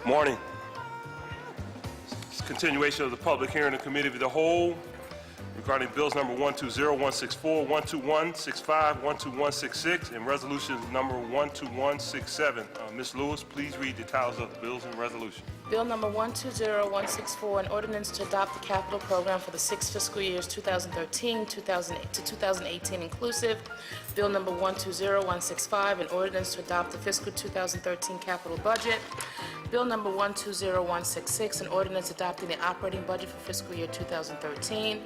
Morning. It's a continuation of the public hearing in Committee of the Whole regarding bills number 120164, 12165, 12166, and resolutions number 12167. Ms. Lewis, please read the titles of the bills and resolutions. Bill number 120164, an ordinance to adopt the capital program for the 6 fiscal years 2013 to 2018 inclusive. Bill number 120165, an ordinance to adopt the fiscal 2013 capital budget. Bill number 120166, an ordinance adopting the operating budget for fiscal year 2013.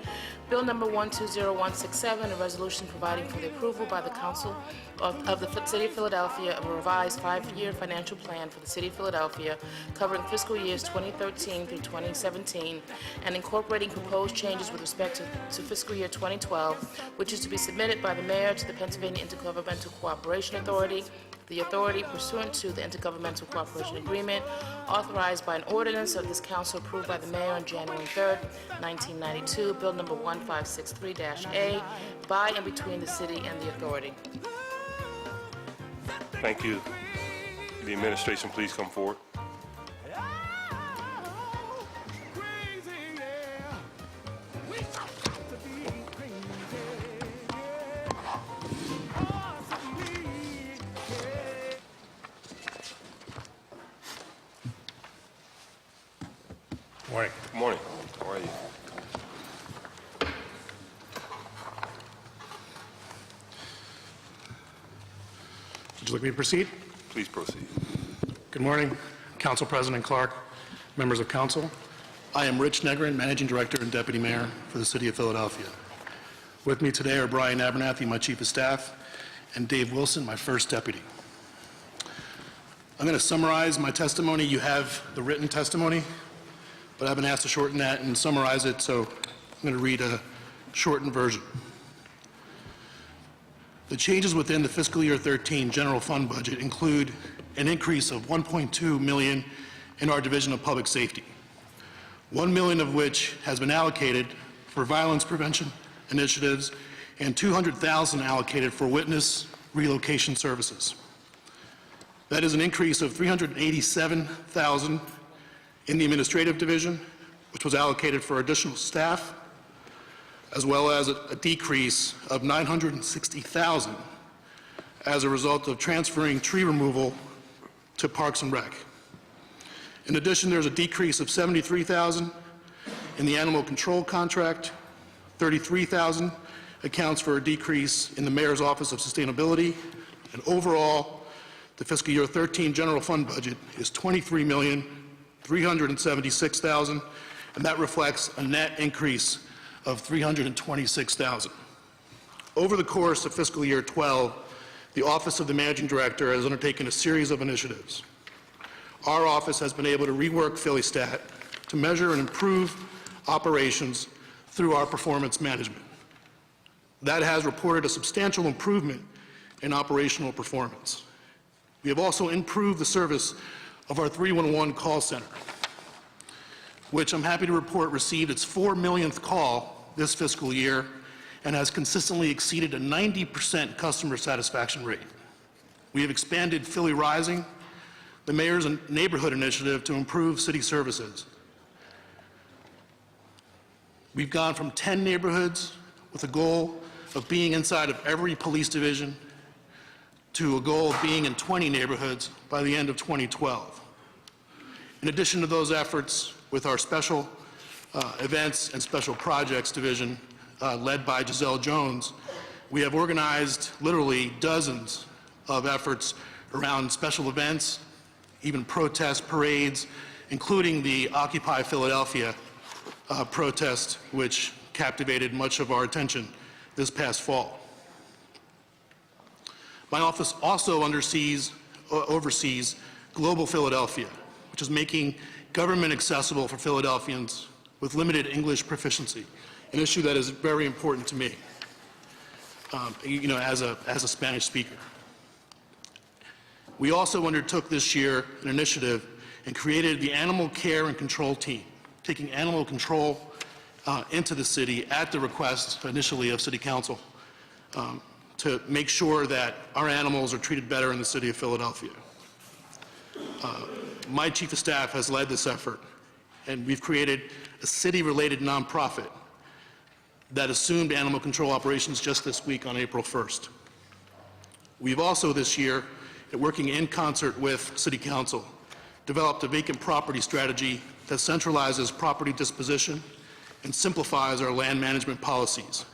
Bill number 120167, a resolution providing for the approval by the Council of the City of Philadelphia of a revised 5-year financial plan for the City of Philadelphia covering fiscal years 2013 through 2017 and incorporating proposed changes with respect to fiscal year 2012, which is to be submitted by the Mayor to the Pennsylvania Intergovernmental Cooperation Authority, the authority pursuant to the Intergovernmental Cooperation Agreement, authorized by an ordinance of this Council approved by the Mayor on January 3rd, 1992, Bill number 1563-A, by and between the City and the authority. Thank you. The administration, please come forward. Morning. Good morning. How are you? Would you like me to proceed? Please proceed. Good morning, Council President Clark, members of Council. I am Rich Negrin, Managing Director and Deputy Mayor for the City of Philadelphia. With me today are Brian Abernathy, my Chief of Staff, and Dave Wilson, my First Deputy. I'm going to summarize my testimony. You have the written testimony, but I've been asked to shorten that and summarize it, so I'm going to read a shortened version. The changes within the fiscal year 13 general fund budget include an increase of $1.2 million in our Division of Public Safety, $1 million of which has been allocated for violence prevention initiatives and $200,000 allocated for witness relocation services. That is an increase of $387,000 in the administrative division, which was allocated for additional staff, as well as a decrease of $960,000 as a result of transferring tree removal to Parks and Rec. In addition, there's a decrease of $73,000 in the animal control contract. $33,000 accounts for a decrease in the Mayor's Office of Sustainability, and overall, the fiscal year 13 general fund budget is $23,376,000, and that reflects a net increase of $326,000. Over the course of fiscal year 12, the Office of the Managing Director has undertaken a series of initiatives. Our office has been able to rework PhillyStat to measure and improve operations through our performance management. That has reported a substantial improvement in operational performance. We have also improved the service of our 311 call center, which I'm happy to report received its 4 millionth call this fiscal year and has consistently exceeded a 90% customer satisfaction rate. We have expanded Philly Rising, the Mayor's neighborhood initiative to improve city services. We've gone from 10 neighborhoods with a goal of being inside of every police division to a goal of being in 20 neighborhoods by the end of 2012. In addition to those efforts, with our special events and special projects division led by Giselle Jones, we have organized literally dozens of efforts around special events, even protest parades, including the Occupy Philadelphia protest, which captivated much of our attention this past fall. My office also oversees Global Philadelphia, which is making government accessible for Philadelphians with limited English proficiency, an issue that is very important to me, as a Spanish speaker. We also undertook this year an initiative and created the Animal Care and Control Team, taking animal control into the city at the request initially of City Council to make sure that our animals are treated better in the city of Philadelphia. my chief of staff has led this effort, and we've created a city-related nonprofit that assumed animal control operations just this week on April 1st. We've also this year, working in concert with City Council, developed a vacant property strategy that centralizes property disposition and simplifies our land management policies.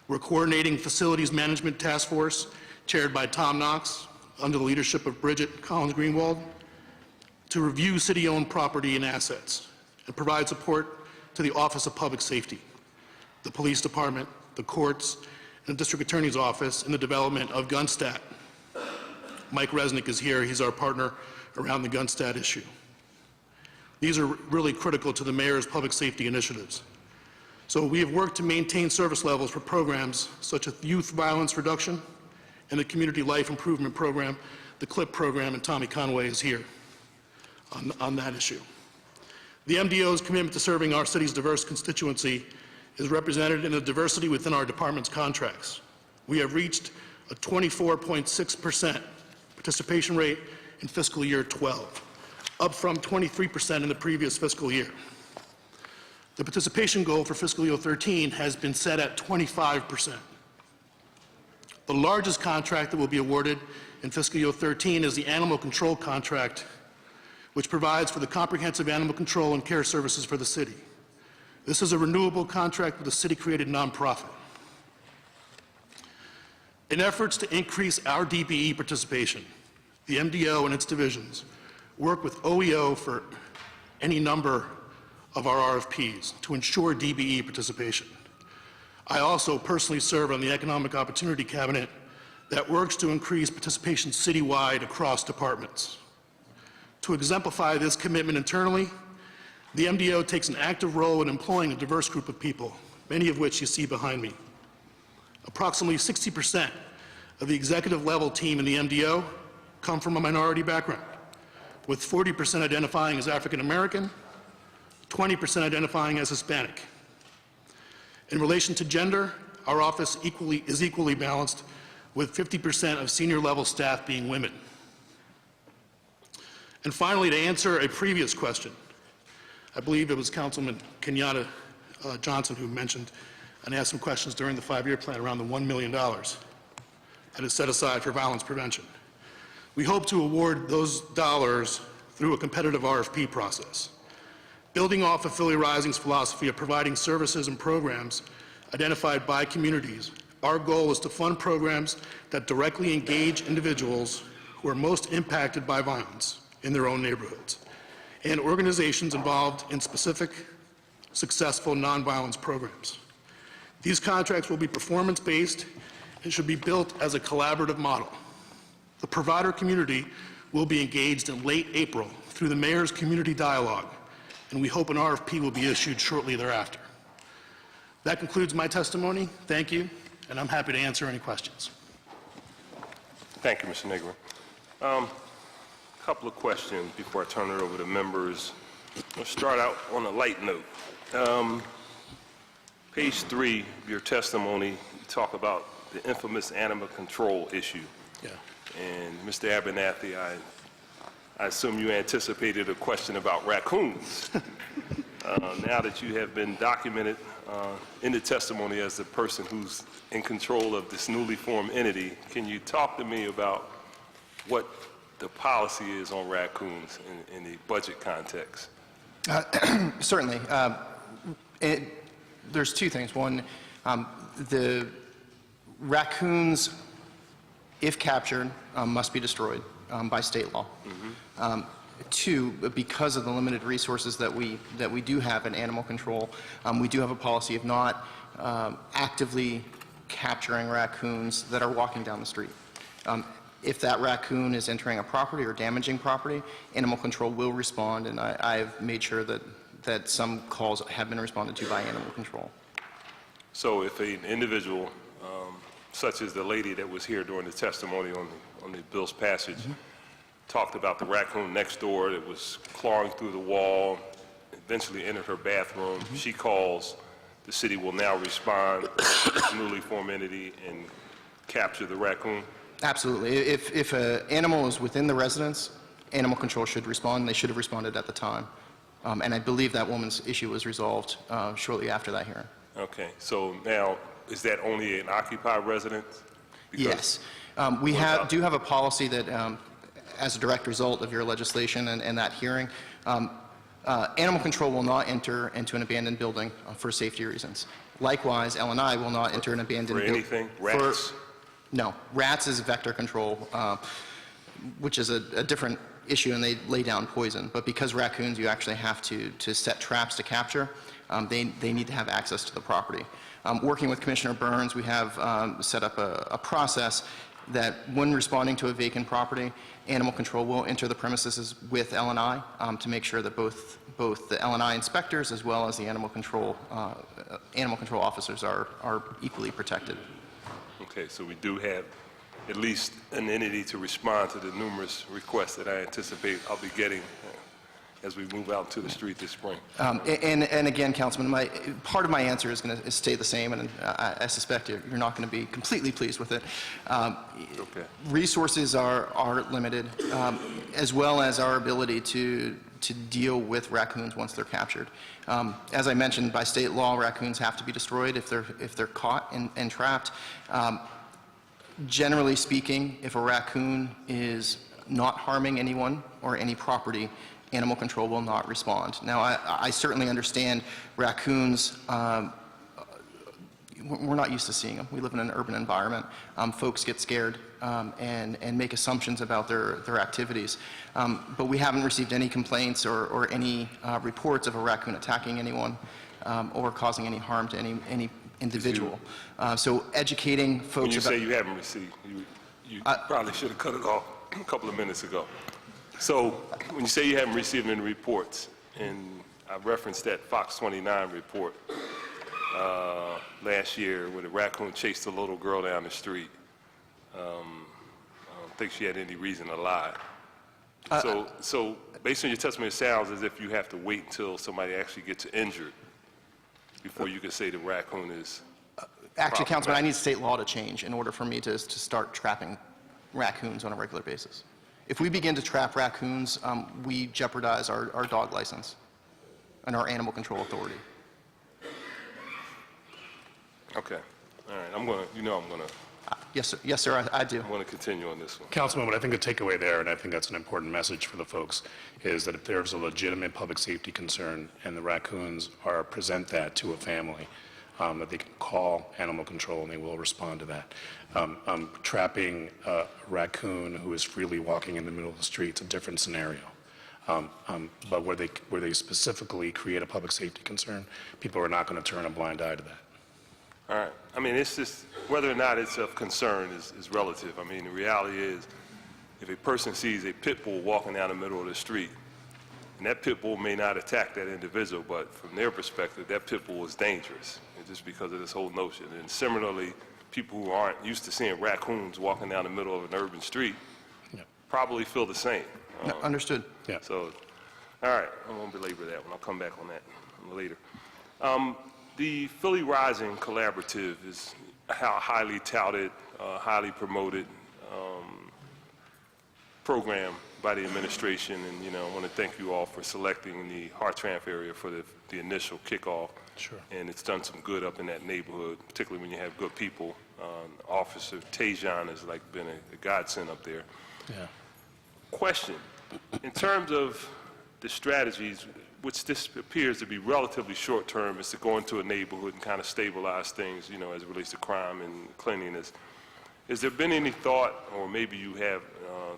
We're coordinating facilities management task force chaired by Tom Knox under the leadership of Bridget Collins-Greenwald to review city-owned property and assets and provide support to the Office of Public Safety, the Police Department, the courts, and the District Attorney's Office in the development of Gunstat. Mike Resnick is here. He's our partner around the Gunstat issue. These are really critical to the mayor's public safety initiatives. So we have worked to maintain service levels for programs such as youth violence reduction and the Community Life Improvement Program, the CLIP program, and Tommy Conway is here on that issue. The MDO's commitment to serving our city's diverse constituency is represented in the diversity within our department's contracts. We have reached a 24.6% participation rate in fiscal year 12, up from 23% in the previous fiscal year. The participation goal for fiscal year 13 has been set at 25%. The largest contract that will be awarded in fiscal year 13 is the animal control contract, which provides for the comprehensive animal control and care services for the city. This is a renewable contract with a city-created nonprofit. In efforts to increase our DBE participation, the MDO and its divisions work with OEO for any number of our RFPs to ensure DBE participation. I also personally serve on the Economic Opportunity Cabinet that works to increase participation citywide across departments. To exemplify this commitment internally, the MDO takes an active role in employing a diverse group of people, many of which you see behind me. Approximately 60% of the executive level team in the MDO come from a minority background, with 40% identifying as African American, 20% identifying as Hispanic. In relation to gender, our office is equally balanced, with 50% of senior level staff being women. And finally, to answer a previous question, I believe it was Councilman Kenyatta Johnson who mentioned and asked some questions during the 5-year plan around the $1 million that is set aside for violence prevention. We hope to award those dollars through a competitive RFP process. Building off of Philly Rising's philosophy of providing services and programs identified by communities, our goal is to fund programs that directly engage individuals who are most impacted by violence in their own neighborhoods, and organizations involved in specific, successful nonviolence programs. These contracts will be performance-based and should be built as a collaborative model. The provider community will be engaged in late April through the Mayor's Community Dialogue, and we hope an RFP will be issued shortly thereafter. That concludes my testimony. Thank you, and I'm happy to answer any questions. Thank you, Mr. Negron. Couple of questions before I turn it over to members. Let's start out on a light note. Page 3 of your testimony, you talk about the infamous animal control issue. Yeah. And Mr. Abernathy, I assume you anticipated a question about raccoons. Now that you have been documented in the testimony as the person who's in control of this newly formed entity, can you talk to me about what the policy is on raccoons in the budget context? Certainly. There's two things. One, the raccoons, if captured, must be destroyed by state law. Mm-hmm. Two, because of the limited resources that we do have in animal control, we do have a policy of not actively capturing raccoons that are walking down the street. If that raccoon is entering a property or damaging property, animal control will respond, and I've made sure that some calls have been responded to by animal control. So if an individual, such as the lady that was here during the testimony on the bill's passage, mm-hmm. talked about the raccoon next door that was clawing through the wall, eventually entered her bathroom, mm-hmm. she calls, the city will now respond, newly formed entity, and capture the raccoon? Absolutely. If an animal is within the residence animal control should respond. They should have responded at the time. And I believe that woman's issue was resolved shortly after that hearing. Okay, so now, is that only an occupied residence? Because- Yes. We do have a policy that, as a direct result of your legislation and that hearing, animal control will not enter into an abandoned building for safety reasons. Likewise, L&I will not enter an abandoned For building. anything? Rats? No. Rats is vector control, which is a different issue, and they lay down poison. But because raccoons, you actually have to set traps to capture, they need to have access to the property. Working with Commissioner Burns, we have set up a process that when responding to a vacant property, animal control will enter the premises with L&I to make sure that both the L&I inspectors as well as the animal control officers are equally protected. Okay, so we do have at least an entity to respond to the numerous requests that I anticipate I'll be getting as we move out to the street this spring. And again, Councilman, part of my answer is going to stay the same, and I suspect you're not going to be completely pleased with it. Okay. Resources are limited, as well as our ability to deal with raccoons once they're captured. As I mentioned, by state law, raccoons have to be destroyed if they're caught and trapped. Generally speaking, if a raccoon is not harming anyone or any property, animal control will not respond. Now, I certainly understand raccoons, we're not used to seeing them. We live in an urban environment. Folks get scared and make assumptions about their activities. But we haven't received any complaints or any reports of a raccoon attacking anyone or causing any harm to any individual. So educating folks When you about... say you haven't received, you probably should have cut it off a couple of minutes ago. So when you say you haven't received any reports, and I referenced that Fox 29 report last year where the raccoon chased a little girl down the street. I don't think she had any reason to lie. So based on your testimony, it sounds as if you have to wait until somebody actually gets injured before you can say the raccoon is... Actually, Councilman, I need state law to change in order for me to start trapping raccoons on a regular basis. If we begin to trap raccoons, we jeopardize our dog license and our animal control authority. Okay. All right. I'm going to Yes, sir, I do. continue on this one. Councilman, what I think the takeaway there, and I think that's an important message for the folks, is that if there's a legitimate public safety concern and the raccoons present that to a family, that they can call animal control and they will respond to that. Trapping a raccoon who is freely walking in the middle of the street is a different scenario. But where they specifically create a public safety concern, people are not going to turn a blind eye to that. All right. I mean, it's just whether or not it's of concern is relative. I mean, the reality is if a person sees a pit bull walking down the middle of the street, and that pit bull may not attack that individual, but from their perspective, that pit bull is dangerous, just because of this whole notion. And similarly, people who aren't used to seeing raccoons walking down the middle of an urban street probably feel the same. Understood. Yeah. So, all right, I won't belabor that one. I'll come back on that later. The Philly Rising Collaborative is a highly touted, highly promoted program by the administration, and I want to thank you all for selecting the Hartranft area for the initial kickoff. Sure. And it's done some good up in that neighborhood, particularly when you have good people. Officer Tajon has been a godsend up there. Yeah. Question, in terms of the strategies, which this appears to be relatively short-term, is to go into a neighborhood and kind of stabilize things, as it relates to crime and cleanliness. Has there been any thought, or maybe you have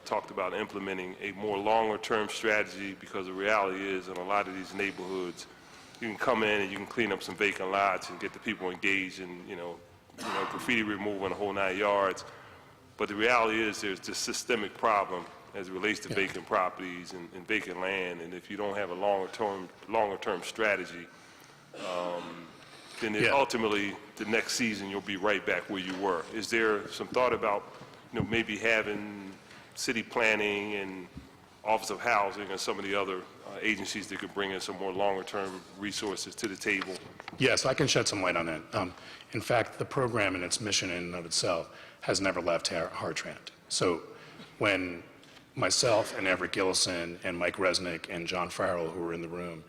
talked about implementing a more longer-term strategy? Because the reality is, in a lot of these neighborhoods, you can come in and you can clean up some vacant lots and get the people engaged in, graffiti removal and the whole 9 yards. But the reality is there's this systemic problem as it relates to vacant properties and vacant land, and if you don't have a longer-term strategy, then ultimately the next season you'll be right back where you were. Is there some thought about, maybe having city planning and Office of Housing and some of the other agencies that could bring in some more longer-term resources to the table? Yes, I can shed some light on that. In fact, the program and its mission in and of itself has never left Hartranft. So when myself and Everett Gillison and Mike Resnick and John Farrell, who were in the room,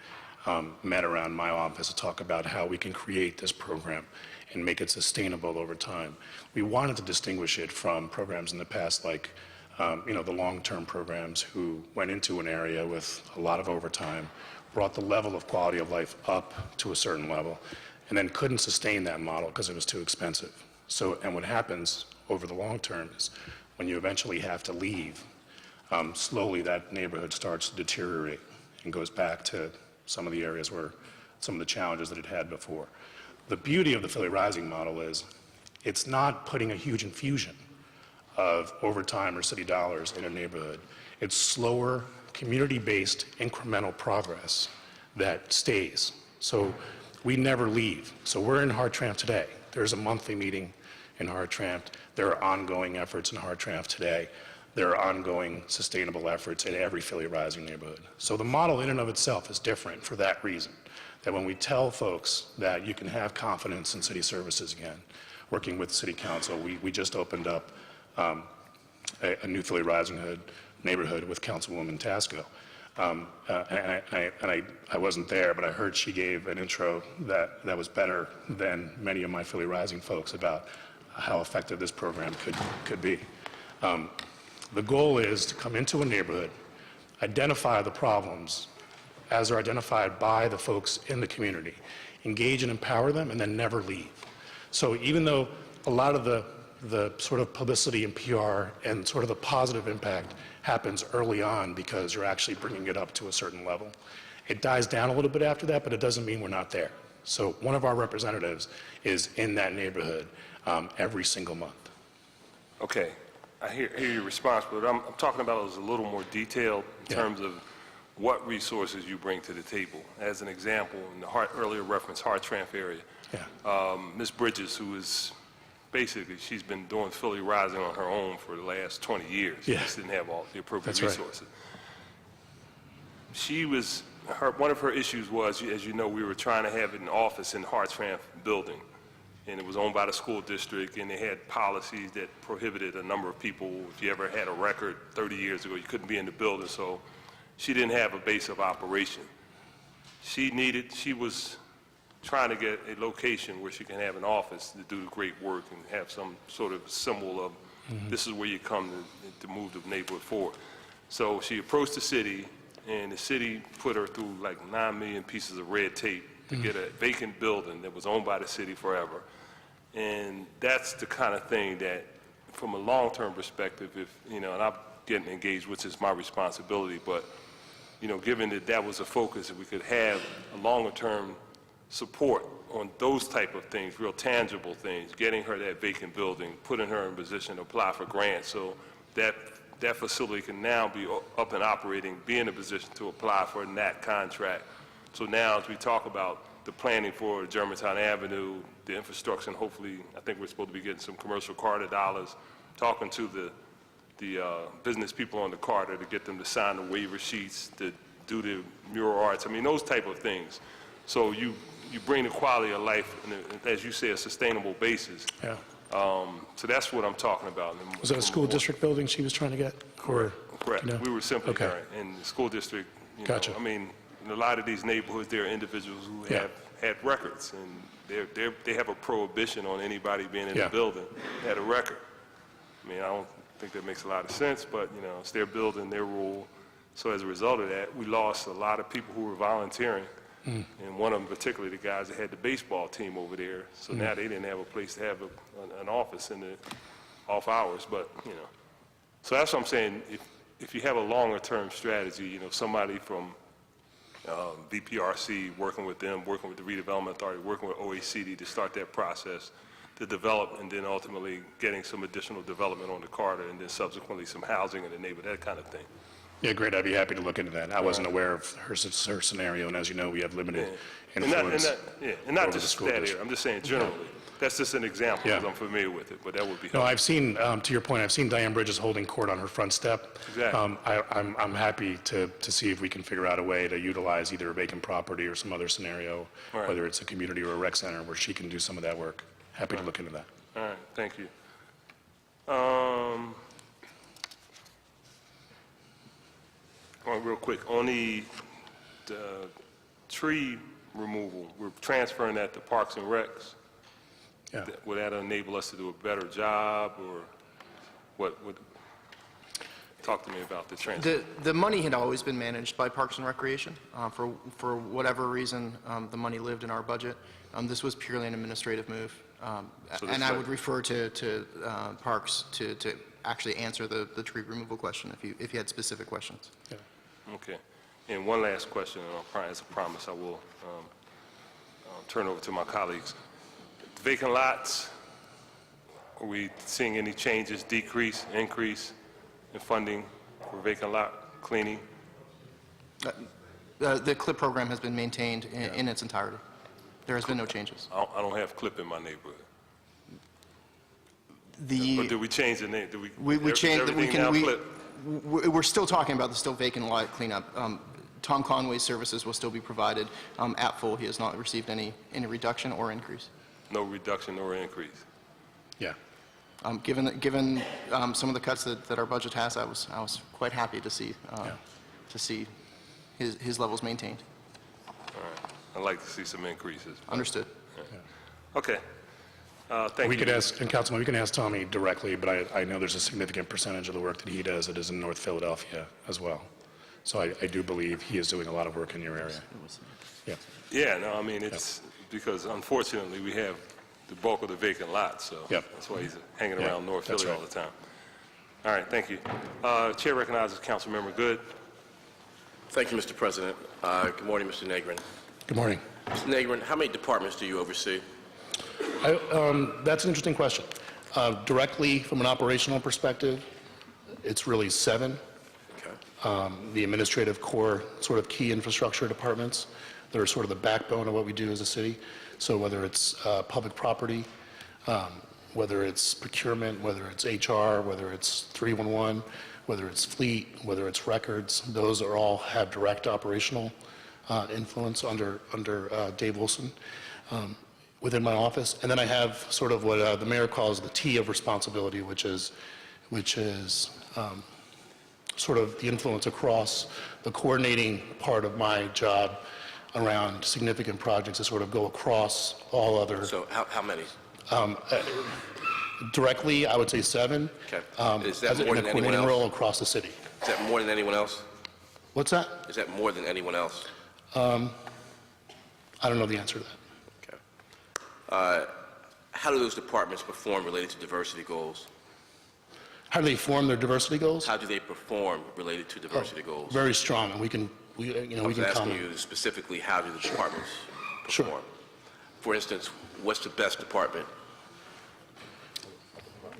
met around my office to talk about how we can create this program and make it sustainable over time. We wanted to distinguish it from programs in the past like the long-term programs who went into an area with a lot of overtime, brought the level of quality of life up to a certain level, and then couldn't sustain that model because it was too expensive. And what happens over the long term is when you eventually have to leave, slowly that neighborhood starts to deteriorate and goes back to some of the areas where some of the challenges that it had before. The beauty of the Philly Rising model is it's not putting a huge infusion of overtime or city dollars in a neighborhood. It's slower, community-based incremental progress that stays. So we never leave. So we're in Hartranft today. There's a monthly meeting in Hartranft. There are ongoing efforts in Hartranft today. There are ongoing sustainable efforts in every Philly Rising neighborhood. So the model in and of itself is different for that reason, that when we tell folks that you can have confidence in city services again, working with City Council, we just opened up a new Philly Rising neighborhood with Councilwoman Tasco. And I wasn't there, but I heard she gave an intro that was better than many of my Philly Rising folks about how effective this program could be. The goal is to come into a neighborhood, identify the problems as they're identified by the folks in the community, engage and empower them, and then never leave. So even though a lot of the sort of publicity and PR and sort of the positive impact happens early on because you're actually bringing it up to a certain level, it dies down a little bit after that, but it doesn't mean we're not there. So one of our representatives is in that neighborhood every single month. Okay, I hear your response, but I'm talking about it as a little more detailed in terms of what resources you bring to the table. As an example, in the earlier reference, Hartranft area, Ms. Bridges, who is basically, she's been doing Philly Rising on her own for the last 20 years. She just didn't have all the appropriate resources. She was, one of her issues was, as you know, we were trying to have an office in Hartranft building, and it was owned by the school district, and they had policies that prohibited a number of people. If you ever had a record 30 years ago, you couldn't be in the building, so she didn't have a base of operation. She was trying to get a location where she can have an office to do the great work and have some sort of symbol of this is where you come to move the neighborhood forward. So she approached the city, and the city put her through like 9 million pieces of red tape to get a vacant building that was owned by the city forever. And that's the kind of thing that, from a long-term perspective, and I'm getting engaged, which is my responsibility, but, given that that was a focus, if we could have a longer-term support on those type of things, real tangible things, getting her that vacant building, putting her in position to apply for grants so that facility can now be up and operating, be in a position to apply for a NAT contract. So now as we talk about the planning for Germantown Avenue, the infrastructure, and hopefully I think we're supposed to be getting some commercial corridor dollars, talking to the business people on the corridor to get them to sign the waiver sheets, to do the mural arts, those type of things. So you bring the quality of life, as you say, a sustainable basis. Yeah. So that's what I'm talking about. Was that a school district building she was trying to get? Correct. We were simply there. In the school district, Gotcha. in a lot of these neighborhoods, there are individuals who have had records, and they have a prohibition on anybody being in the building that had a record. I don't think that makes a lot of sense, but, it's their building, their rule. So as a result of that, we lost a lot of people who were volunteering. And one of them, particularly the guys that had the baseball team over there, so now they didn't have a place to have an office in the off hours, but, So that's what I'm saying, if you have a longer-term strategy, somebody from VPRC, working with them, working with the Redevelopment Authority, working with OECD to start that process to develop, and then ultimately getting some additional development on the corridor, and then subsequently some housing in the neighborhood, that kind of thing. Yeah, great. I'd be happy to look into that. I wasn't aware of her scenario, and as you know, we have limited influence. And not just that area. I'm just saying generally. That's just an example, because I'm familiar with it, but that would be helpful. No, I've seen, to your point, I've seen Diane Bridges holding court on her front step. Exactly. I'm happy to see if we can figure out a way to utilize either a vacant property or some other scenario, whether it's a community or a rec center, where she can do some of that work. Happy to look into that. All right, thank you. real quick, on the tree removal, we're transferring that to Parks and Recs. Yeah. Would that enable us to do a better job, or what would, talk to me about the transfer? The money had always been managed by Parks and Recreation. For whatever reason, the money lived in our budget. This was purely an administrative move. So this And is I like- would refer to Parks to actually answer the tree removal question if you had specific questions. Okay. And one last question, and as a promise, I will turn over to my colleagues. Vacant lots, are we seeing any changes, decrease, increase in funding for vacant lot cleaning? The CLIP program has been maintained in its entirety. There has been no changes. I don't have CLIP in my neighborhood. The Or did we change the name? We changed, everything now CLIP? we're still talking about the still vacant lot cleanup. Tom Conway's services will still be provided at full. He has not received any reduction or increase. No reduction or increase? Yeah. Given some of the cuts that our budget has, I was quite happy to see his levels maintained. All right. I'd like to see some increases. Understood. Okay. Thank We you. could ask, and Councilman, we can ask Tommy directly, but I know there's a significant percentage of the work that he does that is in North Philadelphia as well. So I do believe he is doing a lot of work in your area. Yeah. Yeah, no, I mean, it's because unfortunately we have the bulk of the vacant lots, so Yep. that's why he's hanging Yeah, around North that's Philly all right. the time. All right, thank you. Chair recognizes Councilmember Good. Thank you, Mr. President. Good morning, Mr. Negrin. Good morning. Mr. Negrin, how many departments do you oversee? That's an interesting question. Directly from an operational perspective, it's really 7. Okay. The administrative core, sort of key infrastructure departments that are sort of the backbone of what we do as a city. So whether it's public property, whether it's procurement, whether it's HR, whether it's 311, whether it's fleet, whether it's records, those are all have direct operational influence under Dave Wilson within my office. And then I have sort of what the mayor calls the T of responsibility, which is sort of the influence across the coordinating part of my job around significant projects that sort of go across all other. So how many? Directly, I would say 7. Okay. Is that as in more a than anyone coordinating role else? across the city. Is that more than anyone else? What's that? Is that more than anyone else? I don't know the answer to that. Okay. How do those departments perform related to diversity goals? How do they form their diversity goals? How do they perform related to diversity goals? Very strong, and we can I was asking comment. you specifically, how do the departments Sure. perform? For instance, what's the best department?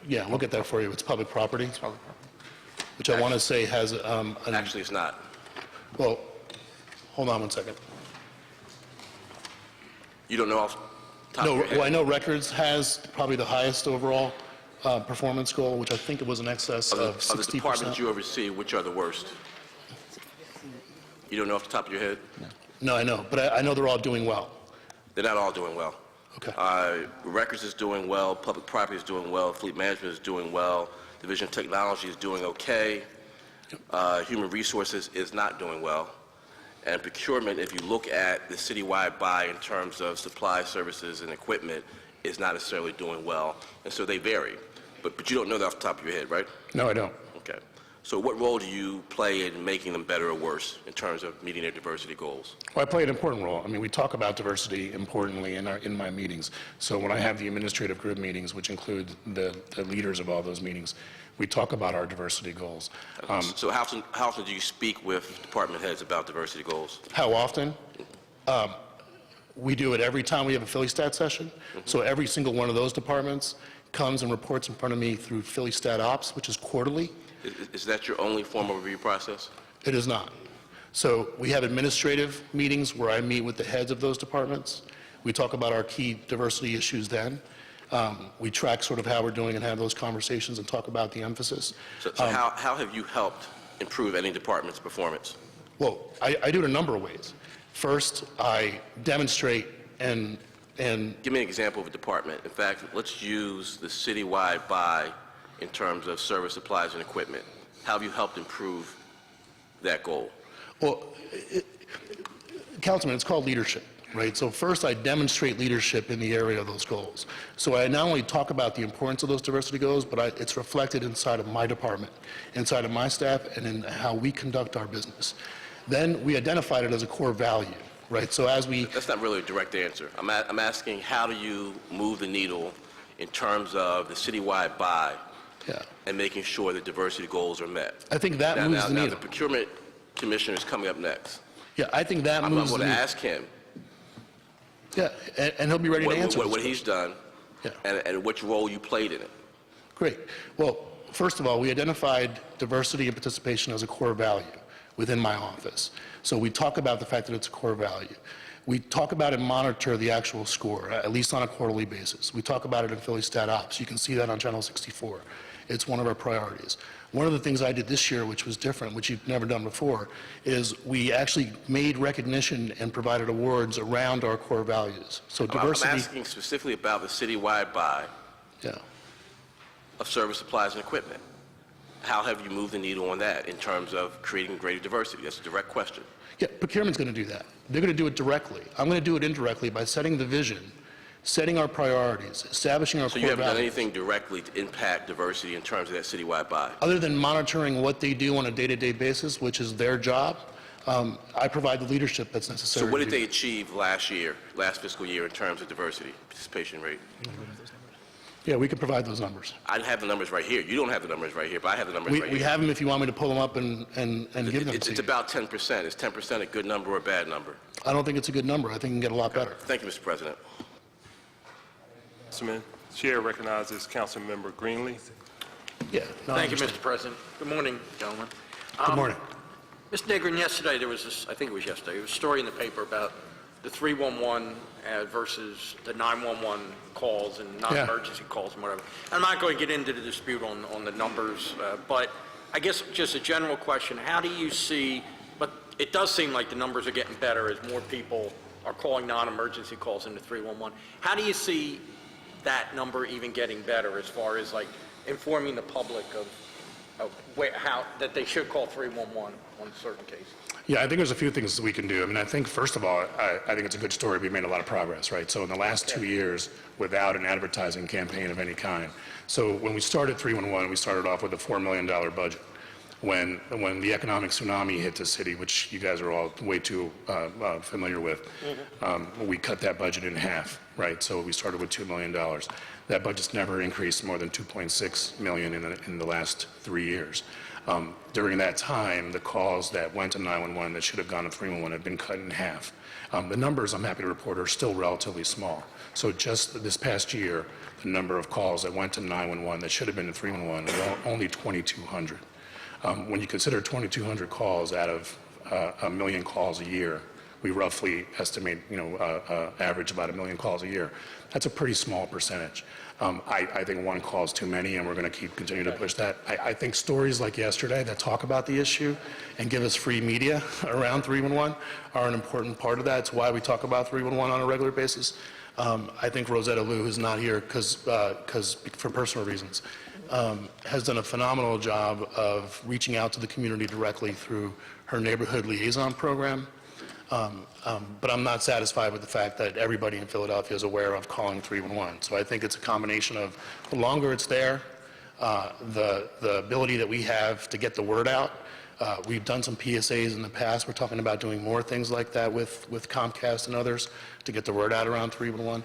Yeah, we'll get that for you. It's public property, which I want to say has Actually, it's not. well, hold on one second. You don't know off the top No, of your head? well, I know records has probably the highest overall performance goal, which I think it was in excess of Of the departments 60%. you oversee, which are the worst? You don't know off the top of your head? No, I know, but I know they're all doing well. They're not all doing well. Okay. Records is doing well, public property is doing well, fleet management is doing well, division of technology is doing okay, human resources is not doing well, and procurement, if you look at the citywide buy in terms of supply, services, and equipment, is not necessarily doing well, and so they vary. But you don't know that off the top of your head, right? No, I don't. Okay. So what role do you play in making them better or worse in terms of meeting their diversity goals? Well, I play an important role. I mean, we talk about diversity importantly in my meetings. So when I have the administrative group meetings, which include the leaders of all those meetings, we talk about our diversity goals. So how often do you speak with department heads about diversity goals? How often? We do it every time we have a Philly Stat session. So every single one of those departments comes and reports in front of me through Philly Stat Ops, which is quarterly. Is that your only formal review process? It is not. So we have administrative meetings where I meet with the heads of those departments. We talk about our key diversity issues then. We track sort of how we're doing and have those conversations and talk about the emphasis. So how have you helped improve any department's performance? Well, I do it a number of ways. First, I demonstrate and Give me an example of a department. In fact, let's use the citywide buy in terms of service supplies and equipment. How have you helped improve that goal? Well, Councilman, it's called leadership, right? So first, I demonstrate leadership in the area of those goals. So I not only talk about the importance of those diversity goals, but it's reflected inside of my department, inside of my staff, and in how we conduct our business. Then we identified it as a core value, right? So as we... That's not really a direct answer. I'm asking, how do you move the needle in terms of the citywide buy and making sure that diversity goals are met? I think that moves the Now, needle. the procurement commissioner is coming up next. Yeah, I think that I'm moves going the to needle. ask him Yeah, and he'll be ready to answer what those he's done Yeah. and which role you played in it. Great. Well, first of all, we identified diversity and participation as a core value within my office. So we talk about the fact that it's a core value. We talk about and monitor the actual score, at least on a quarterly basis. We talk about it in Philly Stat Ops. You can see that on Channel 64. It's one of our priorities. One of the things I did this year, which was different, which you've never done before, is we actually made recognition and provided awards around our core values. So diversity... I'm asking specifically about the citywide buy of service supplies and equipment. How have you moved the needle on that in terms of creating greater diversity? That's a direct question. Yeah, procurement's going to do that. They're going to do it directly. I'm going to do it indirectly by setting the vision, setting our priorities, establishing our So core you haven't done values. anything directly to impact diversity in terms of that citywide buy? Other than monitoring what they do on a day-to-day basis, which is their job, I provide the leadership that's necessary. So what to did do they achieve last fiscal year, in terms of diversity participation rate? Yeah, we can provide those numbers. I have the numbers right here. You don't have the numbers right here, but I have the numbers right We here. have them if you want me to pull them up and give them to It's you. about 10%. Is 10% a good number or a bad number? I don't think it's a good number. I think it can get a lot better. Thank you, Mr. President. Councilman, Chair recognizes Councilmember Greenlee. Yeah. no, I Thank you, understand. Mr. President. Good morning, gentlemen. Good morning. Mr. Negrin, yesterday there was this, I think it was yesterday, there was a story in the paper about the 311 versus the 911 calls and non-emergency calls and whatever. I'm not going to get into the dispute on the numbers, but I guess just a general question, how do you see, but it does seem like the numbers are getting better as more people are calling non-emergency calls into 311. How do you see that number even getting better as far as like informing the public of how that they should call 311 on certain cases? Yeah, I think there's a few things that we can do. I mean, I think, first of all, I think it's a good story. We've made a lot of progress, right? So in the last 2 years, without an advertising campaign of any kind. So when we started 311, we started off with a $4 million budget. When the economic tsunami hit the city, which you guys are all way too familiar with, we cut that budget in half, right? So we started with $2 million. That budget's never increased more than $2.6 million in the last 3 years. During that time, the calls that went to 911 that should have gone to 311 have been cut in half. The numbers, I'm happy to report, are still relatively small. So just this past year, the number of calls that went to 911 that should have been to 311 were only 2,200. When you consider 2,200 calls out of a million calls a year, we roughly estimate, average about 1 million calls a year. That's a pretty small percentage. I think one call is too many, and we're going to continue to push that. I think stories like yesterday that talk about the issue and give us free media around 311 are an important part of that. It's why we talk about 311 on a regular basis. I think Rosetta Liu, who's not here because for personal reasons, has done a phenomenal job of reaching out to the community directly through her neighborhood liaison program. But I'm not satisfied with the fact that everybody in Philadelphia is aware of calling 311. So I think it's a combination of the longer it's there, the ability that we have to get the word out. We've done some PSAs in the past. We're talking about doing more things like that with Comcast and others to get the word out around 311.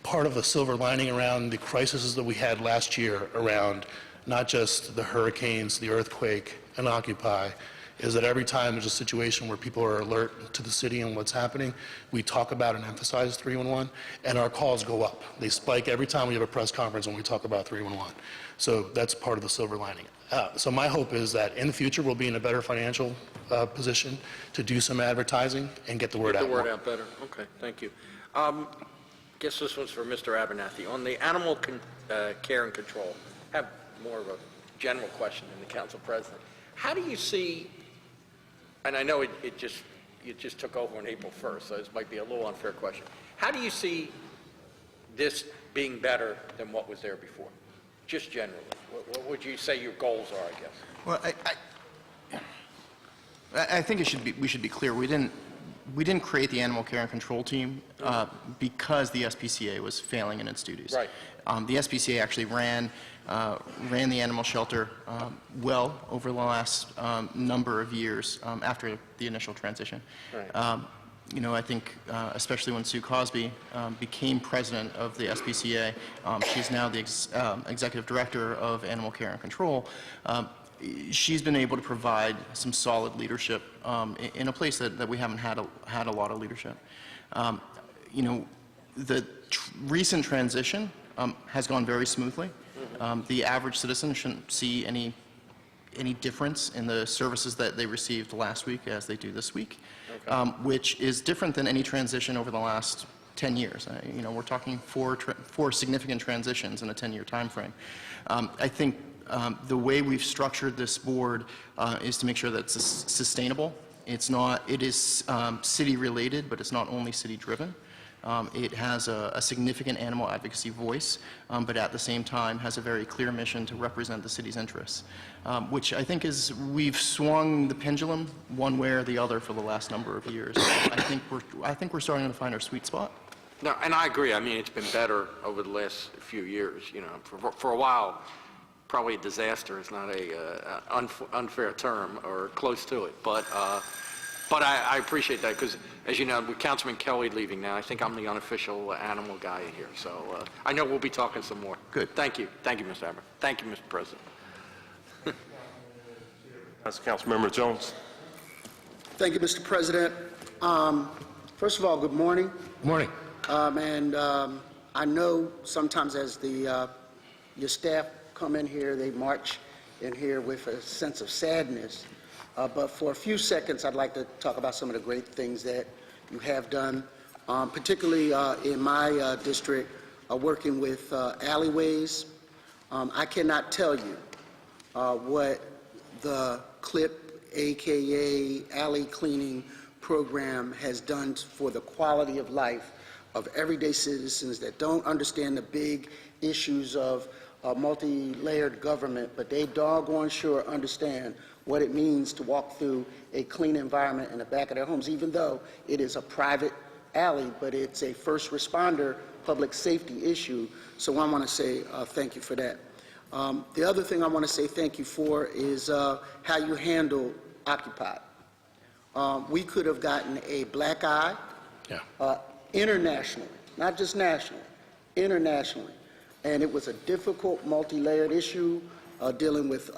Part of the silver lining around the crises that we had last year around not just the hurricanes, the earthquake, and Occupy, is that every time there's a situation where people are alert to the city and what's happening, we talk about and emphasize 311, and our calls go up. They spike every time we have a press conference when we talk about 311. So that's part of the silver lining. So my hope is that in the future, we'll be in a better financial position to do some advertising and get the word out Get the word more. out better. Okay, thank you. Guess this one's for Mr. Abernathy. On the animal care and control, I have more of a general question than the council president. How do you see, and I know you just took over on April 1st, so this might be a little unfair question. How do you see this being better than what was there before? Just generally, what would you say your goals are, I guess? Well, I think we should be clear. We didn't create the animal care and control team because the SPCA was failing in its duties. Right. The SPCA actually ran the animal shelter well over the last number of years after the initial transition. Right. You know, I think especially when Sue Cosby became president of the SPCA, she's now the executive director of animal care and control. She's been able to provide some solid leadership in a place that we haven't had a lot of leadership. You know, the recent transition has gone very smoothly. The average citizen shouldn't see any difference in the services that they received last week as they do this week, which is different than any transition over the last 10 years. You know, we're talking four significant transitions in a 10-year time frame. I think the way we've structured this board is to make sure that it's sustainable. It is city-related, but it's not only city-driven. It has a significant animal advocacy voice, but at the same time has a very clear mission to represent the city's interests, which I think we've swung the pendulum one way or the other for the last number of years. I think we're starting to find our sweet spot. No, and I agree. I mean, it's been better over the last few years. You know, for a while, probably a disaster is not a unfair term or close to it, but I appreciate that because, as you know, with Councilman Kelly leaving now, I think I'm the unofficial animal guy in here. So I know we'll be talking some more. Good. Thank you. Thank you, Mr. Abbott. Thank you, Mr. President. That's Councilmember Jones. Thank you, Mr. President. First of all, good morning. Good morning. I know sometimes as your staff come in here, they march in here with a sense of sadness. But for a few seconds, I'd like to talk about some of the great things that you have done, particularly in my district, working with alleyways. I cannot tell you what the CLIP, AKA alley cleaning program, has done for the quality of life of everyday citizens that don't understand the big issues of multi-layered government, but they doggone sure understand what it means to walk through a clean environment in the back of their homes, even though it is a private alley, but it's a first responder public safety issue. So I want to say thank you for that. The other thing I want to say thank you for is how you handle Occupy. We could have gotten a black eye internationally, not just nationally, internationally. And it was a difficult, multi-layered issue dealing with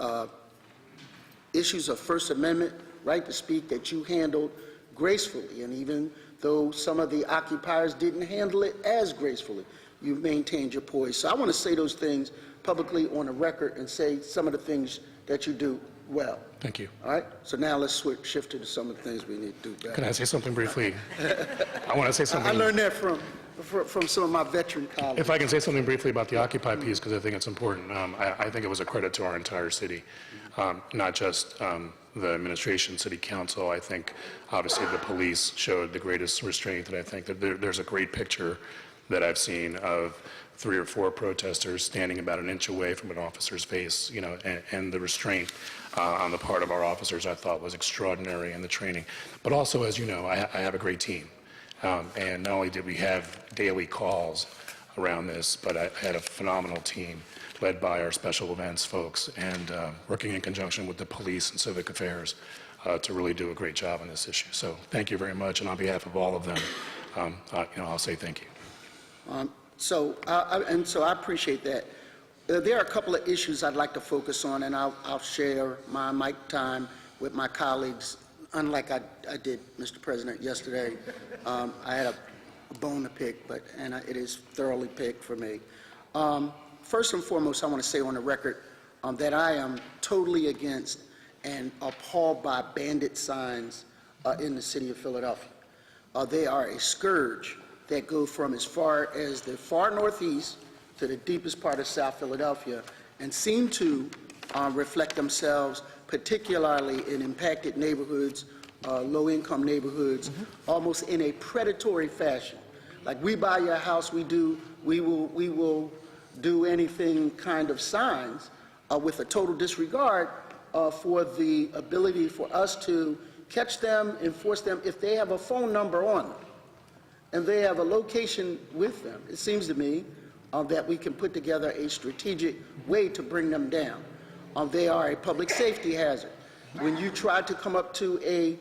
issues of First Amendment, right to speak, that you handled gracefully. And even though some of the occupiers didn't handle it as gracefully, you maintained your poise. So I want to say those things publicly on the record and say some of the things that you do well. Thank you. All right? So now let's shift to some of the things we need to do better. Can I say something briefly? I want to say something. I learned that from some of my veteran colleagues. If I can say something briefly about the Occupy piece, because I think it's important. I think it was a credit to our entire city, not just the administration, city council. I think obviously the police showed the greatest restraint, and I think that there's a great picture that I've seen of 3 or 4 protesters standing about an inch away from an officer's face, you know, and the restraint on the part of our officers I thought was extraordinary in the training. But also, as you know, I have a great team. And not only did we have daily calls around this, but I had a phenomenal team led by our special events folks and working in conjunction with the police and civic affairs to really do a great job on this issue. So thank you very much, and on behalf of all of them, I'll say thank you. So I appreciate that. There are a couple of issues I'd like to focus on, and I'll share my mic time with my colleagues. Unlike I did, Mr. President, yesterday, I had a bone to pick, and it is thoroughly picked for me. First and foremost, I want to say on the record that I am totally against and appalled by bandit signs in the city of Philadelphia. They are a scourge that go from as far as the far northeast to the deepest part of South Philadelphia and seem to reflect themselves particularly in impacted neighborhoods, low-income neighborhoods, almost in a predatory fashion. Like, we buy your house, we will do anything kind of signs with a total disregard for the ability for us to catch them, enforce them if they have a phone number on them and they have a location with them. It seems to me that we can put together a strategic way to bring them down. They are a public safety hazard. When you try to come up to a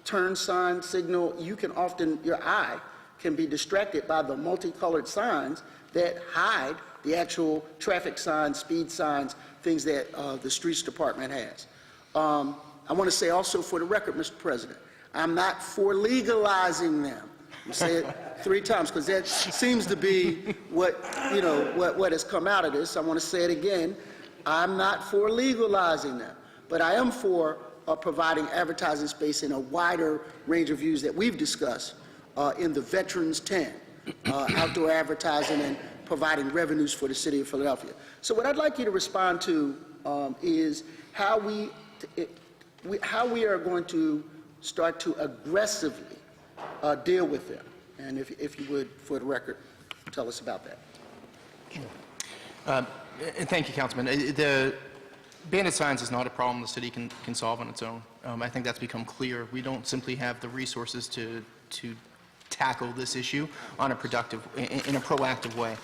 turn sign signal, you can often, your eye can be distracted by the multicolored signs that hide the actual traffic signs, speed signs, things that the streets department has. I want to say also for the record, Mr. President, I'm not for legalizing them. I'm say it 3 times because that seems to be what, you know, what has come out of this. I want to say it again. I'm not for legalizing them, but I am for providing advertising space in a wider range of views that we've discussed in the Veterans 10, outdoor advertising and providing revenues for the city of Philadelphia. So what I'd like you to respond to is how we are going to start to aggressively deal with them. And if you would, for the record, tell us about that. And thank you, Councilman. The bandit signs is not a problem the city can solve on its own. I think that's become clear. We don't simply have the resources to tackle this issue on a in a proactive way.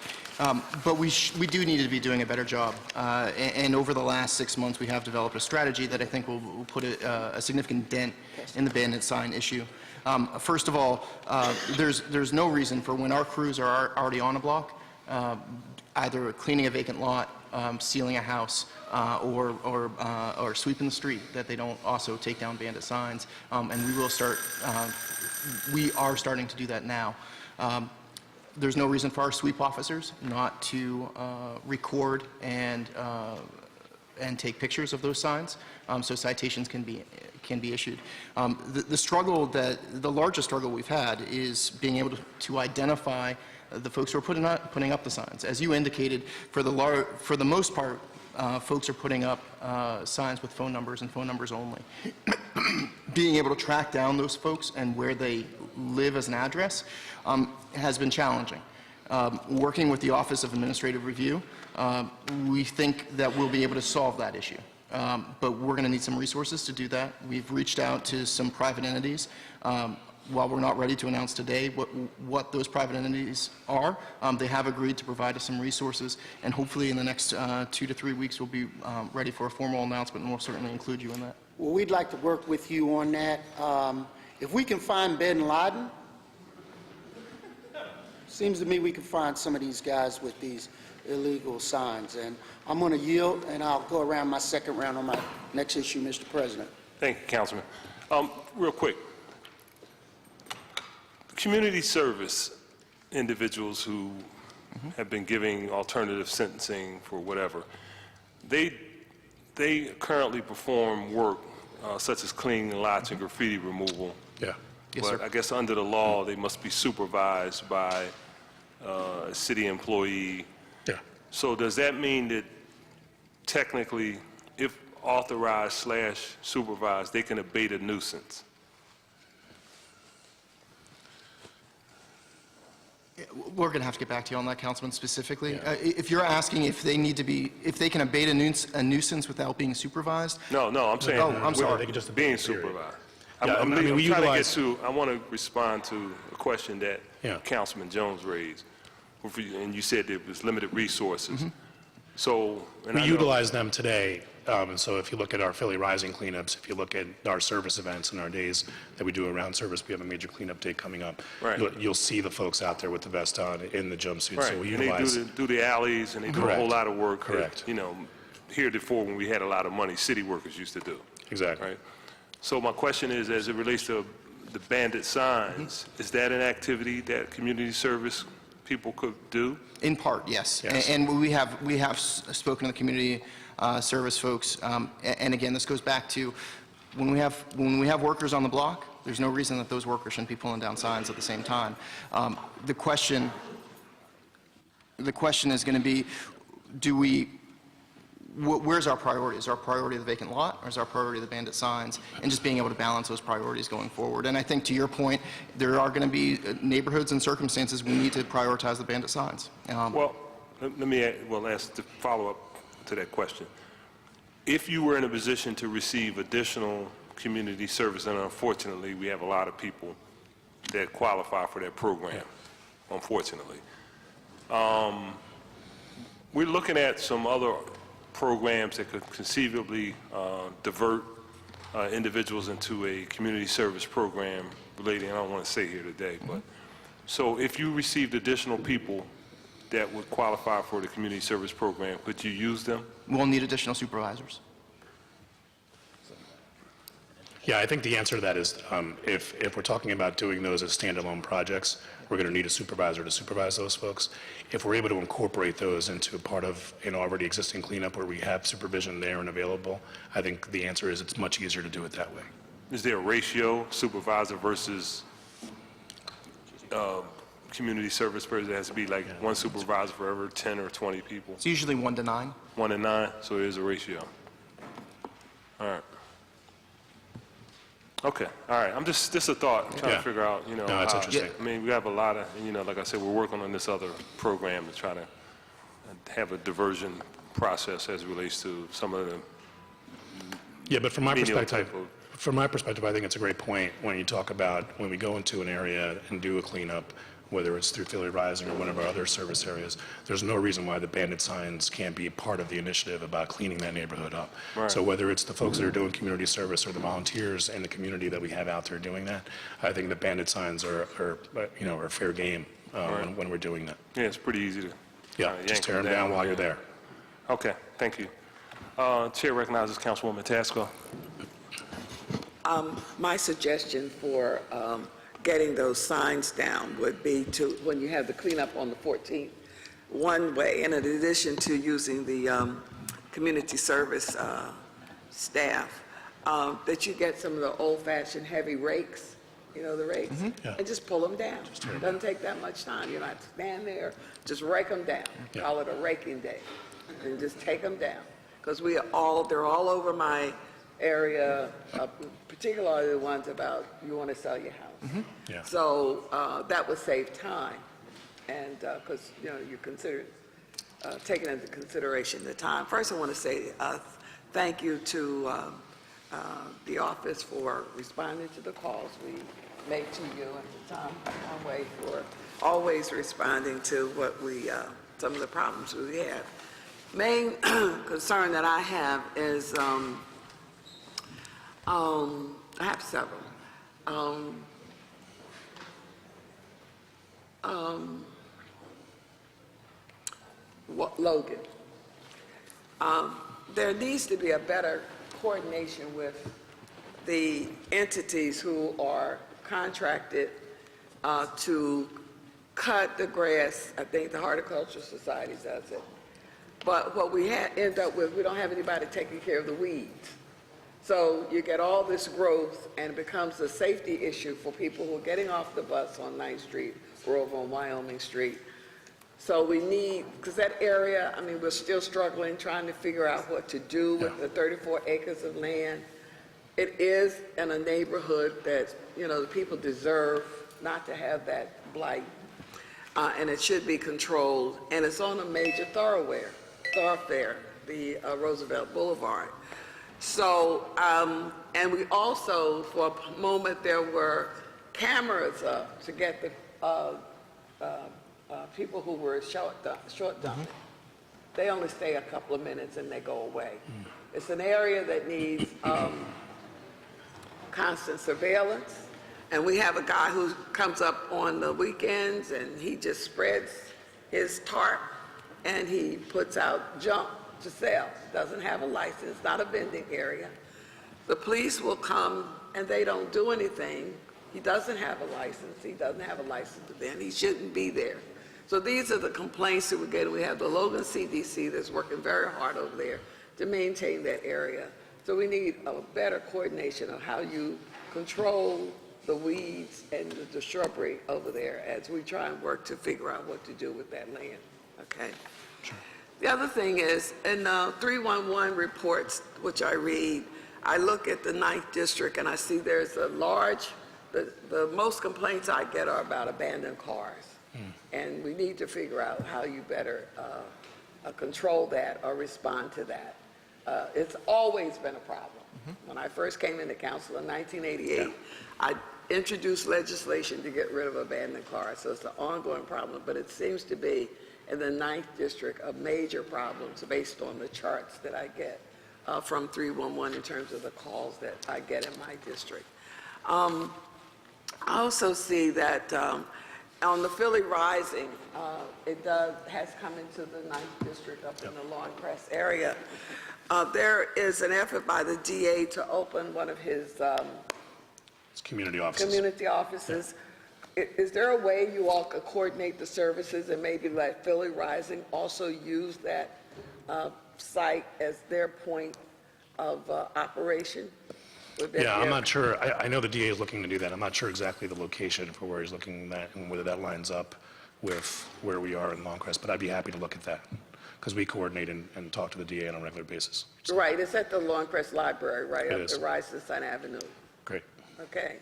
But we do need to be doing a better job. And over the last 6 months, we have developed a strategy that I think will put a significant dent in the bandit sign issue. First of all, there's no reason for when our crews are already on a block, either cleaning a vacant lot, sealing a house, or sweeping the street, that they don't also take down bandit signs. And we are starting to do that now. There's no reason for our sweep officers not to record and take pictures of those signs, so citations can be issued. The largest struggle we've had is being able to identify the folks who are putting up the signs. As you indicated, for the most part, folks are putting up signs with phone numbers and phone numbers only. Being able to track down those folks and where they live as an address has been challenging. Working with the Office of Administrative Review, we think that we'll be able to solve that issue. But we're going to need some resources to do that. We've reached out to some private entities. While we're not ready to announce today what those private entities are, they have agreed to provide us some resources, and hopefully in the next 2 to 3 weeks we'll be ready for a formal announcement, and we'll certainly include you in that. Well, we'd like to work with you on that. If we can find bin Laden, seems to me we can find some of these guys with these illegal signs. And I'm going to yield, and I'll go around my second round on my next issue, Mr. President. Thank you, Councilman. Real quick, community service individuals who have been giving alternative sentencing for whatever, they currently perform work such as cleaning lots and graffiti removal. Yeah. Yes, But sir. I guess under the law, they must be supervised by a city employee. Yeah. So does that mean that technically, if authorized / supervised, they can abate a nuisance? We're going to have to get back to you on that, Councilman, specifically. If you're asking if they can abate a nuisance without being supervised, No, I'm saying. Oh, I'm sorry. They can just Being abate, period. supervised. Yeah, I'm I mean, we trying to get utilize- to, I want to respond to a question that Yeah. Councilman Jones raised. And you said there was limited resources. So, and We I know- utilize them today, and so if you look at our Philly Rising cleanups, if you look at our service events and our days that we do around service, we have a major cleanup day coming up. Right. You'll see the folks out there with the vest on in the jumpsuits, Right, so we and they utilize. do the alleys, and they do a whole Correct. lot of work. that, Correct. You know, heretofore, when we had a lot of money, city workers used to do. Exactly. Right? So my question is, as it relates to the bandit signs, is that an activity that community service people could do? in part, yes. Yes. And we have spoken to the community service folks, and again, this goes back to when we have workers on the block, there's no reason that those workers shouldn't be pulling down signs at the same time. The question is going to be, where's our priority? Is our priority the vacant lot, or is our priority the bandit signs? And just being able to balance those priorities going forward. And I think, to your point, there are going to be neighborhoods and circumstances we need to prioritize the bandit signs. Well, let me ask the follow-up to that question. If you were in a position to receive additional community service, and unfortunately, we have a lot of people that qualify for that program, unfortunately. We're looking at some other programs that could conceivably divert individuals into a community service program relating, I don't want to say here today, but, so if you received additional people that would qualify for the community service program, could you use them? We'll need additional supervisors. Yeah, I think the answer to that is if we're talking about doing those as standalone projects, we're going to need a supervisor to supervise those folks. If we're able to incorporate those into a part of an already existing cleanup where we have supervision there and available, I think the answer is it's much easier to do it that way. Is there a ratio, supervisor versus community service person? It has to be like one supervisor for every 10 or 20 people? It's usually 1 to 9. 1 to 9, so there's a ratio. All right. Okay, all right. I'm just a thought. I'm trying to figure out, you know. No, that's how- interesting. I mean, we have a lot of, you know, like I said, we're working on this other program to try to have a diversion process as it relates to some of the Yeah, but from my menial perspective, type of. I think it's a great point when you talk about when we go into an area and do a cleanup, whether it's through Philly Rising or one of our other service areas, there's no reason why the bandit signs can't be part of the initiative about cleaning that neighborhood up. Right. So whether it's the folks that are doing community service or the volunteers in the community that we have out there doing that, I think the bandit signs are fair game when we're doing that. Yeah, it's pretty easy to. Yeah, kinda just yank tear them down while you're there. Okay, thank you. Chair recognizes Councilwoman Tasco. My suggestion for getting those signs down would be to, when you have the cleanup on the 14th, one way, and in addition to using the community service staff, that you get some of the old-fashioned heavy rakes, you know, the rakes, yeah. and just pull them down. Doesn't take that much time. You don't have to stand there, just rake them down. Yeah. Call it a raking day, and just take them down. Because they're all over my area, particularly the ones about you want to sell your house. Yeah. So that would save time, and because you consider taking into consideration the time. First, I want to say thank you to the office for responding to the calls we made to you, and to Tom Conway for always responding to what some of the problems we have. Main concern that I have is I have several. Logan. There needs to be a better coordination with the entities who are contracted to cut the grass. I think the Horticultural Society does it. But what we end up with, we don't have anybody taking care of the weeds. So you get all this growth, and it becomes a safety issue for people who are getting off the bus on 9th Street or over on Wyoming Street. So we need, because that area, I mean, we're still struggling, trying to figure out what to do with the 34 acres of land. It is in a neighborhood that, the people deserve not to have that blight, and it should be controlled. And it's on a major thoroughfare, the Roosevelt Boulevard. So, and we also, for a moment, there were cameras up to get the people who were short dumping. They only stay a couple of minutes and they go away. It's an area that needs constant surveillance. And we have a guy who comes up on the weekends and he just spreads his tarp and he puts out junk to sell. Doesn't have a license, not a vending area. The police will come and they don't do anything. He doesn't have a license. He doesn't have a license to vend. He shouldn't be there. So these are the complaints that we get. We have the Logan CDC that's working very hard over there to maintain that area. So we need a better coordination of how you control the weeds and the shrubbery over there as we try and work to figure out what to do with that land, okay? Sure. The other thing is, in 311 reports, which I read, I look at the 9th District and I see there's a large, the most complaints I get are about abandoned cars. And we need to figure out how you better control that or respond to that. It's always been a problem. When I first came into council in 1988, I introduced legislation to get rid of abandoned cars. So it's an ongoing problem, but it seems to be in the 9th District a major problem based on the charts that I get from 311 in terms of the calls that I get in my district. I also see that on the Philly Rising, has come into the 9th District up in the Lawn Crest area. There is an effort by the DA to open one of his It's community offices. community offices. Is there a way you all could coordinate the services and maybe let Philly Rising also use that site as their point of operation? Would that Yeah, be I'm a- not sure. I know the DA is looking to do that. I'm not sure exactly the location for where he's looking at and whether that lines up with where we are in Longcrest, but I'd be happy to look at that because we coordinate and talk to the DA on a regular basis. So, Right, it's at the Longcrest Library, right It up is. the Rise to Sun Avenue. great. Okay.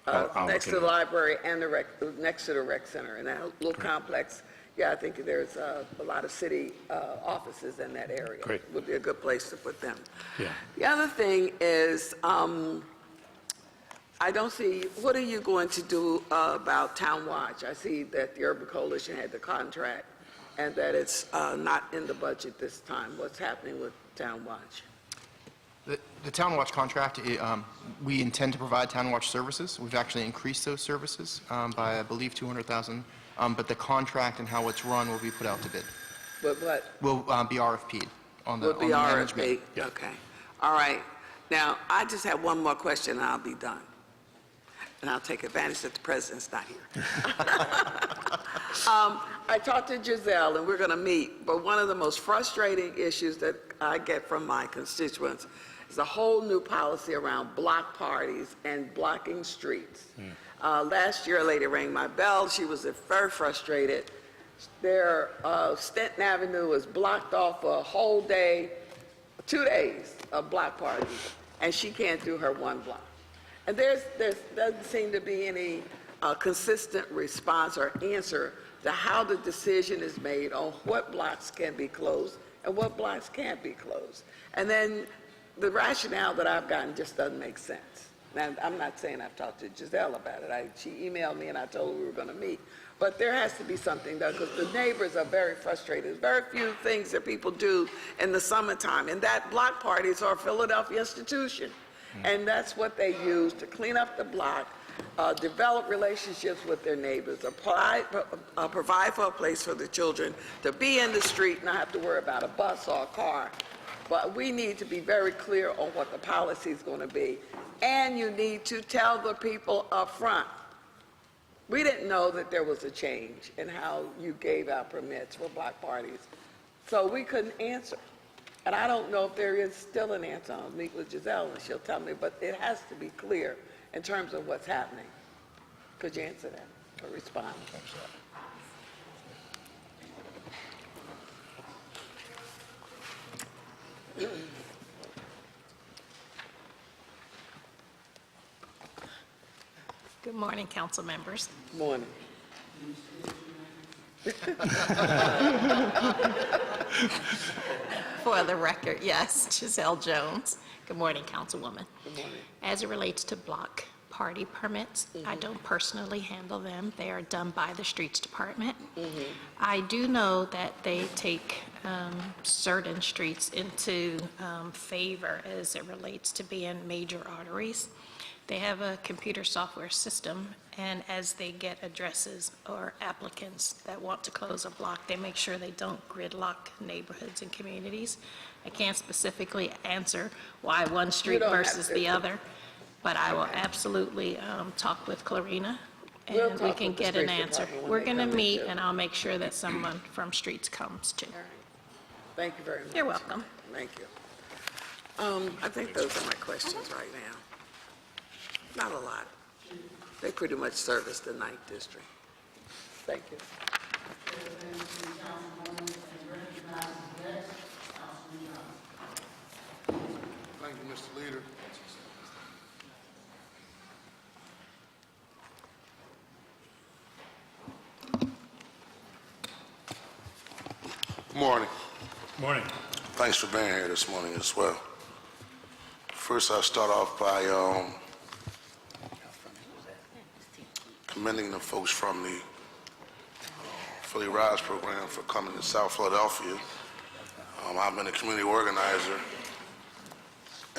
I'll Next look to the into it. library and the next to the rec center, and that little complex. Yeah, I think there's a lot of city offices in that area. Great. Would be a good place to put them. Yeah. The other thing is, I don't see, what are you going to do about Town Watch? I see that the Urban Coalition had the contract and that it's not in the budget this time. What's happening with Town Watch? The Town Watch contract, we intend to provide Town Watch services. We've actually increased those services by, I believe, $200,000. But the contract and how it's run will be put out to bid. But what? Will be RFP'd on the Would be management. RFP? Okay. All right. Now, I just have one more question and I'll be done. And I'll take advantage that the president's not here. I talked to Giselle and we're going to meet, but one of the most frustrating issues that I get from my constituents is a whole new policy around block parties and blocking streets. Last year, a lady rang my bell. She was very frustrated. Their Stenton Avenue was blocked off for a whole day, 2 days of block parties, and she can't do her one block. And there doesn't seem to be any consistent response or answer to how the decision is made on what blocks can be closed and what blocks can't be closed. And then the rationale that I've gotten just doesn't make sense. Now, I'm not saying I've talked to Giselle about it. She emailed me and I told her we were going to meet. But there has to be something done because the neighbors are very frustrated. There's very few things that people do in the summertime. And that block parties are a Philadelphia institution. And that's what they use to clean up the block, develop relationships with their neighbors, provide for a place for the children to be in the street, not have to worry about a bus or a car. But we need to be very clear on what the policy is going to be. And you need to tell the people up front. We didn't know that there was a change in how you gave out permits for block parties. So we couldn't answer. And I don't know if there is still an answer. I'll meet with Giselle and she'll tell me, but it has to be clear in terms of what's happening. Could you answer that or respond? Good morning, council members. Morning. For the record, yes, Giselle Jones. Good morning, Councilwoman. Good morning. As it relates to block party permits, I don't personally handle them. They are done by the Streets Department. I do know that they take certain streets into favor as it relates to being major arteries. They have a computer software system, and as they get addresses or applicants that want to close a block, they make sure they don't gridlock neighborhoods and communities. I can't specifically answer why one street don't have versus to. the other, but I will absolutely talk with Clarina, We'll and we talk can with the get an Streets answer. Department when We're they going to come in, meet, too. and I'll make sure that someone from Streets comes too. Thank you very much. You're welcome. Thank you. I think those are my questions right now. Not a lot. They pretty much service the 9th District. Thank you. Thank you, Mr. Leader. Morning. Morning. Thanks for being here this morning as well. First, I'll start off by commending the folks from the Philly Rise program for coming to South Philadelphia. I've been a community organizer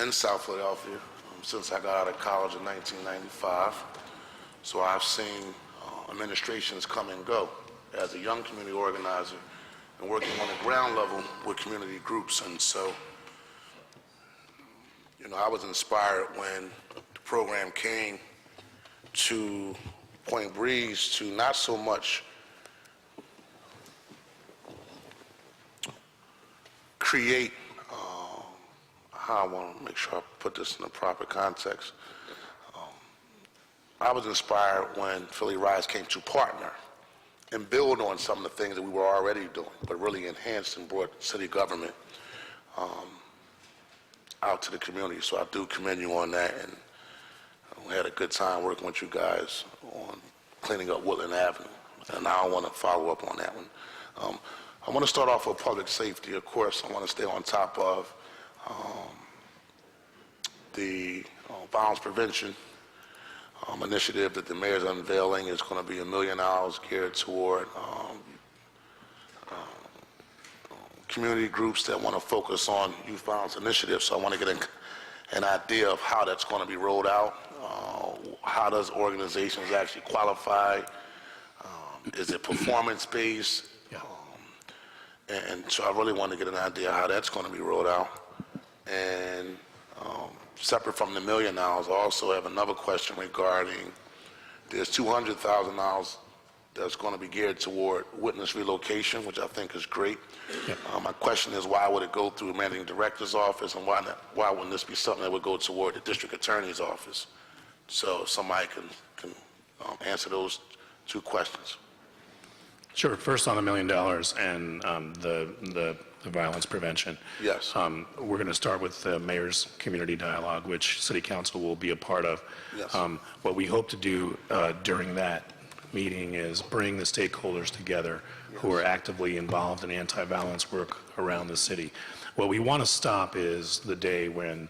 in South Philadelphia since I got out of college in 1995. So I've seen administrations come and go as a young community organizer and working on the ground level with community groups. And so, you know, I was inspired when the program came to Point Breeze to not so much create, how I want to make sure I put this in the proper context. I was inspired when Philly Rise came to partner and build on some of the things that we were already doing, but really enhanced and brought city government out to the community. So I do commend you on that, and we had a good time working with you guys on cleaning up Woodland Avenue, and now I want to follow up on that one. I want to start off with public safety. Of course, I want to stay on top of the violence prevention initiative that the mayor's unveiling. Is going to be $1 million geared toward community groups that want to focus on youth violence initiatives. So I want to get an idea of how that's going to be rolled out. How does organizations actually qualify? Is it performance-based? And so I really want to get an idea how that's going to be rolled out. And separate from the $1 million, I also have another question regarding, there's $200,000 that's going to be geared toward witness relocation, which I think is great. My question is, why would it go through the managing director's office, and why wouldn't this be something that would go toward the district attorney's office? So if somebody can answer those two questions. Sure. First on $1 million and the violence prevention. Yes. We're going to start with the mayor's community dialogue, which City Council will be a part of. Yes. What we hope to do during that meeting is bring the stakeholders together who are actively involved in anti-violence work around the city. What we want to stop is the day when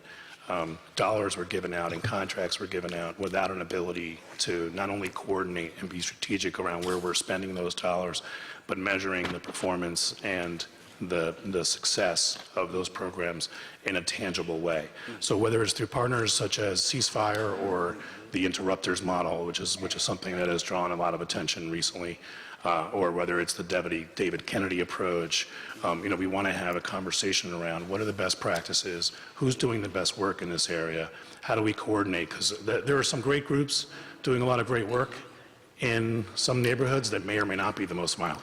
dollars were given out and contracts were given out without an ability to not only coordinate and be strategic around where we're spending those dollars, but measuring the performance and the success of those programs in a tangible way. So whether it's through partners such as Ceasefire or the Interrupters model, which is something that has drawn a lot of attention recently, or whether it's the David Kennedy approach, we want to have a conversation around what are the best practices, who's doing the best work in this area, how do we coordinate, because there are some great groups doing a lot of great work in some neighborhoods that may or may not be the most violent,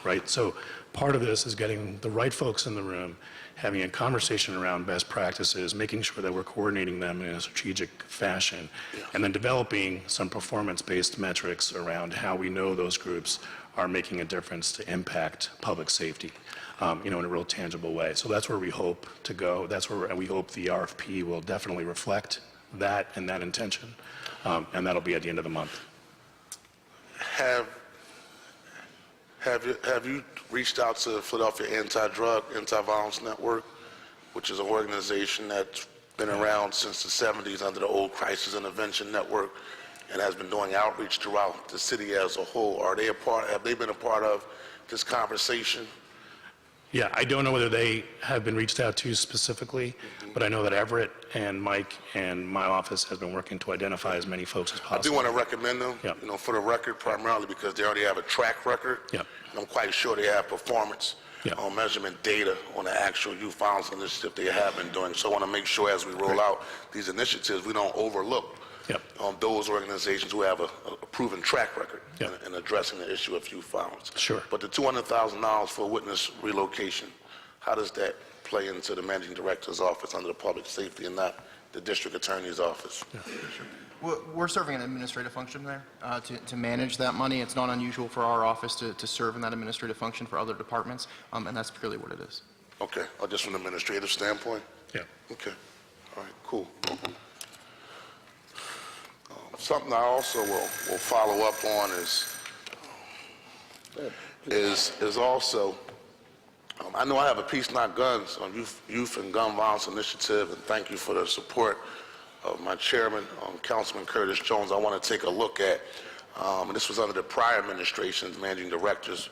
right? So part of this is getting the right folks in the room, having a conversation around best practices, making sure that we're coordinating them in a strategic fashion, and then developing some performance-based metrics around how we know those groups are making a difference to impact public safety, in a real tangible way. So that's where we hope to go. That's where we hope the RFP will definitely reflect that and that intention, and that'll be at the end of the month. Have you reached out to the Philadelphia Anti-Drug, Anti-Violence Network, which is an organization that's been around since the 70s under the old Crisis Intervention Network and has been doing outreach throughout the city as a whole? Have they been a part of this conversation? Yeah, I don't know whether they have been reached out to specifically, but I know that Everett and Mike and my office has been working to identify as many folks as I possible. do want to recommend them, Yeah. for the record, primarily because they already have a track record. Yeah. And I'm quite sure they have performance measurement data on the actual youth violence initiative they have been doing. So I want to make sure as we roll out these initiatives, we don't overlook those organizations who have a proven track record in addressing the issue of youth violence. Sure. But the $200,000 for witness relocation, how does that play into the managing director's office under the public safety and not the district attorney's office? We're serving an administrative function there to manage that money. It's not unusual for our office to serve in that administrative function for other departments, and that's purely what it is. Okay, just from an administrative standpoint? Yeah. Okay, all right, cool. Something I also will follow up on is also I know I have a Peace Not Guns on Youth and Gun Violence Initiative, and thank you for the support of my chairman, Councilman Curtis Jones. I want to take a look at, and this was under the prior administration's managing director's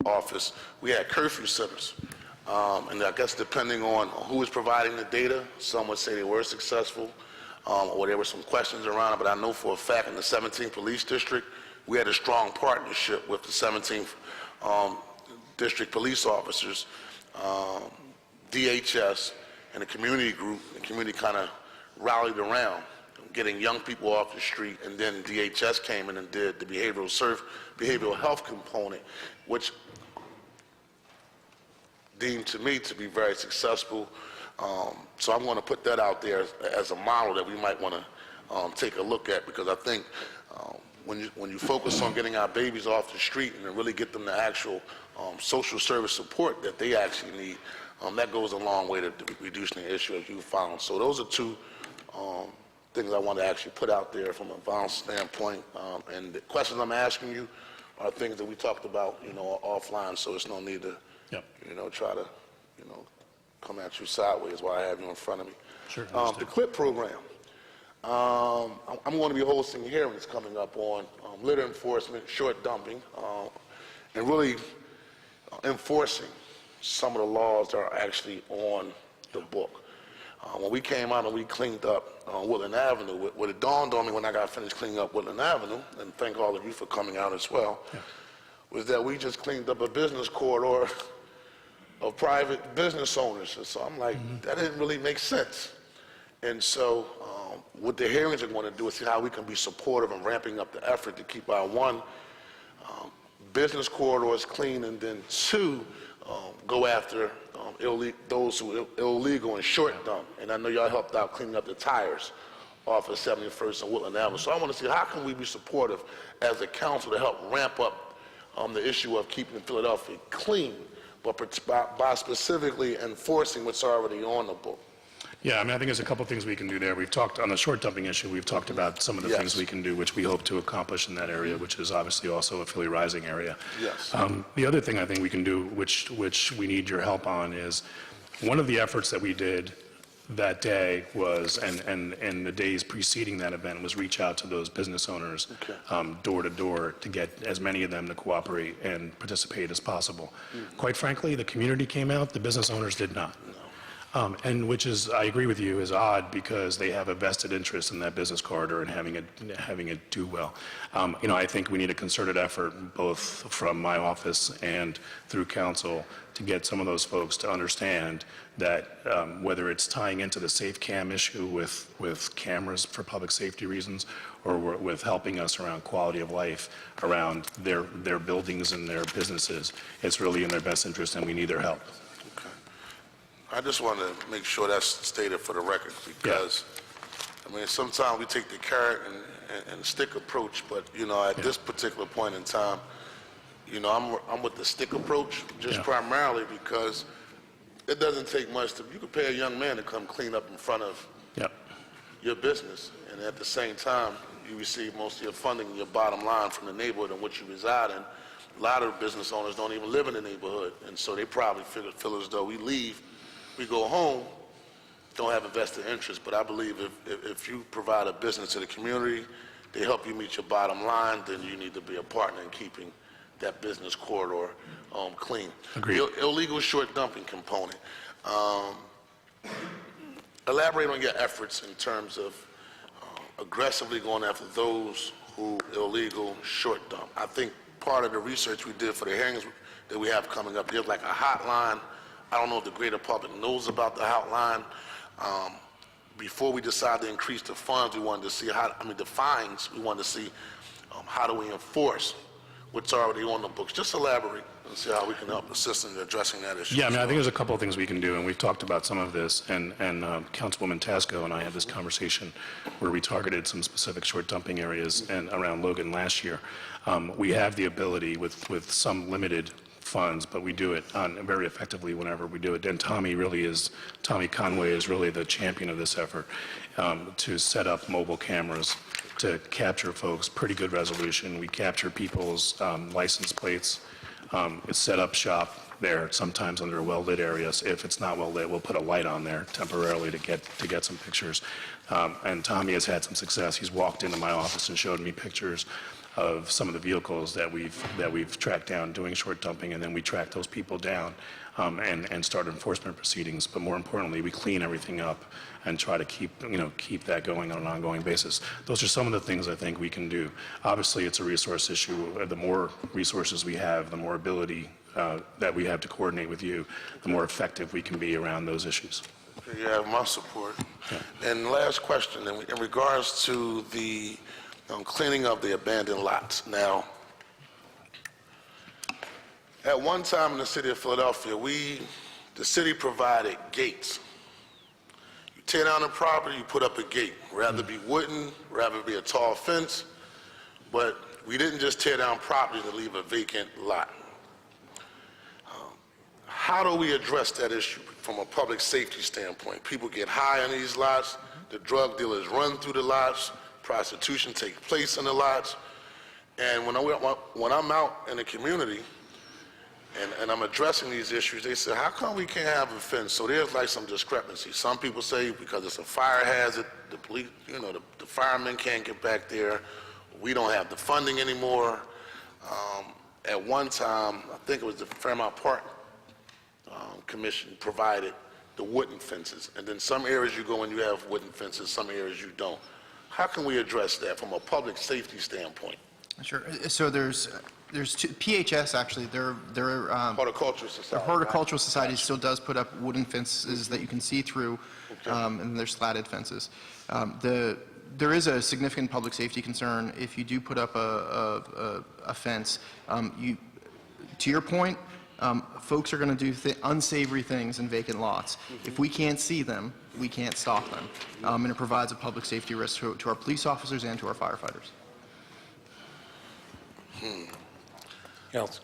office. We had curfew centers, and I guess depending on who was providing the data, some would say they were successful, or there were some questions around it, but I know for a fact in the 17th Police District, we had a strong partnership with the 17th District Police Officers, DHS, and the community group. The community kind of rallied around getting young people off the street, and then DHS came in and did the behavioral health component, which deemed to me to be very successful. So I'm going to put that out there as a model that we might want to take a look at, because I think when you focus on getting our babies off the street and really get them the actual social service support that they actually need, that goes a long way to reducing the issue of youth violence. So those are two things I want to actually put out there from a violence standpoint. And the questions I'm asking you are things that we talked about, offline, so there's no need to, try to, come at you sideways while I have you in front of me. Sure. The CLIP program. I'm going to be hosting hearings coming up on litter enforcement, short dumping, and really enforcing some of the laws that are actually on the book. When we came out and we cleaned up Woodland Avenue, what it dawned on me when I got finished cleaning up Woodland Avenue, and thank all of you for coming out as well, was that we just cleaned up a business corridor of private business owners. And so I'm like, that didn't really make sense. And so what the hearings are going to do is see how we can be supportive and ramping up the effort to keep our business corridors clean, and then two, go after those who are illegal and short dump. And I know y'all helped out cleaning up the tires off of 71st and Woodland Avenue. So I want to see how can we be supportive as a council to help ramp up the issue of keeping Philadelphia clean, but by specifically enforcing what's already on the book. Yeah, I mean, I think there's a couple things we can do there. We've talked on the short dumping issue. We've talked about some of the things we can do, which we hope to accomplish in that area, which is obviously also a Philly Rising area. Yes. The other thing I think we can do, which we need your help on, is one of the efforts that we did that day was, and the days preceding that event, was reach out to those business owners door to door to get as many of them to cooperate and participate as possible. Quite frankly, the community came out, the business owners did not. And which is, I agree with you, is odd, because they have a vested interest in that business corridor and having it do well. I think we need a concerted effort, both from my office and through council, to get some of those folks to understand that whether it's tying into the safe cam issue with cameras for public safety reasons, or with helping us around quality of life, around their buildings and their businesses, it's really in their best interest, and we need their help. I just want to make sure that's stated for the record, because, I mean, sometimes we take the carrot and stick approach, but, at this particular point in time, I'm with the stick approach, just primarily because it doesn't take much you can pay a young man to come clean up in front of your business, and at the same time, you receive most of your funding and your bottom line from the neighborhood in which you reside in. A lot of business owners don't even live in the neighborhood, and so they probably feel as though we leave, we go home, don't have a vested interest. But I believe if you provide a business to the community, they help you meet your bottom line, then you need to be a partner in keeping that business corridor clean. Agreed. The illegal short dumping component. Elaborate on your efforts in terms of aggressively going after those who illegal short dump. I think part of the research we did for the hearings that we have coming up, there's like a hotline. I don't know if the greater public knows about the hotline. Before we decided to increase the funds, we wanted to see the fines, we wanted to see how do we enforce what's already on the books. Just elaborate and see how we can help assist in addressing that issue. Yeah, I mean, I think there's a couple of things we can do, and we've talked about some of this, and Councilwoman Tasco and I had this conversation where we targeted some specific short dumping areas and around Logan last year. We have the ability with some limited funds, but we do it very effectively whenever we do it. And Tommy Conway is really the champion of this effort, to set up mobile cameras to capture folks. Pretty good resolution. We capture people's license plates set up shop there, sometimes under well-lit areas. If it's not well-lit, we'll put a light on there temporarily to get some pictures. And Tommy has had some success. He's walked into my office and showed me pictures of some of the vehicles that we've tracked down doing short dumping, and then we track those people down and start enforcement proceedings. But more importantly, we clean everything up and try to keep that going on an ongoing basis. Those are some of the things I think we can do. Obviously, it's a resource issue. The more resources we have, the more ability that we have to coordinate with you, the more effective we can be around those issues. You have my support. And last question, in regards to the cleaning of the abandoned lots. Now, at one time in the city of Philadelphia, the city provided gates. You tear down the property, you put up a gate. Rather be wooden, rather be a tall fence, but we didn't just tear down property to leave a vacant lot. How do we address that issue from a public safety standpoint? People get high on these lots, the drug dealers run through the lots, prostitution takes place in the lots, and when I'm out in the community and I'm addressing these issues, they say, how come we can't have a fence? So there's like some discrepancy. Some people say because it's a fire hazard, the police, the firemen can't get back there. We don't have the funding anymore. At one time, I think it was the Fairmount Park Commission provided the wooden fences, and then some areas you go and you have wooden fences, some areas you don't. How can we address that from a public safety standpoint? Sure. So there's two, PHS actually, their Horticultural the Society. horticultural society still does put up wooden fences that you can see through, and they're slatted fences. There is a significant public safety concern if you do put up a fence. To your point, folks are going to do unsavory things in vacant lots. If we can't see them, we can't stop them. And it provides a public safety risk to our police officers and to our firefighters.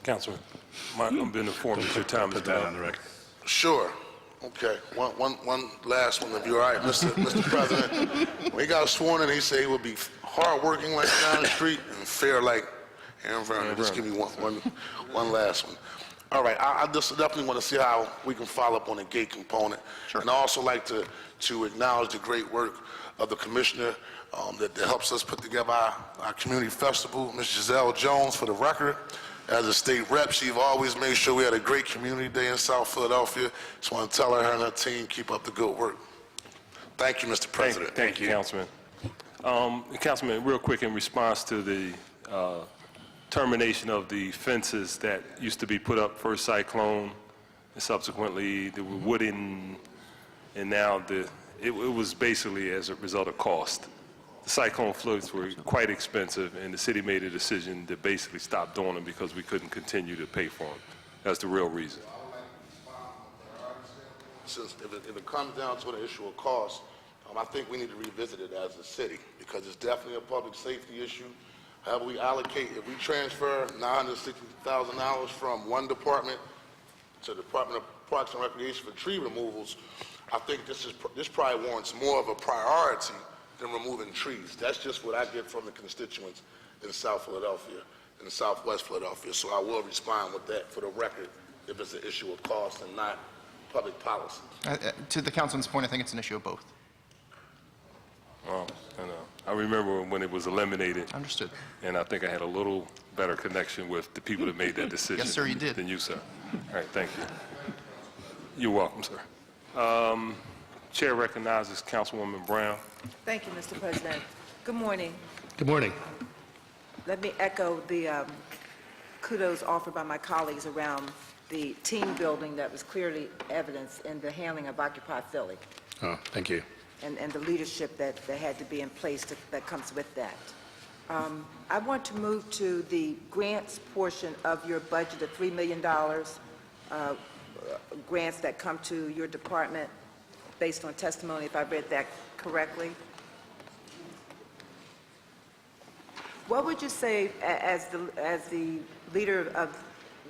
Councilman, I've been informed that your time is Put that done. on the record. Sure. Okay. One last one, if you're all right, Mr. President. When he got sworn in, he said he would be hardworking like down the street and fair like Aaron Vernon. Just give me one last one. All right, I just definitely want to see how we can follow up on the gate component. Sure. And I also like to acknowledge the great work of the commissioner that helps us put together our community festival, Ms. Giselle Jones, for the record. As a state rep, she's always made sure we had a great community day in South Philadelphia. Just want to tell her and her team, keep up the good work. Thank you, Mr. President. Thank you, Councilman. Councilman, real quick, in response to the termination of the fences that used to be put up first cyclone, and subsequently they were wooden, and now it was basically as a result of cost. The cyclone floods were quite expensive, and the city made a decision to basically stop doing them because we couldn't continue to pay for them. That's the real reason. Since if it comes down to the issue of cost, I think we need to revisit it as a city because it's definitely a public safety issue. However, we allocate, if we transfer $960,000 from one department to the Department of Parks and Recreation for tree removals, I think this probably warrants more of a priority than removing trees. That's just what I get from the constituents in South Philadelphia, in Southwest Philadelphia. So I will respond with that for the record if it's an issue of cost and not public policy. To the councilman's point, I think it's an issue of both. I remember when it was eliminated. Understood. And I think I had a little better connection with the people that made that decision. Yes, sir, you did. Than you, sir. All right, thank you. You're welcome, sir. Chair recognizes Councilwoman Brown. Thank you, Mr. President. Good morning. Good morning. Let me echo the kudos offered by my colleagues around the team building that was clearly evidenced in the handling of Occupy Philly Oh, thank you. and the leadership that had to be in place that comes with that. I want to move to the grants portion of your budget of $3 million, grants that come to your department based on testimony, if I read that correctly. What would you say, as the leader of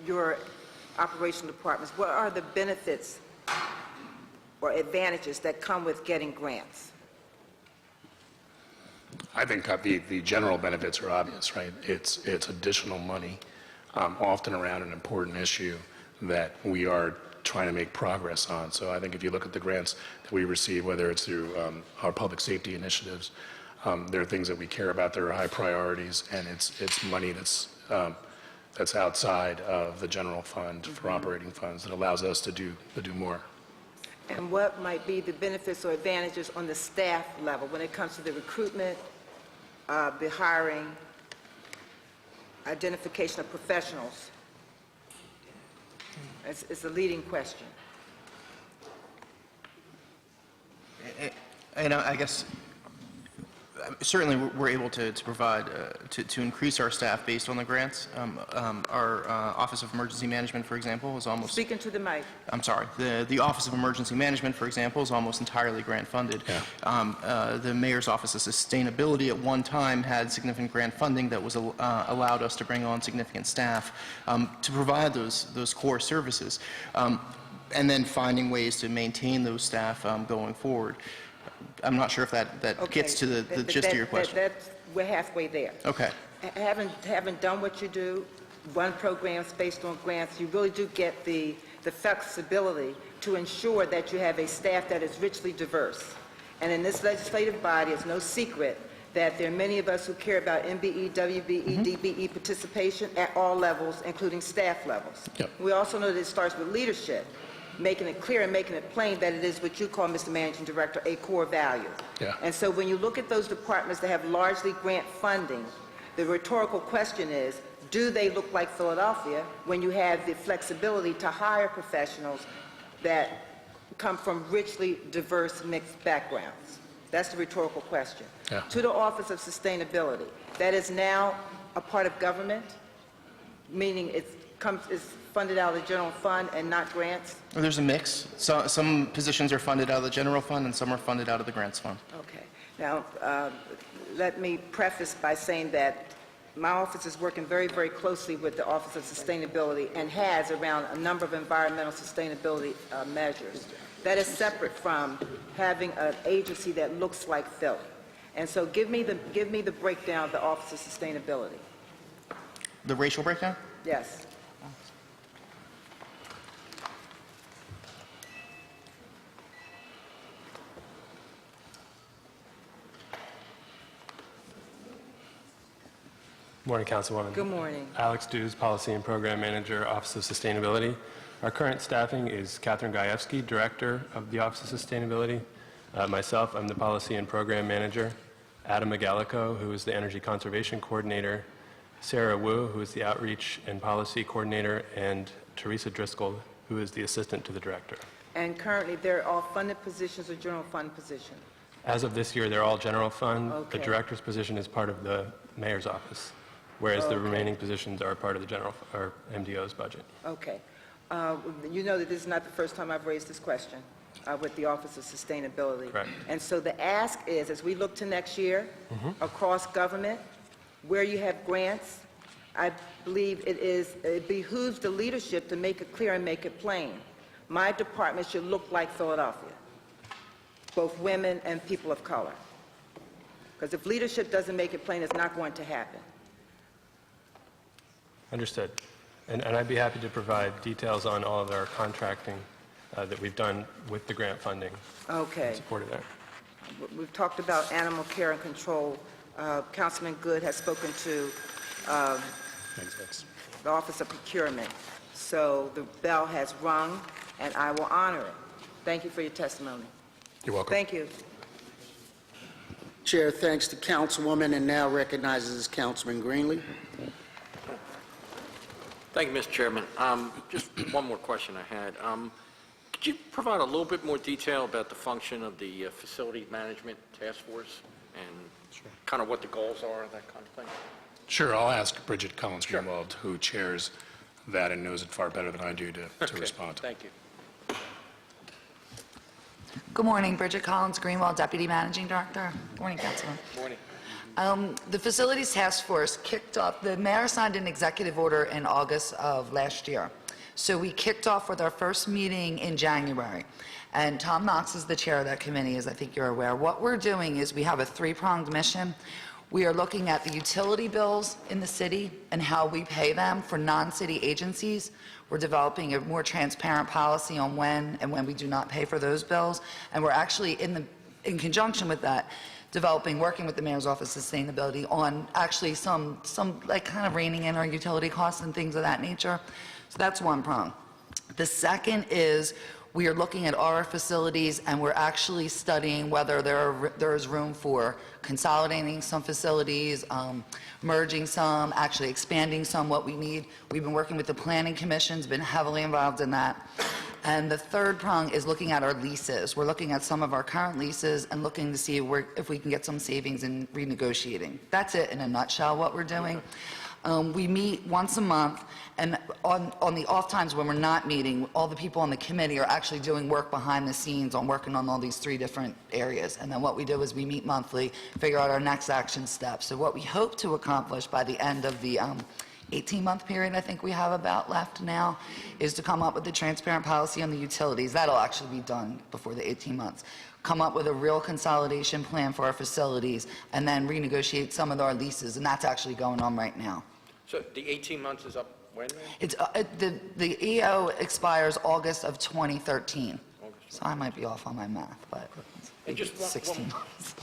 your operational departments, what are the benefits or advantages that come with getting grants? I think the general benefits are obvious, right? It's additional money often around an important issue that we are trying to make progress on. So I think if you look at the grants that we receive, whether it's through our public safety initiatives, there are things that we care about that are high priorities, and it's money that's outside of the general fund for operating funds that allows us to do more. And what might be the benefits or advantages on the staff level when it comes to the recruitment, the hiring, identification of professionals? It's a leading question. And I guess certainly we're able to provide, to increase our staff based on the grants. Our Office of Emergency Management, for example, is almost... Speaking to the mic. I'm sorry. The Office of Emergency Management, for example, is almost entirely grant funded. Yeah. The Mayor's Office of Sustainability at one time had significant grant funding that was allowed us to bring on significant staff to provide those core services, and then finding ways to maintain those staff going forward. I'm not sure if that gets to the gist of your question. We're halfway there. Okay. Having done what you do, run programs based on grants, you really do get the flexibility to ensure that you have a staff that is richly diverse. And in this legislative body, it's no secret that there are many of us who care about MBE, WBE, DBE participation at all levels, including staff levels. Yep. We also know that it starts with leadership, making it clear and making it plain that it is what you call, Mr. Managing Director, a core value. Yeah. And so when you look at those departments that have largely grant funding, the rhetorical question is, do they look like Philadelphia when you have the flexibility to hire professionals that come from richly diverse mixed backgrounds? That's the rhetorical question. Yeah. To the Office of Sustainability, that is now a part of government, meaning it's funded out of the general fund and not grants? Well, there's a mix. Some positions are funded out of the general fund and some are funded out of the grants fund. Okay. Now, let me preface by saying that my office is working very, very closely with the Office of Sustainability and has around a number of environmental sustainability measures. That is separate from having an agency that looks like Philly. And so give me the breakdown of the Office of Sustainability. The racial breakdown? Yes. Morning, Councilwoman. Good morning. Alex Dews, Policy and Program Manager, Office of Sustainability. Our current staffing is Catherine Gajewski, Director of the Office of Sustainability. Myself, I'm the Policy and Program Manager. Adam Magalico, who is the Energy Conservation Coordinator. Sarah Wu, who is the Outreach and Policy Coordinator. And Teresa Driscoll, who is the Assistant to the Director. And currently, they're all funded positions or general fund positions? As of this year, they're all general fund. Okay. The Director's position is part of the Mayor's Office, whereas the remaining positions are part of the general, or MDO's budget. Okay. You know that this is not the first time I've raised this question with the Office of Sustainability. Correct. And so the ask is, as we look to next year, across government, where you have grants, I believe it behooves the leadership to make it clear and make it plain. My department should look like Philadelphia, both women and people of color. Because if leadership doesn't make it plain, it's not going to happen. Understood. And I'd be happy to provide details on all of our contracting that we've done with the grant funding. Okay. Supported there. We've talked about animal care and control. Councilman Good has spoken to Thanks. the Office of Procurement. So the bell has rung, and I will honor it. Thank you for your testimony. You're welcome. Thank you. Chair thanks the councilwoman and now recognizes Councilman Greenlee. Thank you, Mr. Chairman. Just one more question I had. Could you provide a little bit more detail about the function of the Facility Management Task Force and kind of what the goals are, that kind of thing? Sure, I'll ask Bridget Collins-Greenwald, who chairs that and knows it far better than I do, to respond. Thank you. Good morning, Bridget Collins, Greenwald, Deputy Managing Director. Good morning, Councilman. Morning. The Facilities Task Force kicked off, the mayor signed an executive order in August of last year. So we kicked off with our first meeting in January. And Tom Knox is the chair of that committee, as I think you're aware. What we're doing is we have a three-pronged mission. We are looking at the utility bills in the city and how we pay them for non-city agencies. We're developing a more transparent policy on when and when we do not pay for those bills. And we're actually, in conjunction with that, working with the Mayor's Office of Sustainability on actually some like kind of reining in our utility costs and things of that nature. So that's one prong. The second is we are looking at our facilities and we're actually studying whether there is room for consolidating some facilities, merging some, actually expanding some, what we need. We've been working with the Planning Commission's been heavily involved in that. And the third prong is looking at our leases. We're looking at some of our current leases and looking to see if we can get some savings in renegotiating. That's it in a nutshell what we're doing. We meet once a month, and on the off times when we're not meeting, all the people on the committee are actually doing work behind the scenes on working on all these 3 different areas. And then what we do is we meet monthly, figure out our next action steps. So what we hope to accomplish by the end of the 18-month period I think we have about left now is to come up with a transparent policy on the utilities. That'll actually be done before the 18 months. Come up with a real consolidation plan for our facilities, and then renegotiate some of our leases, and that's actually going on right now. So the 18 months is up when? It's the EO expires August of 2013. So I might be off on my math, but And just it's 16 months.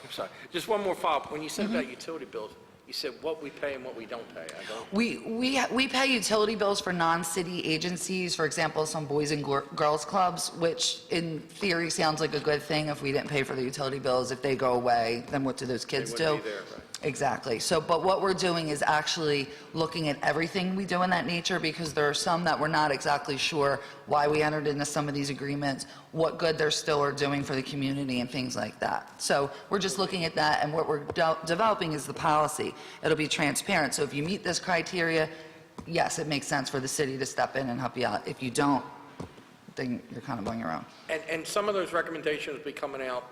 I'm sorry. Just one more follow-up. When you said about utility bills, you said what we pay and what we don't pay. I don't. We pay utility bills for non-city agencies, for example, some boys and girls clubs, which in theory sounds like a good thing if we didn't pay for the utility bills. If they go away, then what do those kids do? They wouldn't be there, right? Exactly. So, but what we're doing is actually looking at everything we do in that nature, because there are some that we're not exactly sure why we entered into some of these agreements, what good they're still are doing for the community and things like that. So we're just looking at that, and what we're developing is the policy. It'll be transparent. So if you meet this criteria, yes, it makes sense for the city to step in and help you out. If you don't, then you're kind of on your own. And some of those recommendations will be coming out,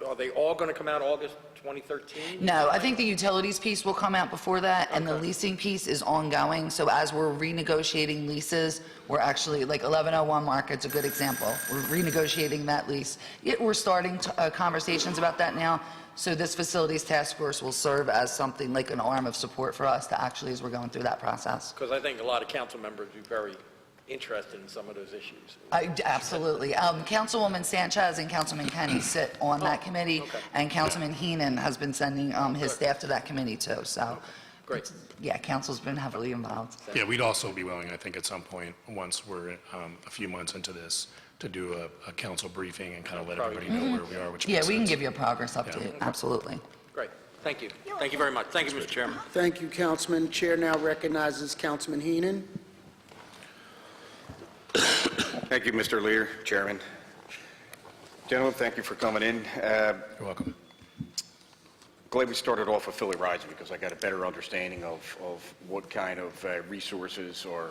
are they all going to come out August 2013? No, I think the utilities piece will come out before that, and the Okay. leasing piece is ongoing. So as we're renegotiating leases, we're actually, like 1101 Market's a good example. We're renegotiating that lease. We're starting conversations about that now. So this facilities task force will serve as something like an arm of support for us to actually, as we're going through that process. Because I think a lot of council members would be very interested in some of those issues. Absolutely. Councilwoman Sanchez and Councilman Kenny sit on that committee, okay. and Councilman Heenan has been sending his staff to that committee too. So, Great. yeah, council's been heavily involved. Yeah, we'd also be willing, I think, at some point, once we're a few months into this, to do a council briefing and kind of let everybody know where we are, which Yeah, makes we can sense. give you a progress update. Absolutely. Great. Thank you. Thank you very much. Thank you, Mr. Chairman. Thank you, Councilman. Chair now recognizes Councilman Heenan. Thank you, Mr. Leader, Chairman. Gentlemen, thank you for coming in. You're welcome. Glad we started off with Philly Rising because I got a better understanding of what kind of resources are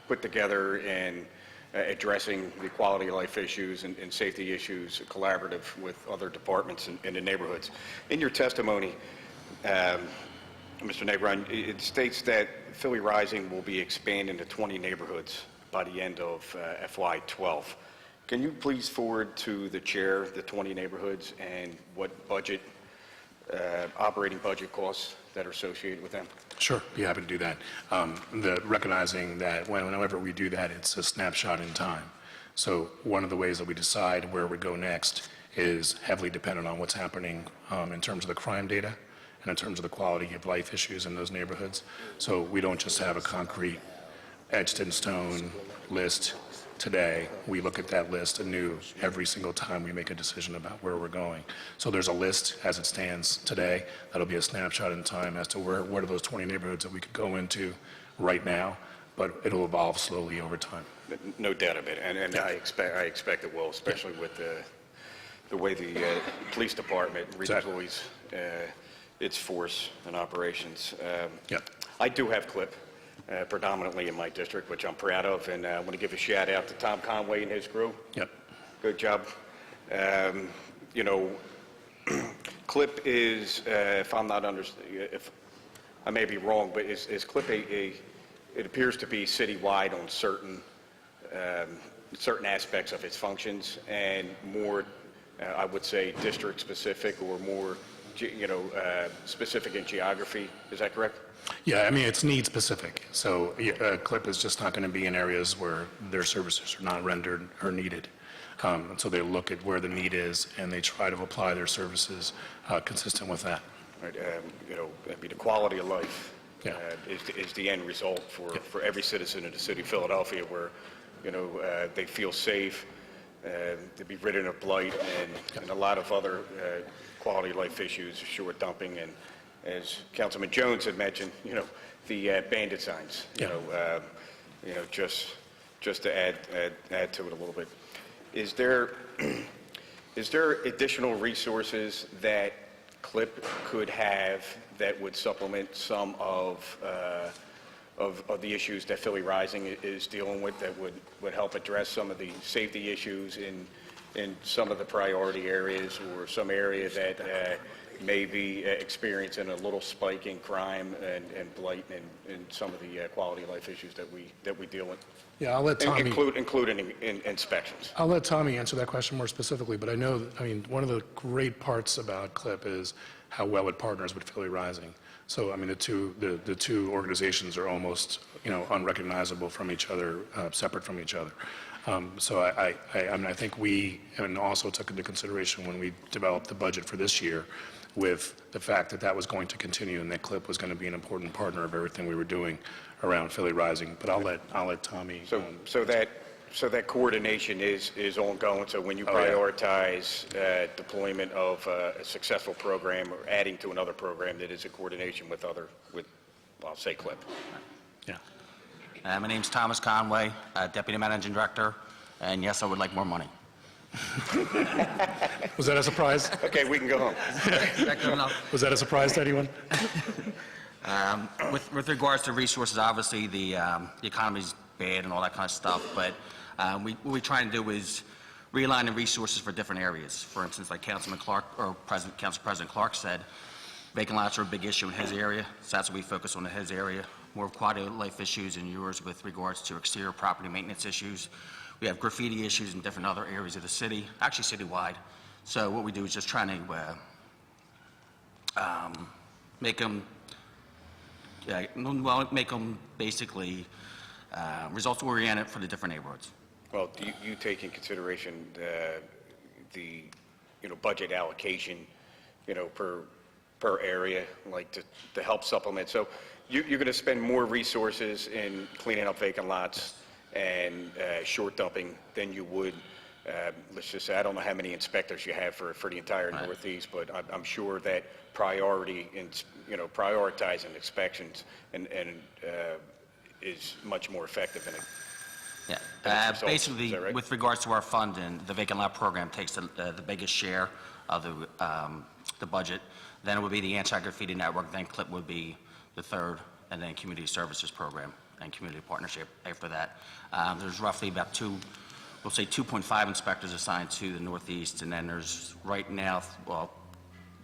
put together in addressing the quality of life issues and safety issues, collaborative with other departments in the neighborhoods. In your testimony, Mr. Negron, it states that Philly Rising will be expanding to 20 neighborhoods by the end of FY12. Can you please forward to the chair the 20 neighborhoods and what budget, operating budget costs that are associated with them? Sure, be happy to do that. Recognizing that whenever we do that, it's a snapshot in time. So one of the ways that we decide where we go next is heavily dependent on what's happening in terms of the crime data and in terms of the quality of life issues in those neighborhoods. So we don't just have a concrete etched in stone list today. We look at that list anew every single time we make a decision about where we're going. So there's a list as it stands today. That'll be a snapshot in time as to what are those 20 neighborhoods that we could go into right now, but it'll evolve slowly over time. No doubt of it, and I expect it will, especially with the way the police department redeploys its force and operations. Yep. I do have CLIP. Predominantly in my district, which I'm proud of, and I want to give a shout out to Tom Conway and his crew. Yep. Good job. You know, CLIP is, if I'm not if I may be wrong, but is CLIP it appears to be citywide on certain aspects of its functions, and more, I would say, district specific or more specific in geography. Is that correct? Yeah, I mean, it's need specific. So CLIP is just not going to be in areas where their services are not rendered or needed. And so they look at where the need is and they try to apply their services consistent with that. Right, I mean, the quality of life Yeah. is the end result for every citizen in the city of Philadelphia, where they feel safe, to be ridden of blight and a lot of other quality of life issues, short dumping, and as Councilman Jones had mentioned, the bandit signs. Just to add to it a little bit. Is there additional resources that CLIP could have that would supplement some of the issues that Philly Rising is dealing with, that would help address some of the safety issues in some of the priority areas, or some area that may be experiencing a little spike in crime and blight and some of the quality of life issues that we deal with? Yeah, I'll let Tommy... Including inspections. I'll let Tommy answer that question more specifically, but I know, one of the great parts about CLIP is how well it partners with Philly Rising. So, the two organizations are almost, unrecognizable from each other, separate from each other. So I think we also took into consideration when we developed the budget for this year, with the fact that that was going to continue and that CLIP was going to be an important partner of everything we were doing around Philly Rising. But I'll let Tommy. So that coordination is ongoing. So when you prioritize deployment of a successful program or adding to another program, that is a coordination with I'll say CLIP. Yeah. My name's Thomas Conway, Deputy Managing Director, and yes, I would like more money. Was that a surprise? Okay, we can go home. Was that a surprise to anyone? With regards to resources, obviously the economy's bad and all that kind of stuff, but what we try to do is realign the resources for different areas. For instance, like Council President Clark said, vacant lots are a big issue in his area, so that's what we focus on in his area. More quality of life issues in yours with regards to exterior property maintenance issues. We have graffiti issues in different other areas of the city, actually citywide. So what we do is just trying to make them basically results-oriented for the different neighborhoods. Well, do you take in consideration the budget allocation, per area, like to help supplement? So you're going to spend more resources in cleaning up vacant lots and short dumping than you would, let's just say, I don't know how many inspectors you have for the entire Northeast, but I'm sure that prioritizing inspections and is much more effective in it. Yeah, basically, right? With regards to our funding, the vacant lot program takes the biggest share of the budget. Then it would be the anti-graffiti network, then CLIP would be the third, and then community services program and community partnership after that. There's roughly about 2.5 inspectors assigned to the Northeast, and then there's right now,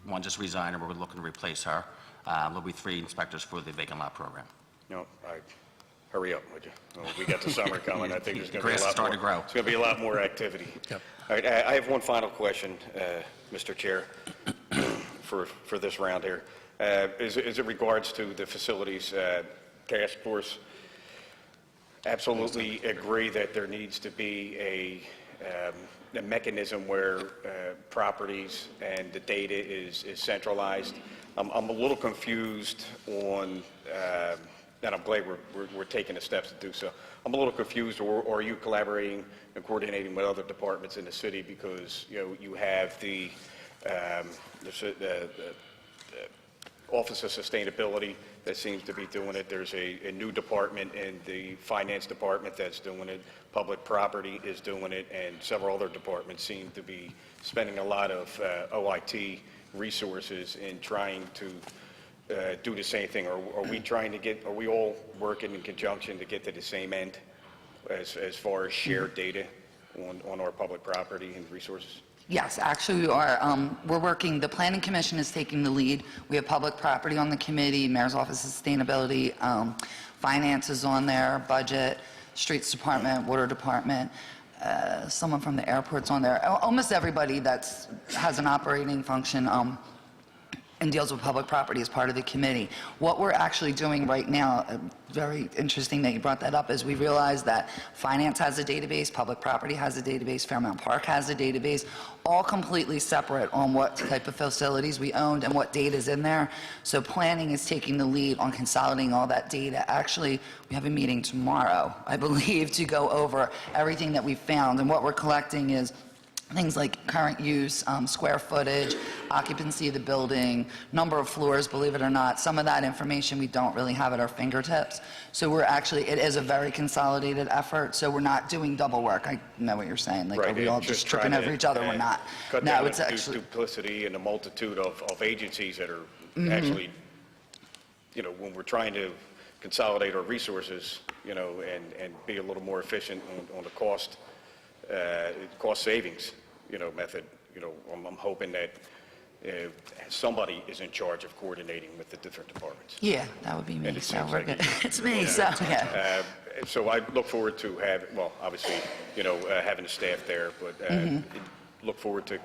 one just resigned and we're looking to replace her. There'll be 3 inspectors for the vacant lot program. Hurry up, would you? Well, we got the summer coming. I think there's going to be a lot starting more. to grow. There's going to be a lot more activity. Yep. All right, I have one final question, Mr. Chair, for this round here. Is it regards to the facilities task force? Absolutely agree that there needs to be a mechanism where properties and the data is centralized. I'm a little confused on, and I'm glad we're taking the steps to do so. I'm a little confused, or are you collaborating and coordinating with other departments in the city, because you have the Office of Sustainability that seems to be doing it. There's a new department in the Finance Department that's doing it. Public Property is doing it, and several other departments seem to be spending a lot of OIT resources in trying to do the same thing. Are we all working in conjunction to get to the same end as far as shared data on our public property and resources? Yes, actually we are. We're working, the Planning Commission is taking the lead. We have public property on the committee, Mayor's Office of Sustainability, Finance is on there, Budget, Streets Department, Water Department, someone from the airport's on there. Almost everybody that has an operating function and deals with public property as part of the committee. What we're actually doing right now, very interesting that you brought that up, is we realize that finance has a database, public property has a database, Fairmount Park has a database, all completely separate on what type of facilities we owned and what data is in there. So planning is taking the lead on consolidating all that data. Actually, we have a meeting tomorrow, I believe, to go over everything that we found. And what we're collecting is things like current use, square footage, occupancy of the building, number of floors, believe it or not. Some of that information we don't really have at our fingertips. So we're actually, it is a very consolidated effort, so we're not doing double work. I know what you're saying, like, Right, are we all it's just trying tripping over each other? We're not. Cut No, down it's the actually, duplicity and the multitude of agencies that are Mhm. actually, when we're trying to consolidate our resources, and be a little more efficient on the cost savings, method, I'm hoping that somebody is in charge of coordinating with the different departments. yeah, that would be me, And it so seems we're like good. you- It's me, so, yeah. So I look forward to obviously, having the staff there, but Mhm. look forward to,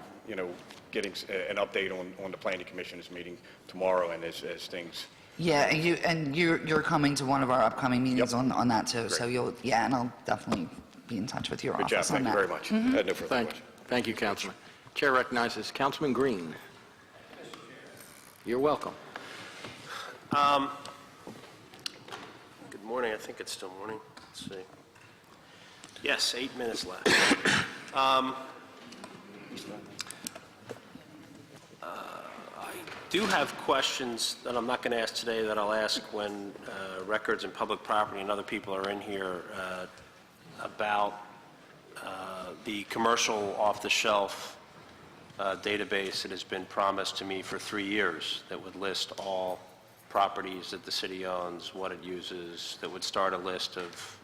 getting an update on the planning commission's meeting tomorrow and as things. Yeah, and you're coming to one of our upcoming meetings on that too, so you'll, yeah, and I'll definitely be in touch with your Good job, office on thank you that. very much. Mhm. I had no further questions. Thank you, Councilman. Chair recognizes Councilman Green. You're welcome. Good morning. I think it's still morning. Let's see. Yes, 8 minutes left. I do have questions that I'm not going to ask today that I'll ask when records and public property and other people are in here about the commercial off-the-shelf database that has been promised to me for 3 years that would list all properties that the city owns, what it uses, that would start a list of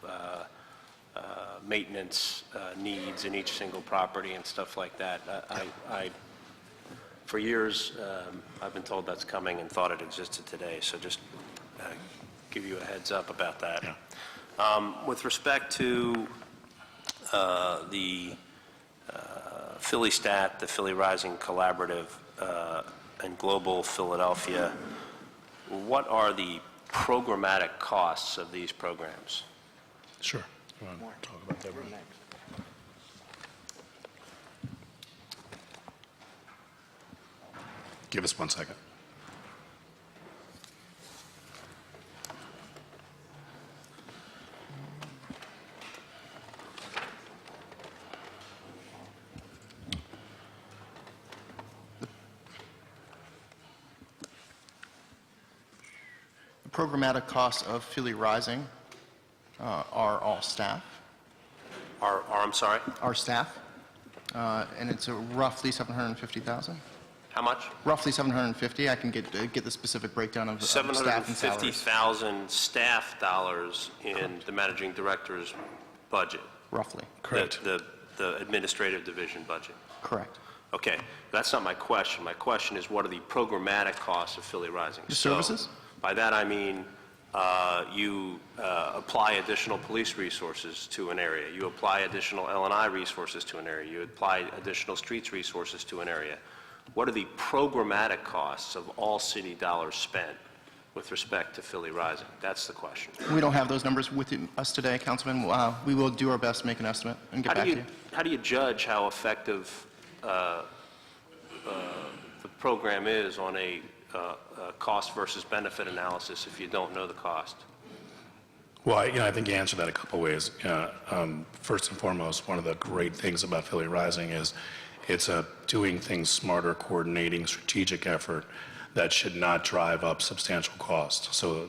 maintenance needs in each single property and stuff like that. For years, I've been told that's coming and thought it existed today, so just give you a heads up about that. With respect to the Philly Stat, the Philly Rising Collaborative, and Global Philadelphia, what are the programmatic costs of these programs? Sure. You want to talk about that, Ron? Give us 1 second. The programmatic costs of Philly Rising are all staff. I'm sorry? Our staff, and it's roughly 750,000. How much? Roughly 750. I can get the specific breakdown of staff and salaries. 750,000 staff dollars in the managing director's budget. Roughly. Correct. The administrative division budget. Correct. Okay, that's not my question. My question is, what are the programmatic costs of Philly Rising? The services? By that I mean, you apply additional police resources to an area. You apply additional L&I resources to an area. You apply additional streets resources to an area. What are the programmatic costs of all city dollars spent with respect to Philly Rising? That's the question. We don't have those numbers with us today, Councilman. We will do our best to make an estimate and get back to you. How do you judge how effective the program is on a cost versus benefit analysis if you don't know the cost? Well, I think you answered that a couple ways. First and foremost, one of the great things about Philly Rising is it's a doing things smarter, coordinating, strategic effort that should not drive up substantial cost. So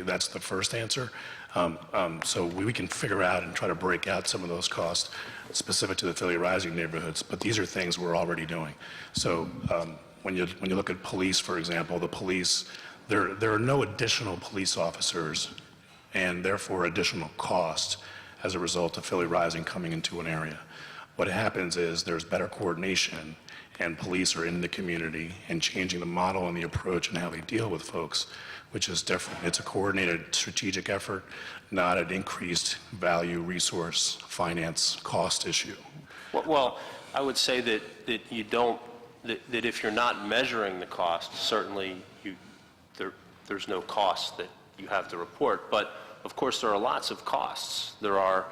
that's the first answer. So we can figure out and try to break out some of those costs specific to the Philly Rising neighborhoods, but these are things we're already doing. So when you look at police, for example, the police, there are no additional police officers and therefore additional cost as a result of Philly Rising coming into an area. What happens is there's better coordination and police are in the community and changing the model and the approach and how they deal with folks, which is different. It's a coordinated strategic effort, not an increased value, resource, finance, cost issue. Well, I would say that you don't that if you're not measuring the cost, certainly there's no cost that you have to report. But of course, there are lots of costs. There are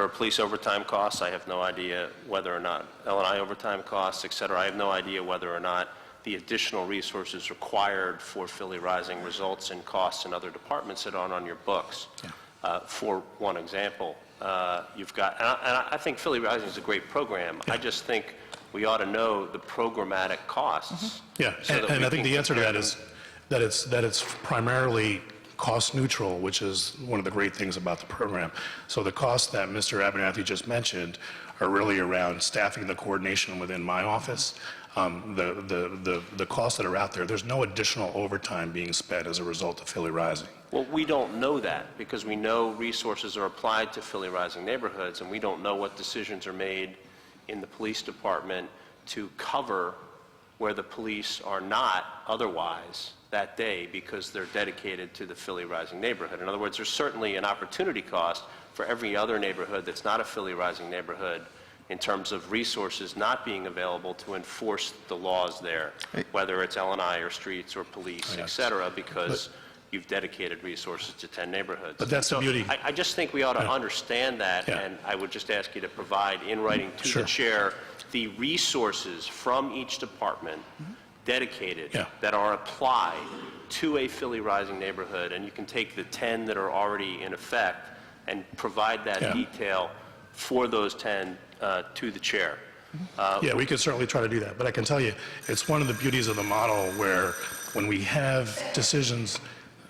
police overtime costs. I have no idea whether or not L&I overtime costs, et cetera. I have no idea whether or not the additional resources required for Philly Rising results in costs in other departments that aren't on your books. For one example, you've got, and I think Philly Rising is a great program. I just think we ought to know the programmatic costs. Yeah, so that and we I think can the answer to compare that is that it's primarily cost neutral, which is one of the great things about the program. So the costs that Mr. Abernathy just mentioned are really around staffing the coordination within my office. The costs that are out there, there's no additional overtime being spent as a result of Philly Rising. Well, we don't know that because we know resources are applied to Philly Rising neighborhoods, and we don't know what decisions are made in the police department to cover where the police are not otherwise that day because they're dedicated to the Philly Rising neighborhood. In other words, there's certainly an opportunity cost for every other neighborhood that's not a Philly Rising neighborhood in terms of resources not being available to enforce the laws there, whether it's L&I or streets or police, et cetera, because you've dedicated resources to 10 neighborhoods. But that's the beauty. I just think we ought to understand that, and I would just ask you to provide in writing to the chair the resources from each department dedicated that are applied to a Philly Rising neighborhood, and you can take the 10 that are already in effect and provide that detail for those 10 to the chair. Yeah, we could certainly try to do that. But I can tell you, it's one of the beauties of the model where when we have decisions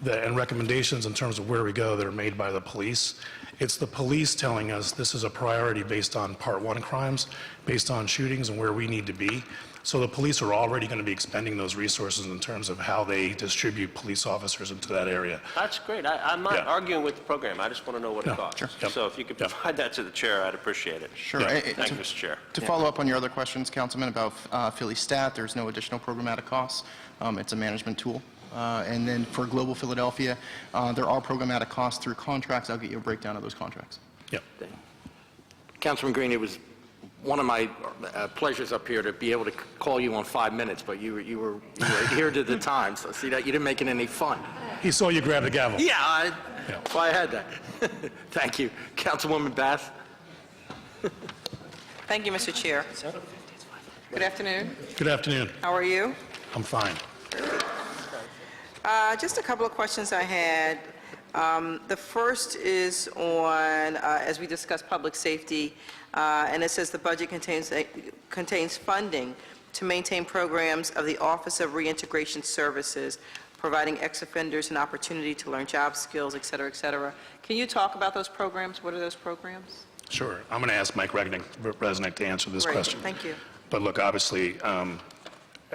and recommendations in terms of where we go that are made by the police, it's the police telling us this is a priority based on Part 1 crimes, based on shootings and where we need to be. So the police are already going to be expending those resources in terms of how they distribute police officers into that area. That's great. I'm not arguing with the program. I just want to know what it costs. So if you could provide that to the chair, I'd appreciate it. Sure. Thank you, Mr. Chair. To follow up on your other questions, Councilman, about Philly Stat, there's no additional programmatic costs. It's a management tool. And then for Global Philadelphia, there are programmatic costs through contracts. I'll get you a breakdown of those contracts. Yep. Councilman Green, it was one of my pleasures up here to be able to call you on 5 minutes, but you were adhered to the time. So see that you didn't make it any fun. He saw you grab the gavel. Yeah, that's why I had that. Thank you, Councilwoman Bass. Thank you, Mr. Chair. Good afternoon. Good afternoon. How are you? I'm fine. Just a couple of questions I had. The first is on, as we discussed, public safety, and it says the budget contains funding to maintain programs of the Office of Reintegration Services, providing ex-offenders an opportunity to learn job skills, et cetera, et cetera. Can you talk about those programs? What are those programs? Sure. I'm going to ask Mike Resnick to answer this question. Thank you. But look, obviously,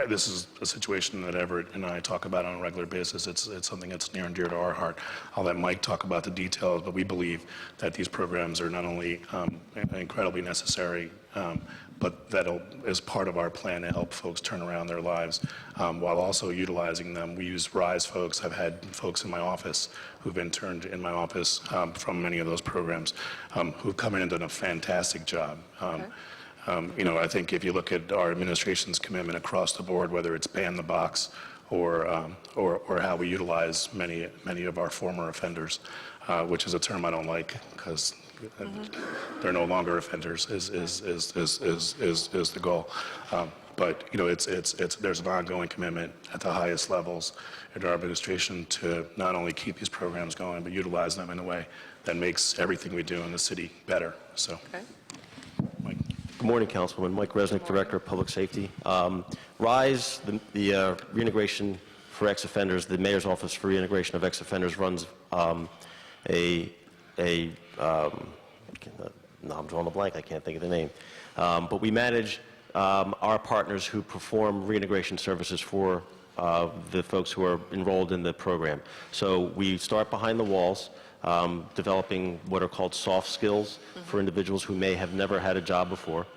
this is a situation that Everett and I talk about on a regular basis. It's something that's near and dear to our heart. I'll let Mike talk about the details, but we believe that these programs are not only incredibly necessary, but that is part of our plan to help folks turn around their lives while also utilizing them. We use RISE folks. I've had folks in my office who've interned in my office from many of those programs who've come in and done a fantastic job. I think if you look at our administration's commitment across the board, whether it's ban the box or how we utilize many of our former offenders, which is a term I don't like because they're no longer offenders, is the goal. But there's an ongoing commitment at the highest levels in our administration to not only keep these programs going, but utilize them in a way that makes everything we do in the city better. So. Good morning, Councilwoman. Mike Resnick, Director of Public Safety. RISE, the Reintegration for Ex-Offenders, the Mayor's Office for Reintegration of Ex-Offenders runs no, I'm drawing a blank. I can't think of the name. But we manage our partners who perform reintegration services for the folks who are enrolled in the program. So we start behind the walls, developing what are called soft skills for individuals who may have never had a job before.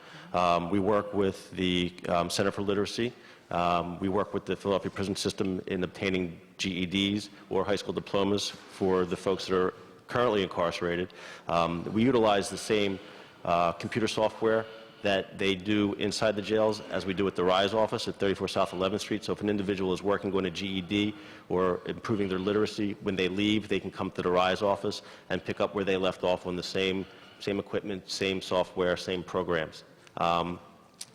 We work with the Center for Literacy. We work with the Philadelphia prison system in obtaining GEDs or high school diplomas for the folks that are currently incarcerated. We utilize the same computer software that they do inside the jails as we do at the RISE office at 34 South 11th Street. So if an individual is working, going to GED, or improving their literacy, when they leave, they can come to the RISE office and pick up where they left off on the same equipment, same software, same programs.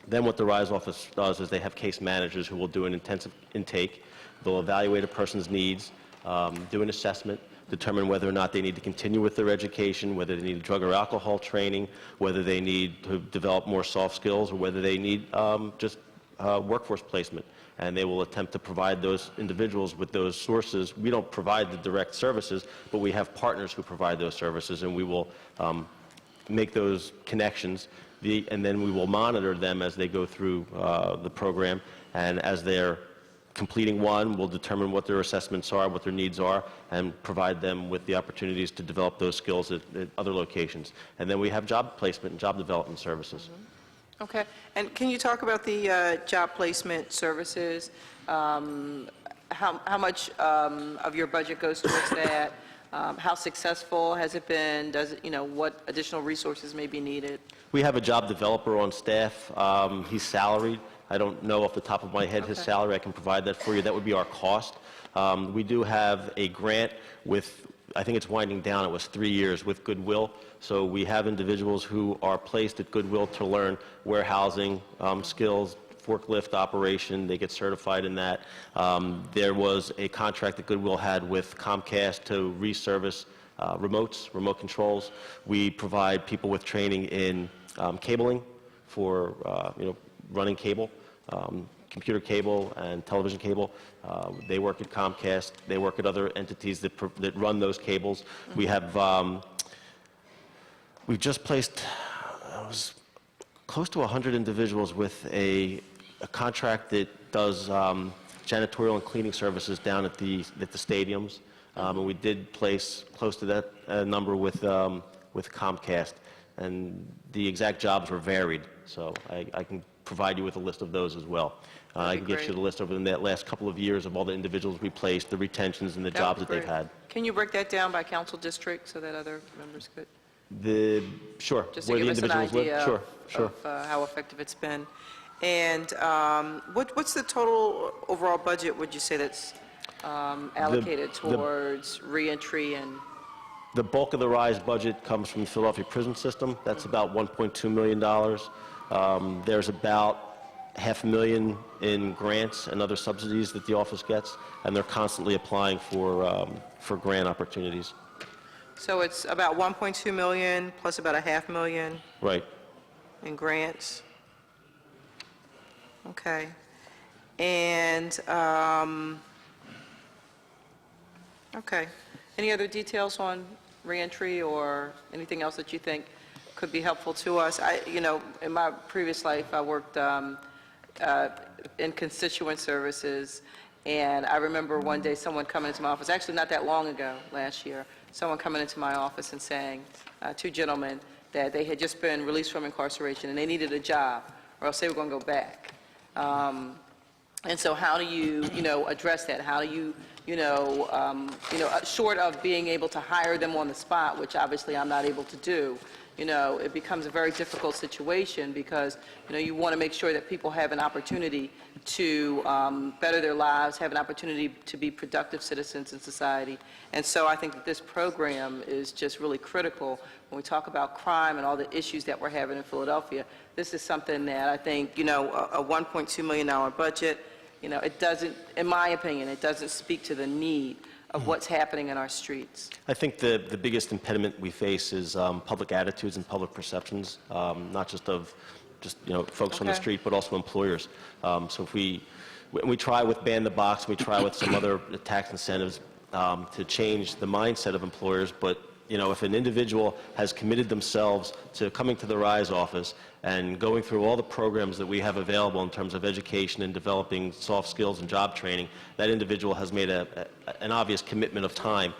Then what the RISE office does is they have case managers who will do an intensive intake. They'll evaluate a person's needs, do an assessment, determine whether or not they need to continue with their education, whether they need drug or alcohol training, whether they need to develop more soft skills, or whether they need just workforce placement. And they will attempt to provide those individuals with those sources. We don't provide the direct services, but we have partners who provide those services, and we will make those connections, and then we will monitor them as they go through the program, and as they're completing one, we'll determine what their assessments are, what their needs are, and provide them with the opportunities to develop those skills at other locations. And then we have job placement and job development services. Okay. And can you talk about the job placement services? How much of your budget goes towards that? How successful has it been? Does it, what additional resources may be needed? We have a job developer on staff. He's salaried. I don't know off the top of my head his salary. I can provide that for you. That would be our cost. We do have a grant with, I think it's winding down, it was 3 years, with Goodwill. So we have individuals who are placed at Goodwill to learn warehousing skills, forklift operation. They get certified in that. There was a contract that Goodwill had with Comcast to reservice remote controls. We provide people with training in cabling for, running cable, computer cable and television cable. They work at Comcast. They work at other entities that run those cables. We have, we've just placed close to 100 individuals with a contract that does janitorial and cleaning services down at the stadiums. And we did place close to that number with Comcast. And the exact jobs were varied. So I can provide you with a list of those as well. I can get you the list over the last couple of years of all the individuals we placed, the retentions, and the jobs that they've had. Can you break that down by council district so that other members could? Sure. Just to give us an idea of how effective it's been. And what's the total overall budget, would you say, that's allocated towards reentry and? The bulk of the RISE budget comes from the Philadelphia prison system. That's about $1.2 million. There's about $500,000 in grants and other subsidies that the office gets, and they're constantly applying for grant opportunities. So it's about $1.2 million plus about $500,000 Right. in grants. Okay. And, okay. Any other details on reentry or anything else that you think could be helpful to us? In my previous life, I worked in constituent services, and I remember one day someone coming into my office, actually not that long ago, last year, someone coming into my office and saying, two gentlemen, that they had just been released from incarceration and they needed a job, or else they were going to go back. And so how do you, address that? How do you, short of being able to hire them on the spot, which obviously I'm not able to do, it becomes a very difficult situation because, you want to make sure that people have an opportunity to better their lives, have an opportunity to be productive citizens in society. And so I think that this program is just really critical when we talk about crime and all the issues that we're having in Philadelphia. This is something that I think, a $1.2 million budget, it doesn't, in my opinion, it doesn't speak to the need of what's happening in our streets. I think the biggest impediment we face is public attitudes and public perceptions, not just of folks on the street, but also employers. So if we try with Ban the Box, we try with some other tax incentives to change the mindset of employers, but if an individual has committed themselves to coming to the RISE office and going through all the programs that we have available in terms of education and developing soft skills and job training, that individual has made an obvious commitment of time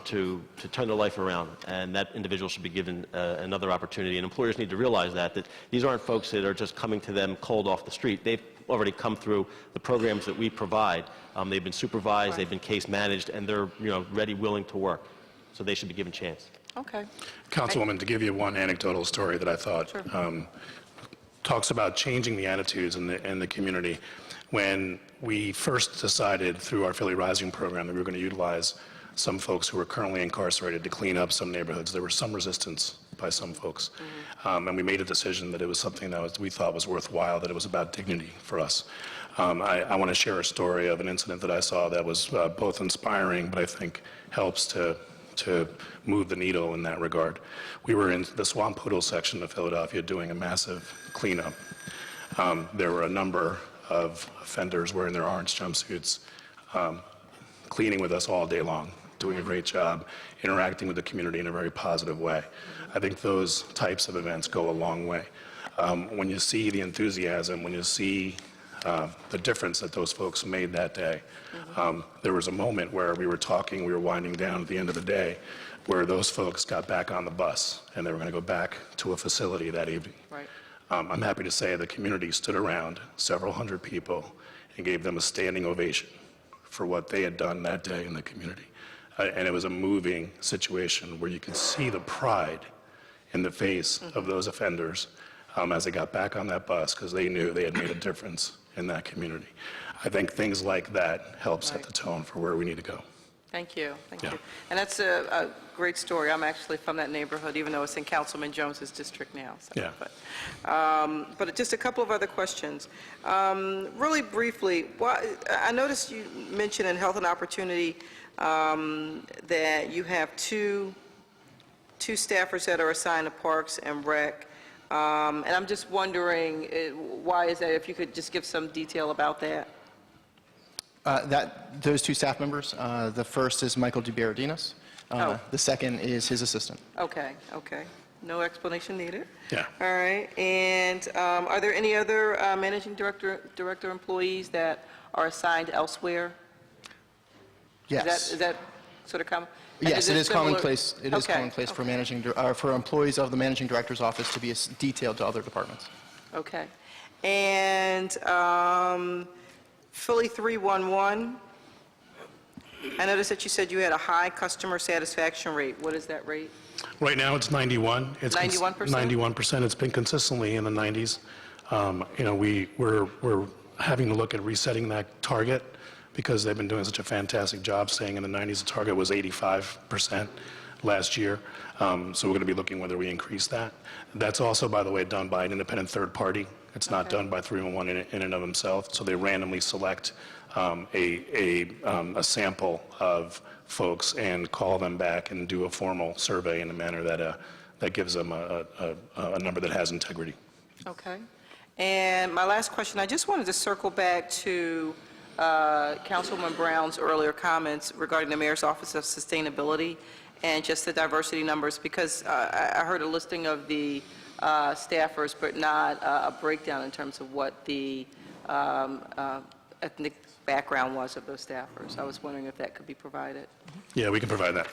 to turn their life around, and that individual should be given another opportunity. And employers need to realize that these aren't folks that are just coming to them cold off the street. They've already come through the programs that we provide. They've been supervised, they've been case managed, and they're ready, willing to work. So they should be given a chance. Okay. Councilwoman, to give you one anecdotal story that I thought talks about changing the attitudes in the community. When we first decided through our Philly Rising program that we were going to utilize some folks who are currently incarcerated to clean up some neighborhoods, there was some resistance by some folks. And we made a decision that it was something that we thought was worthwhile, that it was about dignity for us. I want to share a story of an incident that I saw that was both inspiring, but I think helps to move the needle in that regard. We were in the Swamp Poodle section of Philadelphia doing a massive cleanup. There were a number of offenders wearing their orange jumpsuits, cleaning with us all day long, doing a great job, interacting with the community in a very positive way. I think those types of events go a long way. When you see the enthusiasm, when you see the difference that those folks made that day, there was a moment where we were talking, we were winding down at the end of the day, where those folks got back on the bus and they were going to go back to a facility that evening. Right. I'm happy to say the community stood around, several hundred people, and gave them a standing ovation for what they had done that day in the community. And it was a moving situation where you could see the pride in the face of those offenders as they got back on that bus, because they knew they had made a difference in that community. I think things like that help set the tone for where we need to go. Thank you, thank Yeah. you. And that's a great story. I'm actually from that neighborhood, even though it's in Councilman Jones's district now. So, Yeah. But just a couple of other questions. Really briefly, I noticed you mentioned in Health and Opportunity that you have two staffers that are assigned to Parks and Rec. And I'm just wondering, why is that? If you could just give some detail about that. Those two staff members, the first is Michael DeBerardinis. The second is his assistant. Okay, okay. No explanation needed. Yeah. All right. And are there any other managing director employees that are assigned elsewhere? Yes. Is that sort of common? Yes, it is similar- commonplace. It is Okay, commonplace for okay. for employees of the managing director's office to be detailed to other departments. Okay. And Philly 311, I noticed that you said you had a high customer satisfaction rate. What is that rate? Right now, it's 91. It's 91%? 91%. It's been consistently in the 90s. You know, we're having to look at resetting that target because they've been doing such a fantastic job staying in the 90s. The target was 85% last year. So we're going to be looking whether we increase that. That's also, by the way, done by an independent third party. It's not done by 311 in and of themselves. So they randomly select a sample of folks and call them back and do a formal survey in a manner that gives them a number that has integrity. Okay. And my last question, I just wanted to circle back to Councilwoman Brown's earlier comments regarding the Mayor's Office of Sustainability and just the diversity numbers, because I heard a listing of the staffers, but not a breakdown in terms of what the ethnic background was of those staffers. I was wondering if that could be provided. Yeah, we can provide that.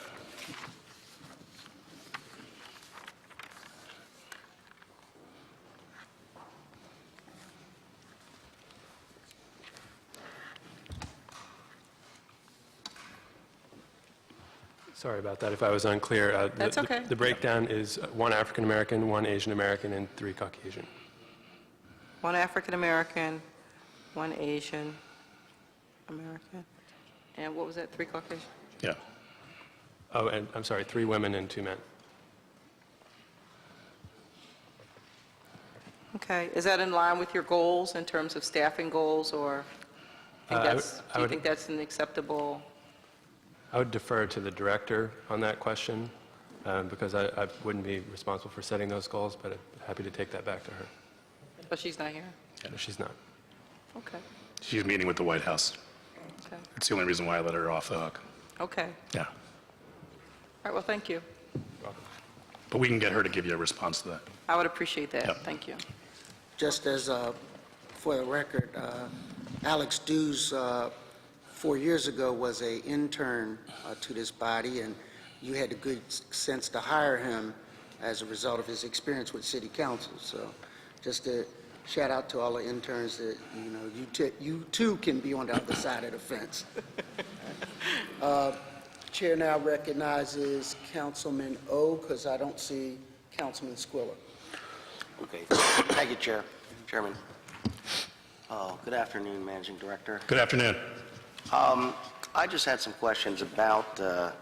Sorry about that if I was unclear. That's okay. The breakdown is 1 African American, 1 Asian American, and 3 Caucasian. 1 African American, 1 Asian American, and what was that, 3 Caucasian? Yeah. Oh, and I'm sorry, 3 women and 2 men. Okay. Is that in line with your goals in terms of staffing goals, or do you think that's an acceptable? I would defer to the director on that question because I wouldn't be responsible for setting those goals, but I'm happy to take that back to her. But she's not here? No, she's not. Okay. She's meeting with the White House. Okay. It's the only reason why I let her off the hook. Okay. Yeah. All right, well, thank you. But we can get her to give you a response to that. I would appreciate that. Yep. Thank you. Just as, for the record, Alex Dews, 4 years ago, was an intern to this body, and you had the good sense to hire him as a result of his experience with City Council. So just a shout out to all the interns that, you know, you too can be on the other side of the fence. Chair now recognizes Councilman O, because I don't see Councilman Squiller. Okay, thank you, Chair. Chairman. Good afternoon, Managing Director. Good afternoon. I just had some questions about, the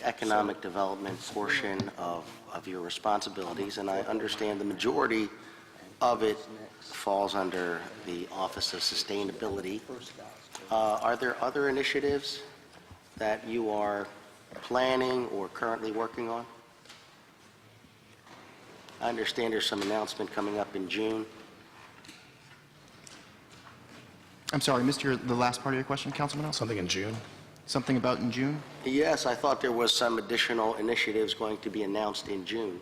economic development portion of your responsibilities, and I understand the majority of it falls under the Office of Sustainability. Are there other initiatives that you are planning or currently working on? I understand there's some announcement coming up in June. I'm sorry, I missed the last part of your question, Councilman Ellis? Something in June? Something about in June? Yes, I thought there was some additional initiatives going to be announced in June.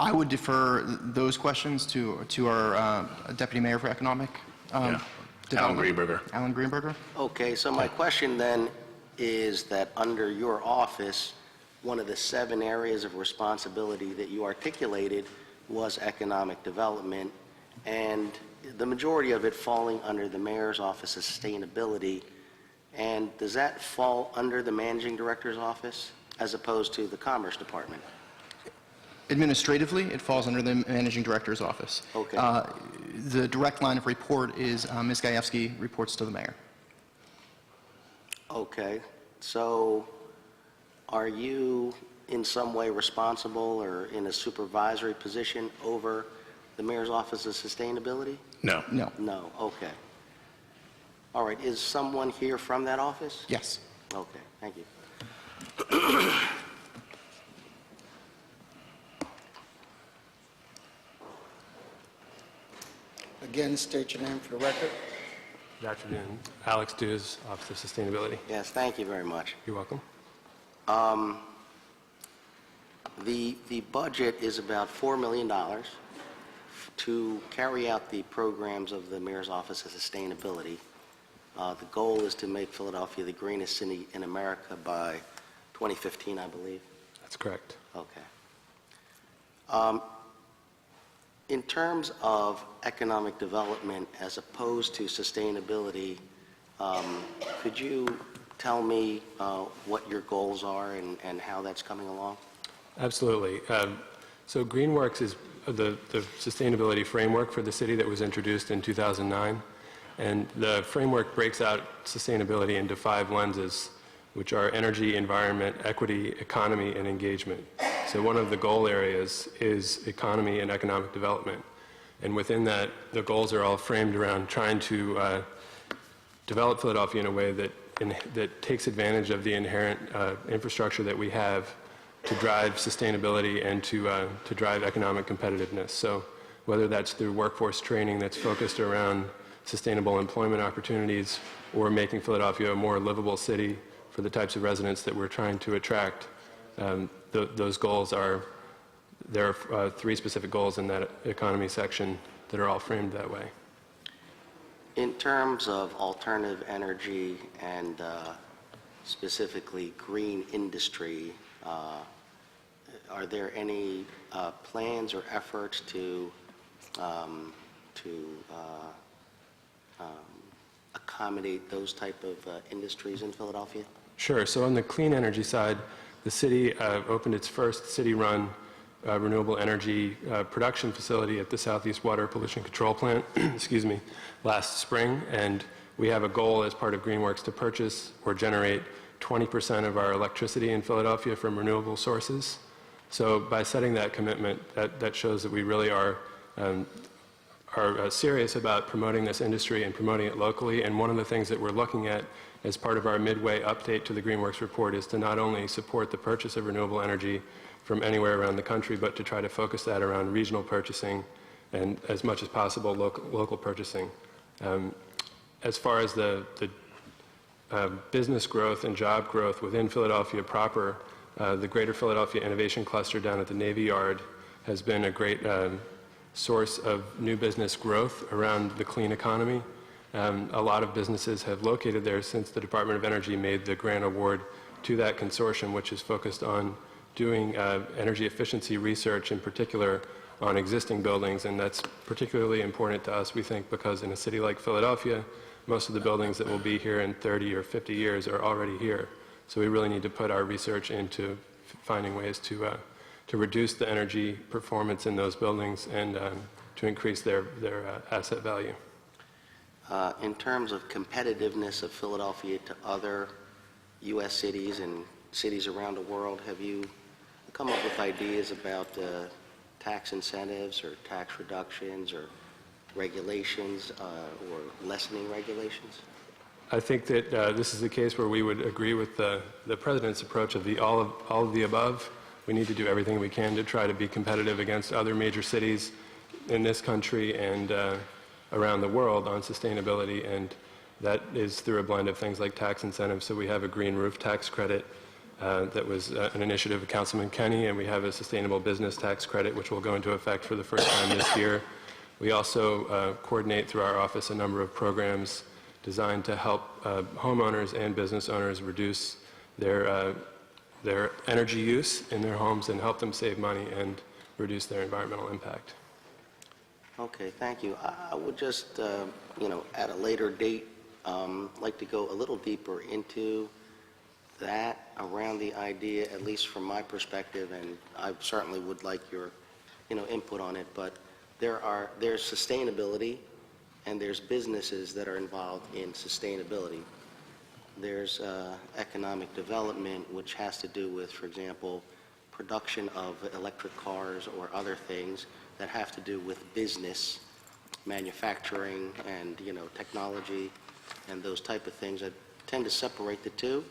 I would defer those questions to our Deputy Mayor for Economic Alan Development. Greenberger. Alan Greenberger? Okay, so my question then is that under your office, one of the 7 areas of responsibility that you articulated was economic development, and the majority of it falling under the Mayor's Office of Sustainability. And does that fall under the Managing Director's office as opposed to the Commerce Department? Administratively, it falls under the Managing Director's office. Okay. The direct line of report is Ms. Gajewski reports to the Mayor. Okay, so are you in some way responsible or in a supervisory position over the Mayor's Office of Sustainability? No. No. No, okay. All right, is someone here from that office? Yes. Okay, thank you. Again, state your name for the record. Good afternoon. Alex Dews, Office of Sustainability. Yes, thank you very much. You're welcome. The budget is about $4 million to carry out the programs of the Mayor's Office of Sustainability. The goal is to make Philadelphia the greenest city in America by 2015, I believe. That's correct. Okay. In terms of economic development as opposed to sustainability, could you tell me what your goals are and how that's coming along? Absolutely. So GreenWorks is the sustainability framework for the city that was introduced in 2009. And the framework breaks out sustainability into 5 lenses, which are energy, environment, equity, economy, and engagement. So one of the goal areas is economy and economic development. And within that, the goals are all framed around trying to develop Philadelphia in a way that takes advantage of the inherent infrastructure that we have to drive sustainability and to drive economic competitiveness. So whether that's through workforce training that's focused around sustainable employment opportunities or making Philadelphia a more livable city for the types of residents that we're trying to attract, those goals there are 3 specific goals in that economy section that are all framed that way. In terms of alternative energy and specifically green industry, are there any plans or efforts to accommodate those type of industries in Philadelphia? Sure. So on the clean energy side, the city opened its first city-run renewable energy production facility at the Southeast Water Pollution Control Plant, excuse me, last spring. And we have a goal as part of GreenWorks to purchase or generate 20% of our electricity in Philadelphia from renewable sources. So by setting that commitment, that shows that we really are serious about promoting this industry and promoting it locally. And one of the things that we're looking at as part of our midway update to the GreenWorks report is to not only support the purchase of renewable energy from anywhere around the country, but to try to focus that around regional purchasing and as much as possible local purchasing. As far as the business growth and job growth within Philadelphia proper, the Greater Philadelphia Innovation Cluster down at the Navy Yard has been a great source of new business growth around the clean economy. A lot of businesses have located there since the Department of Energy made the grant award to that consortium, which is focused on doing energy efficiency research, in particular on existing buildings. And that's particularly important to us, we think, because in a city like Philadelphia, most of the buildings that will be here in 30 or 50 years are already here. So we really need to put our research into finding ways to to reduce the energy performance in those buildings and to increase their asset value. In terms of competitiveness of Philadelphia to other U.S. cities and cities around the world, have you come up with ideas about tax incentives or tax reductions or regulations or lessening regulations? I think that this is a case where we would agree with the President's approach of all of the above. We need to do everything we can to try to be competitive against other major cities in this country and around the world on sustainability, and that is through a blend of things like tax incentives. So we have a green roof tax credit that was an initiative of Councilman Kenny, and we have a sustainable business tax credit which will go into effect for the first time this year. We also coordinate through our office a number of programs designed to help homeowners and business owners reduce their energy use in their homes and help them save money and reduce their environmental impact. Okay, thank you. I would just, at a later date, like to go a little deeper into that around the idea, at least from my perspective, and I certainly would like your, input on it, but there's sustainability and there's businesses that are involved in sustainability. There's economic development, which has to do with, for example, production of electric cars or other things that have to do with business, manufacturing, and technology, and those type of things. I tend to separate the two,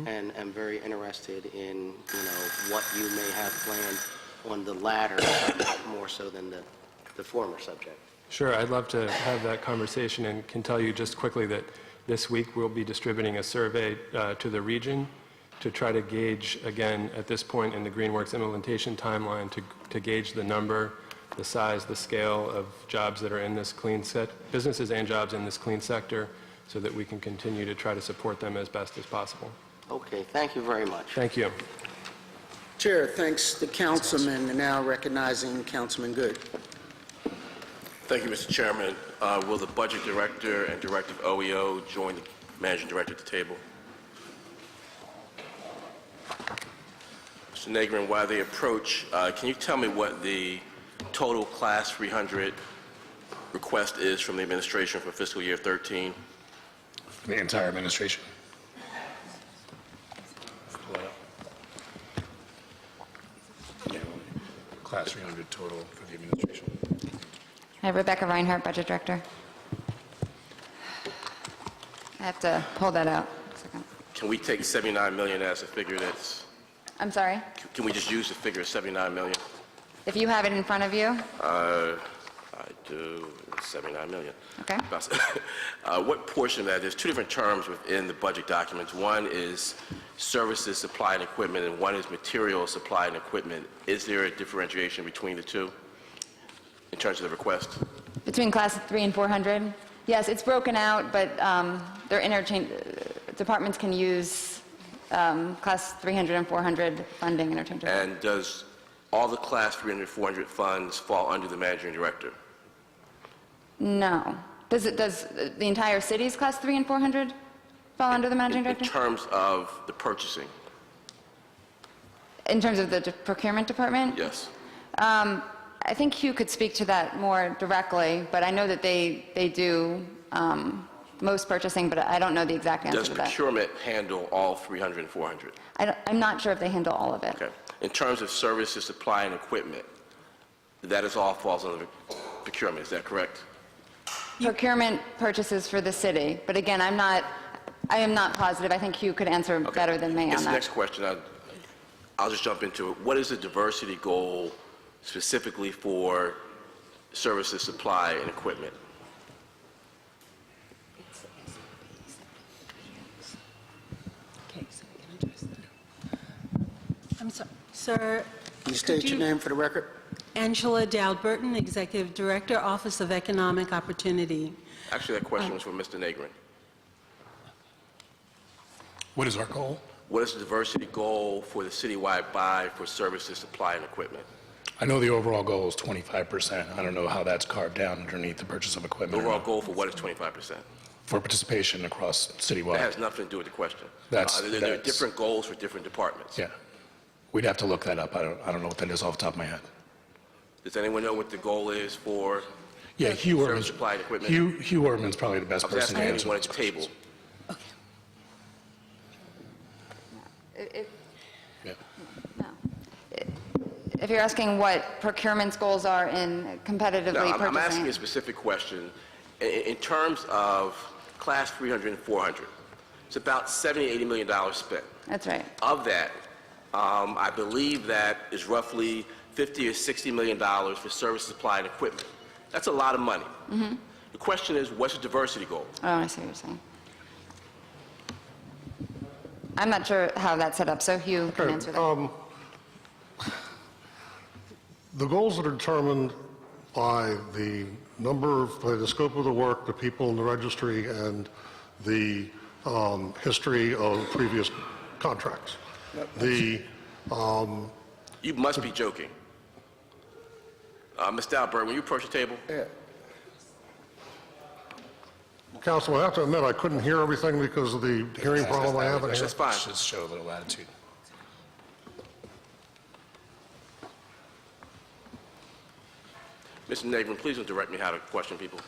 and I'm very interested in what you may have planned on the latter subject more so than the former subject. Sure, I'd love to have that conversation and can tell you just quickly that this week we'll be distributing a survey to the region to try to gauge, again, at this point in the Greenworks implementation timeline, to gauge the number, the size, the scale of jobs that are in this clean set, businesses and jobs in this clean sector, so that we can continue to try to support them as best as possible. Okay, thank you very much. Thank you. Chair, thanks to Councilman, and now recognizing Councilman Good. Thank you, Mr. Chairman. Will the Budget Director and Director of OEO join the Managing Director at the table? Mr. Negrin, while they approach, can you tell me what the total Class 300 request is from the administration for fiscal year 13? The entire administration. Yeah, Class 300 total for the administration. Hi, Rebecca Reinhardt, Budget Director. I have to pull that out. Can we take 79 million as a figure that's... I'm sorry? Can we just use the figure of 79 million? If you have it in front of you? I do. 79 million. Okay. What portion of that? There's two different terms within the budget documents. One is services, supply, and equipment, and one is materials, supply, and equipment. Is there a differentiation between the two in terms of the request? Between Class 3 and 400? Yes, it's broken out, but they're interchange. Departments can use Class 300 and 400 funding interchangeably. And does all the Class 300, 400 funds fall under the Managing Director? No. Does the entire city's Class 3 and 400 fall under the Managing Director? In terms of the purchasing? In terms of the procurement department? Yes. I think Hugh could speak to that more directly, but I know that they do most purchasing, but I don't know the exact answer Does to that. procurement handle all 300 and 400? I'm not sure if they handle all of it. Okay. In terms of services, supply, and equipment, that is all falls under procurement, is that correct? Procurement purchases for the city, but again, I am not positive. I think Hugh could answer better than me on This that. next question, I'll just jump into it. What is the diversity goal specifically for services, supply, and equipment? I'm sorry, sir. Can you state your name for the record? Angela Dalburton, Executive Director, Office of Economic Opportunity. Actually, that question was for Mr. Negrin. What is our goal? What is the diversity goal for the citywide buy for services, supply, and equipment? I know the overall goal is 25%. I don't know how that's carved down underneath the purchase of The equipment. overall goal for what is 25%? For participation across That citywide. has nothing to do with the question. That's- There are different goals for different departments. Yeah. We'd have to look that up. I don't know what that is off the top of my head. Does anyone know what the goal is for Yeah, Hugh service supplied equipment? Hugh Ortman's probably the best I was person to asking answer anyone at those the table. questions. If you're asking what procurement's goals are in competitively No, purchasing. I'm asking a specific question. In terms of class 300 and 400, it's about $70, $80 million spent. That's right. Of that, I believe that is roughly $50 or $60 million for service supply and equipment. That's a lot of money. Mm-hmm. The question is, what's the diversity goal? Oh, I see what you're saying. I'm not sure how that's set up, so Hugh can answer that. The goals are determined by the by the scope of the work, the people in the registry, and the history of previous contracts. You must be joking. Mr. Albert, when you approach the table? Yeah. Councilman, I have to admit I couldn't hear everything because of the hearing problem I have in here. That's fine. Just show a little attitude. Mr. Negron, please don't direct me how to question people.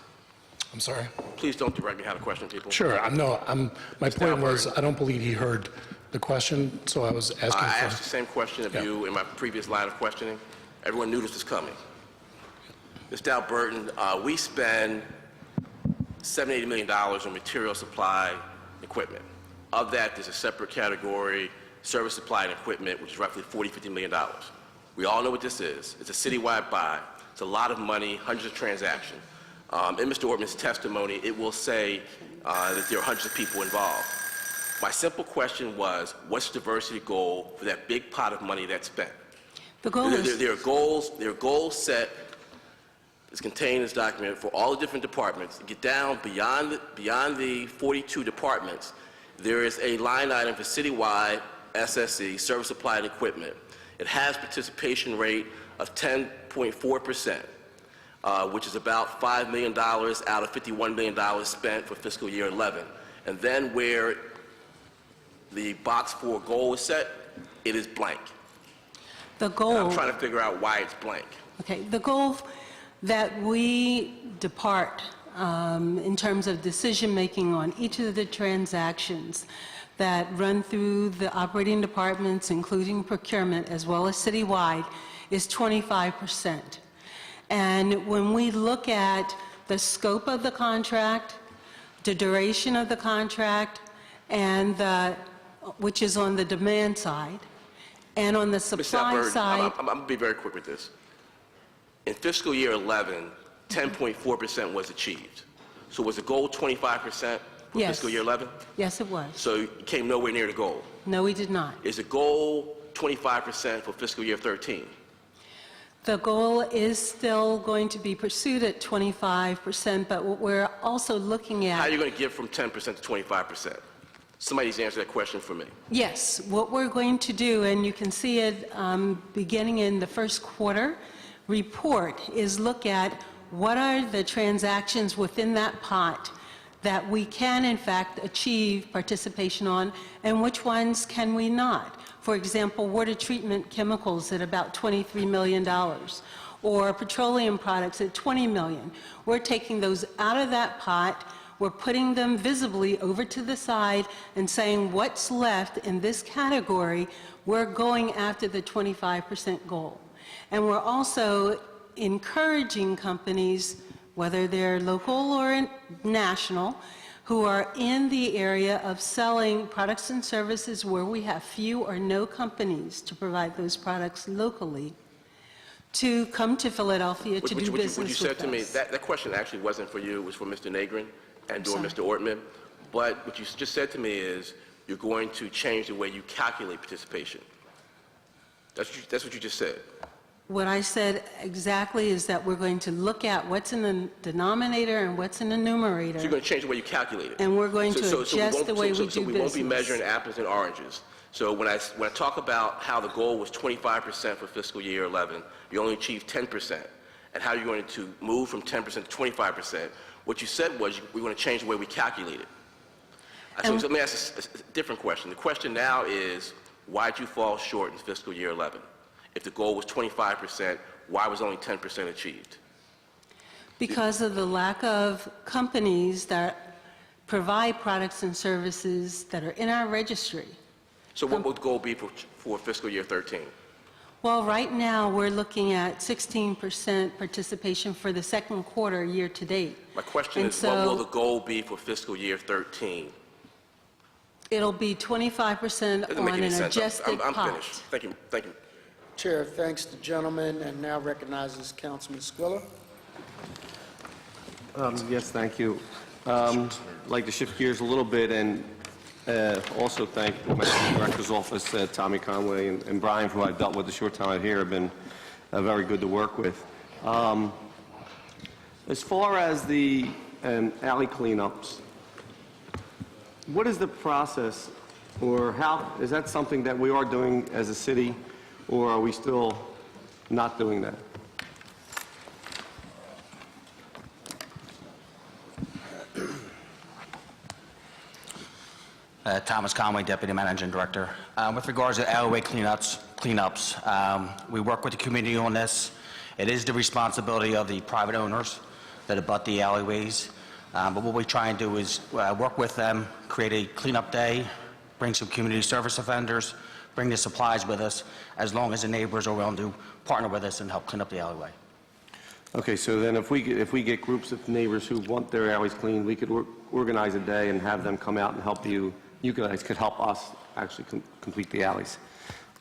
I'm sorry? Please don't direct me how to question people. Sure. My point was, I don't believe he heard the question, so I was asking I for... asked the same question of you in my previous line of questioning. Everyone knew this was coming. Mr. Alberton, we spend $70, $80 million on material supply equipment. Of that, there's a separate category, service supply and equipment, which is roughly $40, $50 million. We all know what this is. It's a citywide buy. It's a lot of money, hundreds of transactions. In Mr. Ortman's testimony, it will say that there are hundreds of people involved. My simple question was, what's the diversity goal for that big pot of money that's spent? The goal is... There are goals set, it's contained in this document, for all the different departments. To get down beyond the 42 departments, there is a line item for citywide SSE, service supply and equipment. It has participation rate of 10.4%, which is about $5 million out of $51 million spent for fiscal year 11. And then where the box for goal is set, it is blank. The goal... And I'm trying to figure out why it's blank. Okay, the goal that we depart in terms of decision-making on each of the transactions that run through the operating departments, including procurement, as well as citywide, is 25%. And when we look at the scope of the contract, the duration of the contract, and which is on the demand side, and on the supply side... I'm going to be very quick with this. In fiscal year 11, 10.4% was achieved. So was the goal 25% for Yes. fiscal year 11? Yes, it was. So you came nowhere near the goal. No, we did not. Is the goal 25% for fiscal year 13? The goal is still going to be pursued at 25%, but what we're also looking at... How are you going to get from 10% to 25%? Somebody needs to answer that question for me. Yes, what we're going to do, and you can see it beginning in the first quarter report, is look at what are the transactions within that pot that we can in fact achieve participation on, and which ones can we not. For example, water treatment chemicals at about $23 million, or petroleum products at $20 million. We're taking those out of that pot, we're putting them visibly over to the side and saying what's left in this category, we're going after the 25% goal. And we're also encouraging companies, whether they're local or national, who are in the area of selling products and services where we have few or no companies to provide those products locally, to come to Philadelphia to do business with us. What you said to me, that question actually wasn't for you, it was for Mr. Negron and Mr. Ortman. But what you just said to me is you're going to change the way you calculate participation. That's what you just said. What I said exactly is that we're going to look at what's in the denominator and what's in the numerator. So you're going to change the way you calculate it. And we're going to adjust the way we do business. So we won't be measuring apples and oranges. So when I talk about how the goal was 25% for fiscal year 11, you only achieved 10%, and how you're going to move from 10% to 25%, what you said was we're going to change the way we calculate it. So let me ask a different question. The question now is, Why did you fall short in fiscal year 11? If the goal was 25%, why was only 10% achieved? Because of the lack of companies that provide products and services that are in our registry. So what would the goal be for fiscal year 13? Well, right now, we're looking at 16% participation for the second quarter year to date. My question And is, what so- will the goal be for fiscal year 13? It'll be 25% Doesn't make on any an sense. adjusted I'm pot. finished. Thank you. Thank you. Chair thanks the gentleman and now recognizes Councilman Squilla. Yes, thank you. I'd like to shift gears a little bit and also thank my director's office, Tommy Conway and Brian, who I've dealt with the short time I'm here, have been very good to work with. As far as the alley cleanups, what is the process, or how, is that something that we are doing as a city, or are we still not doing that? Thomas Conway, Deputy Managing Director. With regards to alleyway cleanups, we work with the community on this. It is the responsibility of the private owners that abut the alleyways. But what we try and do is work with them, create a cleanup day, bring some community service offenders, bring the supplies with us, as long as the neighbors are willing to partner with us and help clean up the alleyway. Okay, so then if we get groups of neighbors who want their alleys cleaned, we could organize a day and have them come out and help you. You guys could help us actually complete the alleys.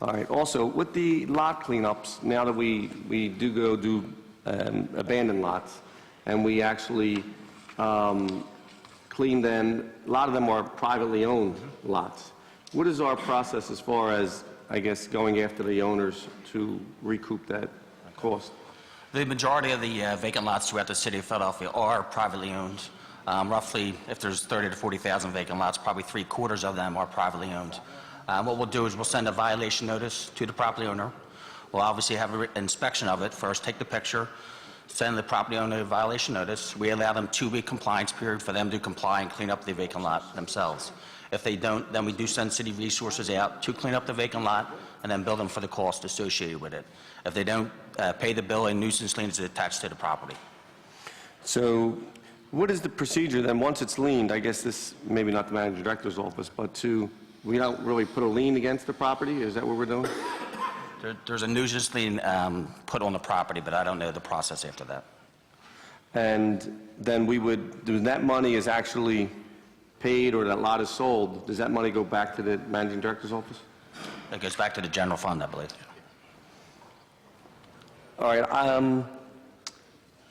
All right. Also, with the lot cleanups, now that we do abandoned lots, and we actually clean them, a lot of them are privately owned lots. What is our process as far as, I guess, going after the owners to recoup that cost? The majority of the vacant lots throughout the city of Philadelphia are privately owned. Roughly, if there's 30 to 40,000 vacant lots, probably 3/4 of them are privately owned. What we'll do is we'll send a violation notice to the property owner. We'll obviously have an inspection of it first, take the picture, send the property owner a violation notice. We allow them 2-week compliance period for them to comply and clean up the vacant lot themselves. If they don't, then we do send city resources out to clean up the vacant lot and then bill them for the cost associated with it. If they don't pay the bill, a nuisance lien is attached to the property. So what is the procedure then, once it's liened? I guess this, maybe not the managing director's office, but we don't really put a lien against the property? Is that what we're doing? There's a nuisance lien put on the property, but I don't know the process after that. And then when that money is actually paid or that lot is sold, does that money go back to the managing director's office? It goes back to the general fund, I believe. All right.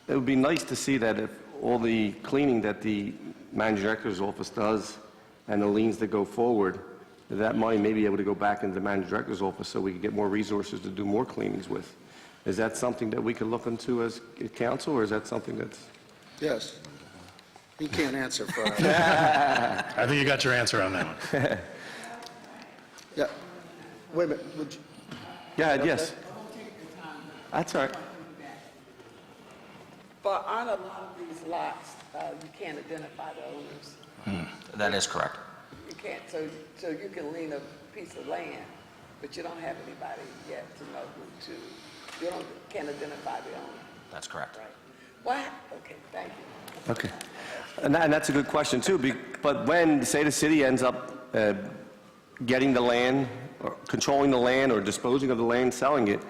It would be nice to see that if all the cleaning that the managing director's office does and the liens that go forward, that money may be able to go back into the managing director's office so we can get more resources to do more cleanings with. Is that something that we could look into as council, or is that something that's... Yes. He can't answer for us. I think you got your answer on that one. Yeah. Wait a minute. Would you? Go ahead, yes. That's all right. But on a lot of these lots, you can't identify the owners. That is correct. You can't, so you can lien a piece of land, but you don't have anybody yet to know who to, can't identify the owner. That's correct. Right. Why? Okay, thank you. Okay. And that's a good question, too. But when, say, the city ends up getting the land, or controlling the land, or disposing of the land, selling it,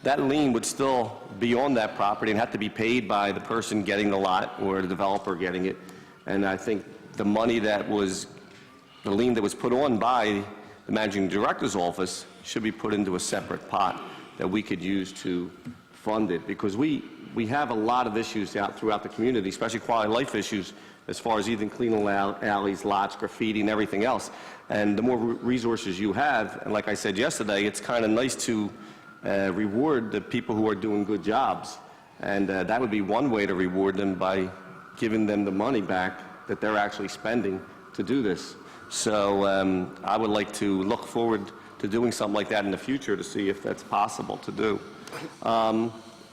that lien would still be on that property and have to be paid by the person getting the lot or the developer getting it. And I think the money that was, the lien that was put on by the managing director's office should be put into a separate pot that we could use to fund it. Because we have a lot of issues out throughout the community, especially quality of life issues, as far as even cleaning alleys, lots, graffiti, and everything else. And the more resources you have, and like I said yesterday, it's kind of nice to reward the people who are doing good jobs. And that would be one way to reward them, by giving them the money back that they're actually spending to do this. So I would like to look forward to doing something like that in the future to see if that's possible to do.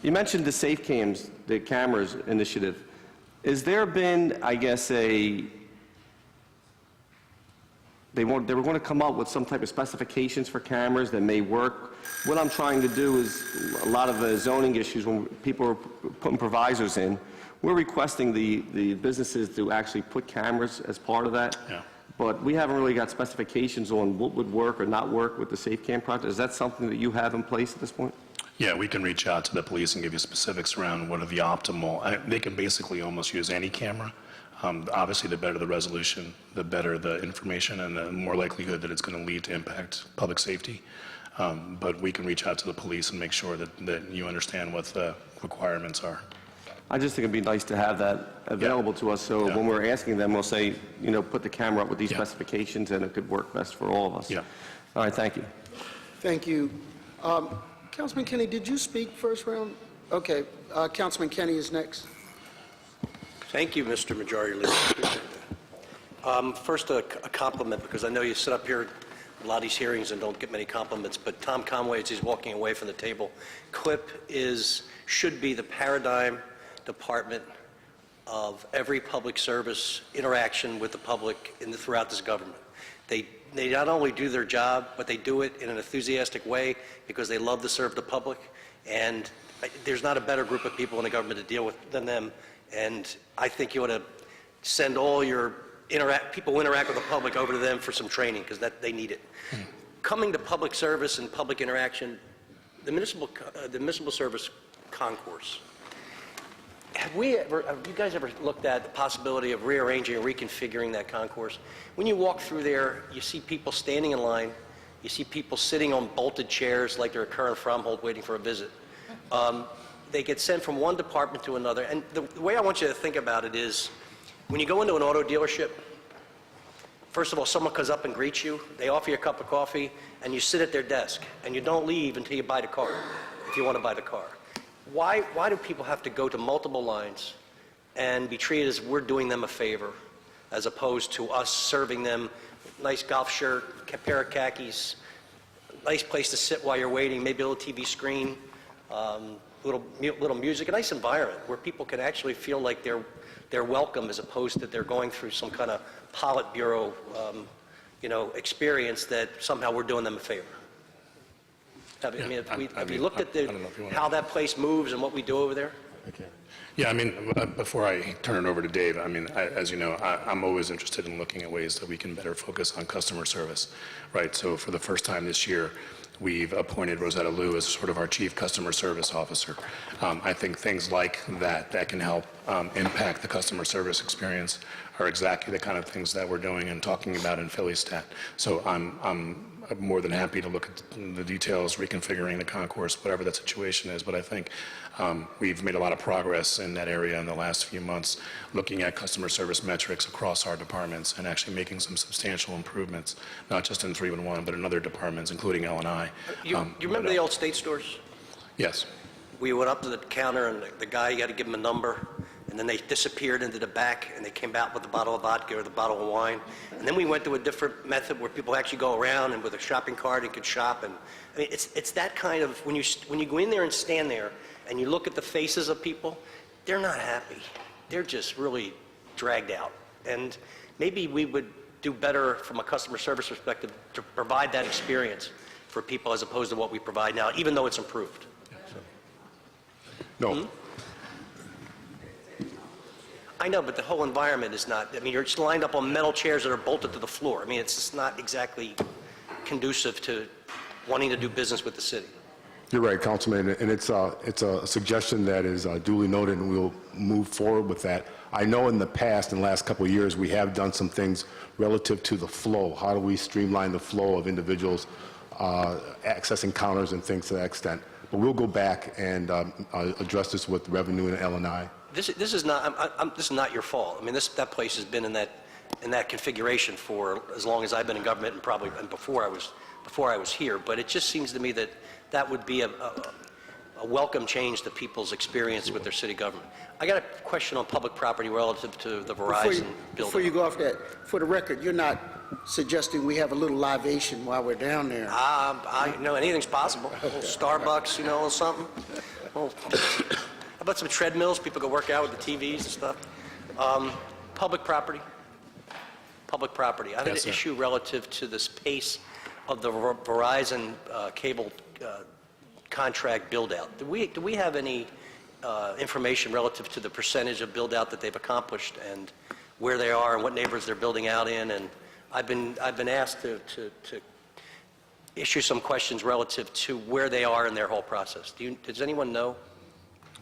You mentioned the safe cams, the cameras initiative. Has there been, I guess, they were going to come up with some type of specifications for cameras that may work. What I'm trying to do is, a lot of the zoning issues, when people are putting provisos in, we're requesting the businesses to actually put cameras as part of that. Yeah. But we haven't really got specifications on what would work or not work with the Safe Cam project. Is that something that you have in place at this point? Yeah, we can reach out to the police and give you specifics around what are the optimal. They can basically almost use any camera. Obviously, the better the resolution, the better the information, and the more likelihood that it's going to lead to impact public safety. But we can reach out to the police and make sure that you understand what the requirements are. I just think it'd be nice to have that available to us, so when we're asking them, we'll say, you know, put the camera up with these specifications, and it could work best for all of us. Yeah. All right, thank you. Thank you. Councilman Kenny, did you speak first round? Okay, Councilman Kenny is next. Thank you, Mr. Majority Leader. First, a compliment, because I know you sit up here at a lot of these hearings and don't get many compliments, but Tom Conway, as he's walking away from the table, CLIP should be the paradigm department of every public service interaction with the public throughout this government. They not only do their job, but they do it in an enthusiastic way because they love to serve the public, and there's not a better group of people in the government to deal with than them. And I think you ought to send all your people who interact with the public over to them for some training, because they need it. Coming to public service and public interaction, the municipal service concourse. Have you guys ever looked at the possibility of rearranging or reconfiguring that concourse? When you walk through there, you see people standing in line. You see people sitting on bolted chairs like they're a current Fromhold waiting for a visit. They get sent from one department to another. And the way I want you to think about it is, when you go into an auto dealership, first of all, someone comes up and greets you. They offer you a cup of coffee, and you sit at their desk, and you don't leave until you buy the car, if you want to buy the car. Why do people have to go to multiple lines and be treated as we're doing them a favor, as opposed to us serving them nice golf shirt, pair of khakis, nice place to sit while you're waiting, maybe a little TV screen, little music, a nice environment where people can actually feel like they're welcome, as opposed to they're going through some kind of Politburo, experience that somehow we're doing them a favor. Have you looked at how that place moves and what we do over there? Okay. Yeah, before I turn it over to Dave, as you know, I'm always interested in looking at ways that we can better focus on customer service, right? So for the first time this year, we've appointed Rosetta Liu as sort of our Chief Customer Service Officer. I think things like that can help impact the customer service experience are exactly the kind of things that we're doing and talking about in Philly-Stat. So I'm more than happy to look at the details, reconfiguring the concourse, whatever that situation is. But I think we've made a lot of progress in that area in the last few months, looking at customer service metrics across our departments and actually making some substantial improvements, not just in 311, but in other departments, including L&I. You remember the old state stores? Yes. We went up to the counter, and the guy, you had to give him a number, and then they disappeared into the back, and they came out with a bottle of vodka or the bottle of wine. And then we went to a different method where people actually go around and with a shopping cart and could shop. And it's that kind of, when you go in there and stand there and you look at the faces of people, they're not happy. They're just really dragged out. And maybe we would do better from a customer service perspective to provide that experience for people as opposed to what we provide now, even though it's improved. No. I know, but the whole environment is not, you're just lined up on metal chairs that are bolted to the floor. It's just not exactly conducive to wanting to do business with the city. You're right, Councilman, and it's a suggestion that is duly noted, and we'll move forward with that. I know in the past, in the last couple of years, we have done some things relative to the flow. How do we streamline the flow of individuals accessing counters and things to that extent? But we'll go back and address this with revenue and L&I. This is not your fault. That place has been in that configuration for as long as I've been in government, and probably before I was here. But it just seems to me that would be a welcome change to people's experience with their city government. I got a question on public property relative to the Verizon building. Before you go off that, for the record, you're not suggesting we have a little libation while we're down there? Anything's possible. A little Starbucks, or something. How about some treadmills? People go work out with the TVs and stuff. Public property. public property. I have an Yes, sir. issue relative to this pace of the Verizon cable contract build-out. Do we have any information relative to the percentage of build-out that they've accomplished and where they are and what neighborhoods they're building out in? And I've been asked to issue some questions relative to where they are in their whole process. Does anyone know?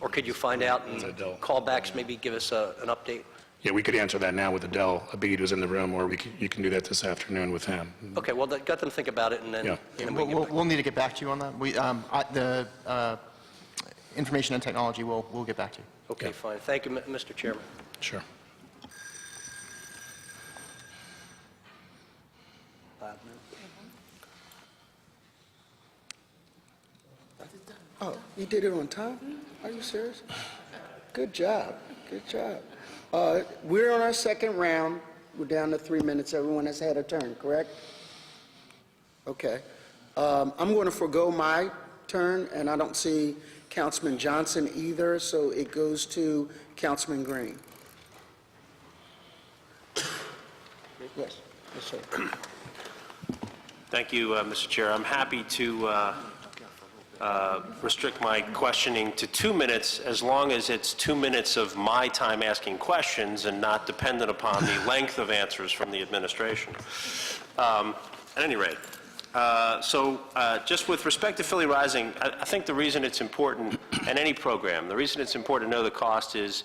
Or could you find out and callbacks, maybe give us an update? Yeah, we could answer that now with Adele Abid, who's in the room, or you can do that this afternoon with him. Okay, well, let them think about it, and then... Yeah. and then We'll need to get back to you on that. The information and technology, we'll get back to you. Okay, fine. Thank you, Mr. Chairman. Sure. Oh, you did it on time? Are you serious? Good job, good job. We're on our second round. We're down to 3 minutes. Everyone has had a turn, correct? Okay. I'm going to forego my turn, and I don't see Councilman Johnson either, so it goes to Councilman Green. Yes, yes, sir. Thank you, Mr. Chair. I'm happy to restrict my questioning to 2 minutes as long as it's 2 minutes of my time asking questions and not dependent upon the length of answers from the administration. At any rate, just with respect to Philly Rising, I think the reason it's important, and any program, the reason it's important to know the cost is,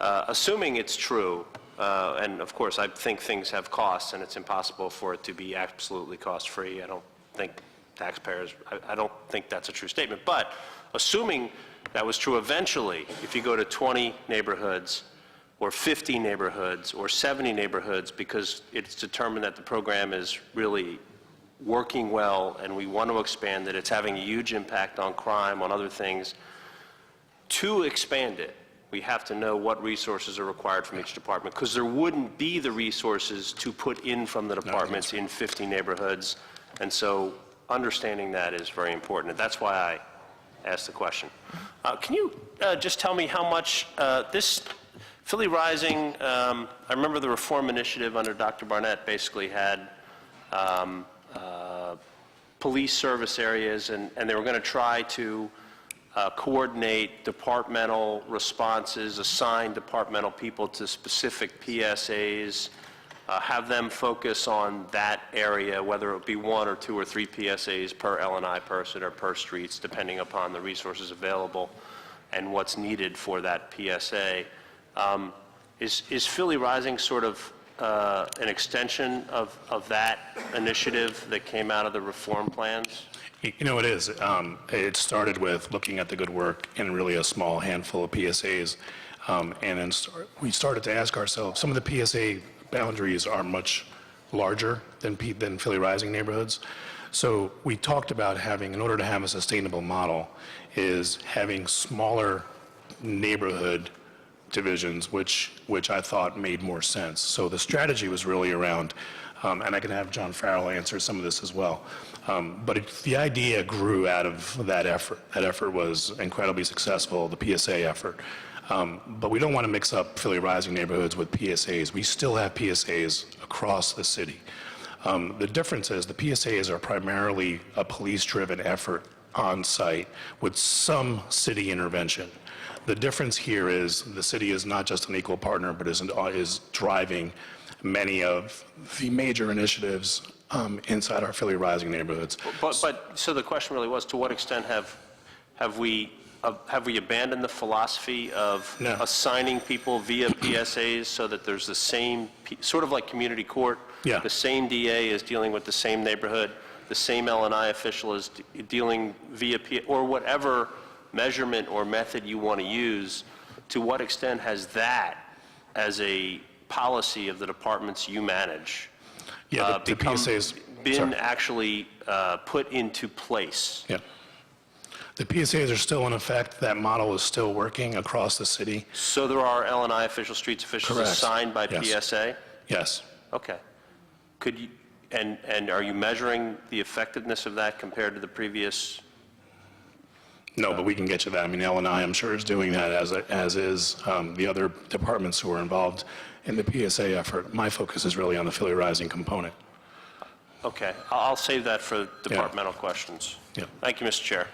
assuming it's true, and of course I think things have costs and it's impossible for it to be absolutely cost-free. I don't think taxpayers, I don't think that's a true statement, but assuming that was true eventually, if you go to 20 neighborhoods or 50 neighborhoods or 70 neighborhoods because it's determined that the program is really working well and we want to expand it, it's having a huge impact on crime, on other things, to expand it, we have to know what resources are required from each department, because there wouldn't be the resources to put in from the departments in 50 neighborhoods, and so understanding that is very important, and that's why I asked the question. Can you just tell me how much this Philly Rising, I remember the reform initiative under Dr. Barnett basically had police service areas, and they were going to try to coordinate departmental responses, assign departmental people to specific PSAs, have them focus on that area, whether it be 1 or 2 or 3 PSAs per L&I person or per streets, depending upon the resources available and what's needed for that PSA. Is Philly Rising sort of an extension of that initiative that came out of the reform plans? You know, it is. It started with looking at the good work in really a small handful of PSAs, and then we started to ask ourselves, some of the PSA boundaries are much larger than Philly Rising neighborhoods. So we talked about having, in order to have a sustainable model, is having smaller neighborhood divisions, which I thought made more sense. So the strategy was really around, and I can have John Farrell answer some of this as well, but the idea grew out of that effort. That effort was incredibly successful, the PSA effort. But we don't want to mix up Philly Rising neighborhoods with PSAs. We still have PSAs across the city. The difference is the PSAs are primarily a police-driven effort on site with some city intervention. The difference here is the city is not just an equal partner, but is driving many of the major initiatives inside our Philly Rising neighborhoods. But so the question really was, to what extent have we abandoned the philosophy of assigning people via PSAs so that there's the same, sort of like community court, the same DA is dealing with the same neighborhood, the same L&I official is dealing via or whatever measurement or method you want to use? To what extent has that, as a policy of the departments you manage, the PSAs been actually put into place? Yeah. The PSAs are still in effect. That model is still working across the city. So there are L&I officials, streets officials assigned by PSA? Yes. Okay. Could you, and are you measuring the effectiveness of that compared to the previous No, but we can get you that. I mean, L&I, I'm sure, is doing that, as is the other departments who are involved in the PSA effort. My focus is really on the Philly Rising component. Okay, I'll save that for departmental questions. Yeah. Thank you, Mr. Chair.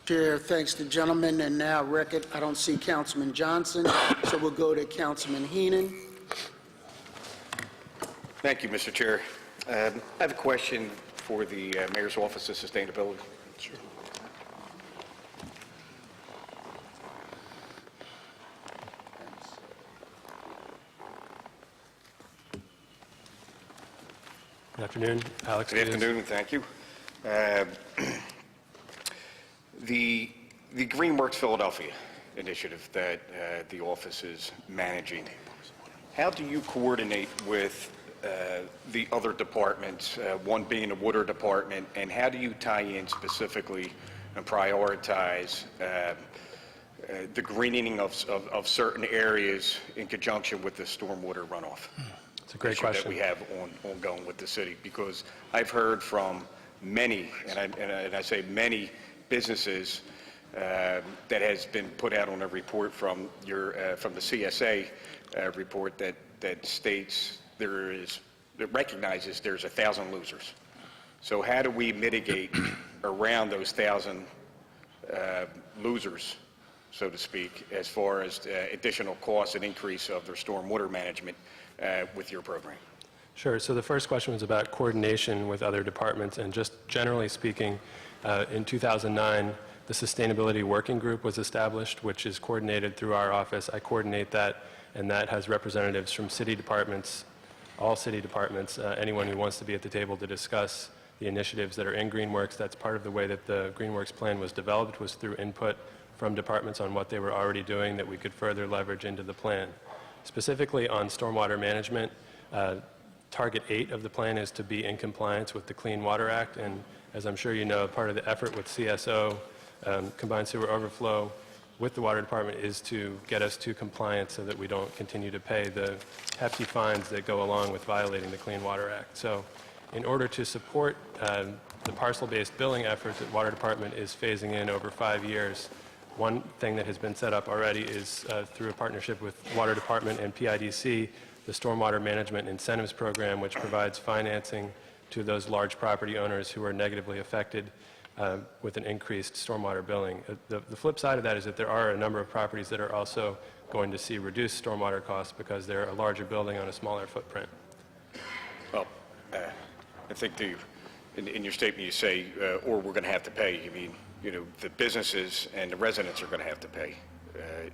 Chair, thanks to gentlemen, and now record, I don't see Councilman Johnson, so we'll go to Councilman Heenan. Thank you, Mr. Chair. I have a question for the Mayor's Office of Sustainability. Sure. Good afternoon, Alex. Good afternoon, and thank you. The GreenWorks Philadelphia initiative that the office is managing, how do you coordinate with the other departments, one being the water department, and how do you tie in specifically and prioritize the greening of certain areas in conjunction with the stormwater runoff? It's a great issue question. that we have ongoing with the city, because I've heard from many, and I say many businesses that has been put out on a report from from the CSA report that states that recognizes there's 1,000 losers. So how do we mitigate around those 1,000 losers, so to speak, as far as additional costs and increase of their stormwater management with your program? Sure. So the first question was about coordination with other departments, and just generally speaking, in 2009, the Sustainability Working Group was established, which is coordinated through our office. I coordinate that, and that has representatives from city departments, all city departments, anyone who wants to be at the table to discuss the initiatives that are in GreenWorks. That's part of the way that the GreenWorks plan was developed, was through input from departments on what they were already doing that we could further leverage into the plan. Specifically on stormwater management, Target 8 of the plan is to be in compliance with the Clean Water Act, and as I'm sure you know, part of the effort with CSO, combined sewer overflow, with the water department is to get us to compliance so that we don't continue to pay the hefty fines that go along with violating the Clean Water Act. So in order to support the parcel-based billing efforts that water department is phasing in over 5 years, one thing that has been set up already is through a partnership with water department and PIDC, the Stormwater Management Incentives Program, which provides financing to those large property owners who are negatively affected with an increased stormwater billing. The flip side of that is that there are a number of properties that are also going to see reduced stormwater costs because they're a larger building on a smaller footprint. Well, I think in your statement you say, or we're going to have to pay, you mean, you know, the businesses and the residents are going to have to pay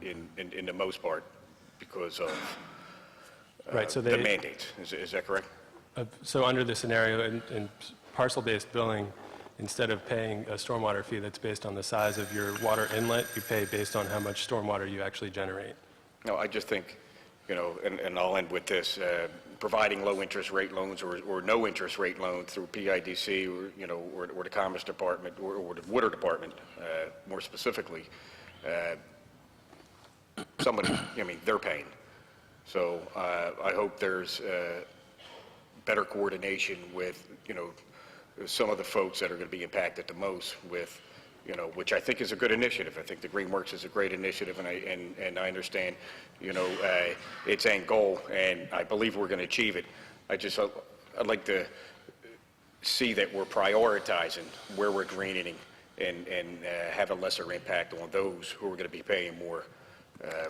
in the most part because of right, so the mandates. Is that correct? So under the scenario in parcel-based billing, instead of paying a stormwater fee that's based on the size of your water inlet, you pay based on how much stormwater you actually generate. No, I just think, you know, and I'll end with this, providing low interest rate loans or no interest rate loans through PIDC or, you know, or the Commerce Department or the Water Department, more specifically, somebody, I mean, they're paying. So I hope there's better coordination with, you know, some of the folks that are going to be impacted the most with, you know, which I think is a good initiative. I think the GreenWorks is a great initiative, and I understand, you know, its end goal, and I believe we're going to achieve it. I'd like to see that we're prioritizing where we're greening and have a lesser impact on those who are going to be paying more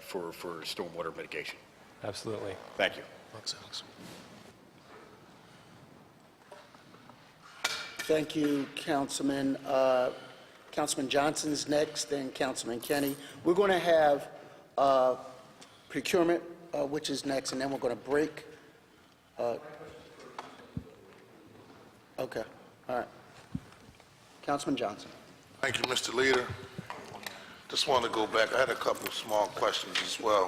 for stormwater mitigation. Absolutely. Thank you. Thank you, Councilman. Councilman Johnson's next, then Councilman Kenny. We're going to have procurement, which is next, and then we're going to break. Okay, all right. Councilman Johnson. Thank you, Mr. Leader. Just wanted to go back. I had a couple of small questions as well.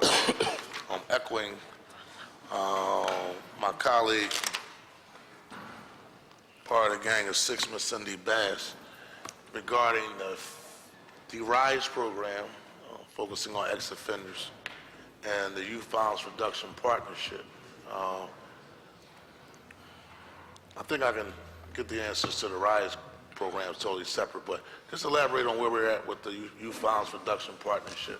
I'm echoing my colleague, part of the gang of six, Ms. Cindy Bass, regarding the RISE program, focusing on ex-offenders, and the Youth Violence Reduction Partnership. I think I can get the answers to the RISE program is totally separate, but just elaborate on where we're at with the Youth Violence Reduction Partnership.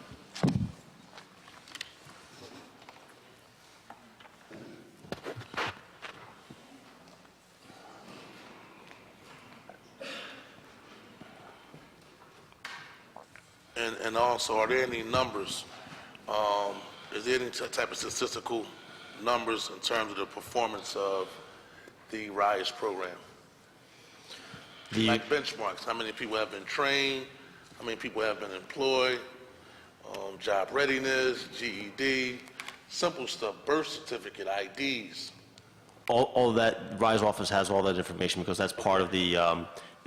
And also, are there any numbers, is there any type of statistical numbers in terms of the performance of the RISE program? Like benchmarks, how many people have been trained, how many people have been employed, job readiness, GED, simple stuff, birth certificate, IDs. All of that, RISE office has all that information because that's part of the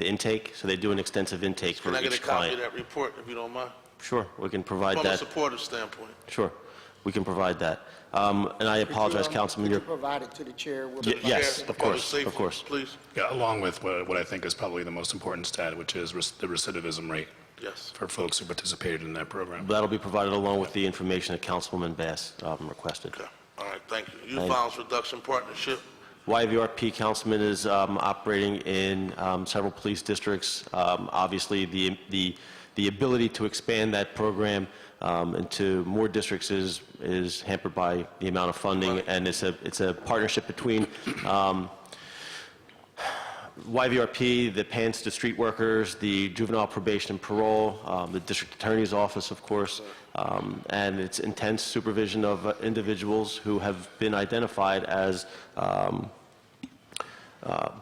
intake, so they do an extensive intake for Can I get a each copy client. of that report, if you don't mind? Sure, we can provide From a that. supportive standpoint. Sure, we can provide that. And I apologize, Councilman. Could you provide it to the chair? We'll provide Yes, it. of course, of course. Please. Yeah, along with what I think is probably the most important stat, which is the recidivism rate Yes. for folks who participated in that program. That'll be provided along with the information that Councilwoman Bass requested. Okay, all right, thank you. Youth Violence Reduction Partnership. YVRP, Councilman, is operating in several police districts. Obviously, the ability to expand that program into more districts is hampered by the amount of funding, and it's a partnership between YVRP, the PANS to street workers, the juvenile probation and parole, the district attorney's office, of course, and it's intense supervision of individuals who have been identified as,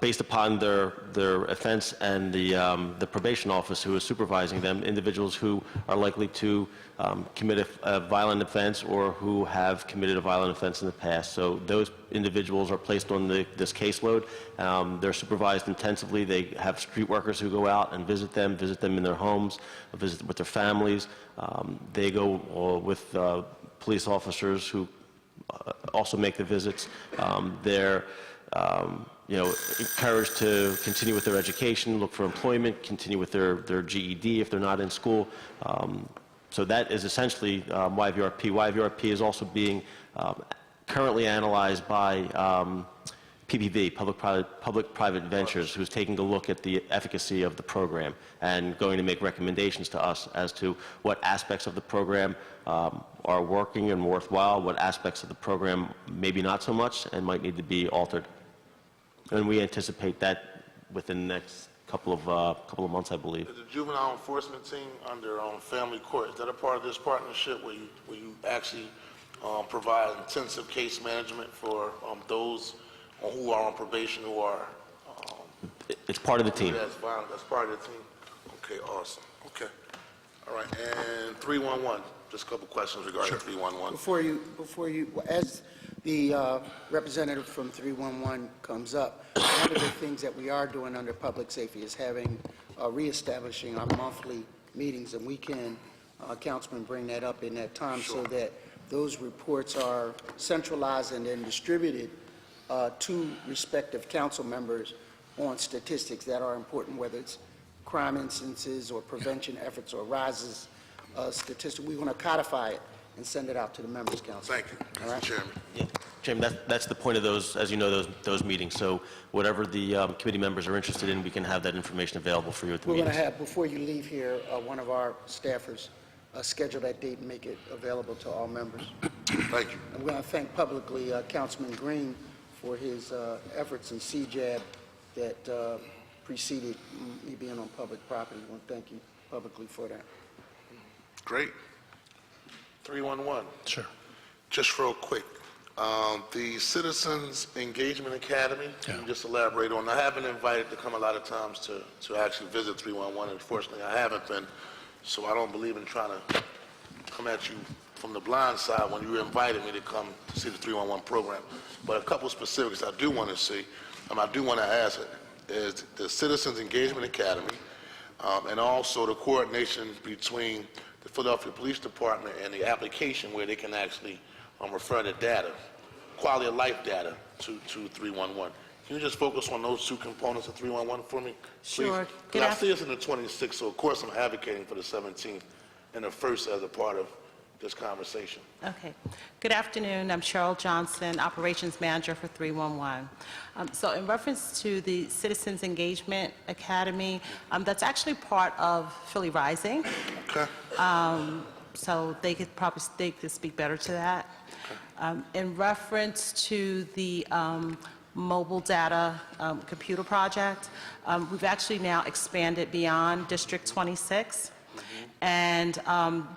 based upon their offense and the probation office who is supervising them, individuals who are likely to commit a violent offense or who have committed a violent offense in the past. So those individuals are placed on this caseload. They're supervised intensively. They have street workers who go out and visit them in their homes, visit with their families. They go with police officers who also make the visits. They're encouraged to continue with their education, look for employment, continue with their GED if they're not in school. So that is essentially YVRP. YVRP is also being currently analyzed by PPV, Public-Private Ventures, who's taking a look at the efficacy of the program and going to make recommendations to us as to what aspects of the program are working and worthwhile, what aspects of the program maybe not so much and might need to be altered. And we anticipate that within the next couple of months, I believe. Is the juvenile enforcement team under family court, is that a part of this partnership where you actually provide intensive case management for those who are on probation who are... It's part of the team. That's violent. That's part of the team. Okay, awesome. Okay. All right, and 311, just a couple questions regarding 311. Before you, as the representative from 311 comes up, one of the things that we are doing under public safety is reestablishing our monthly meetings, and we can, Councilman, bring that up in that time so that those reports are centralized and then distributed to respective council members on statistics that are important, whether it's crime instances or prevention efforts or rises statistics. We want to codify it and send it out to the members' council. Thank you, Mr. Chairman. Yeah. Chairman, that's the point of those, as you know, those meetings. So whatever the committee members are interested in, we can have that information available for you at the meetings. We're going to have, before you leave here, one of our staffers schedule that date and make it available to all members. Thank you. I'm going to thank publicly Councilman Green for his efforts in CJAB that preceded me being on public property. I want to thank you publicly for that. Great. 311. Sure. Just real quick, the Citizens Engagement Academy, can you just elaborate on? I have been invited to come a lot of times to actually visit 311. Unfortunately, I haven't been, so I don't believe in trying to come at you from the blind side when you invited me to come to see the 311 program. But a couple specifics I do want to see, I do want to ask is the Citizens Engagement Academy and also the coordination between the Philadelphia Police Department and the application where they can actually refer to data, quality of life data to 311. Can you just focus on those two components of 311 for me, please? Sure. I see us in the 26th, so of course I'm advocating for the 17th and the 1st as a part of this conversation. Okay. Good afternoon. I'm Cheryl Johnson, Operations Manager for 311. So in reference to the Citizens Engagement Academy, that's actually part of Philly Rising. Okay. So they could speak better to that. In reference to the mobile data computer project, we've actually now expanded beyond District 26. And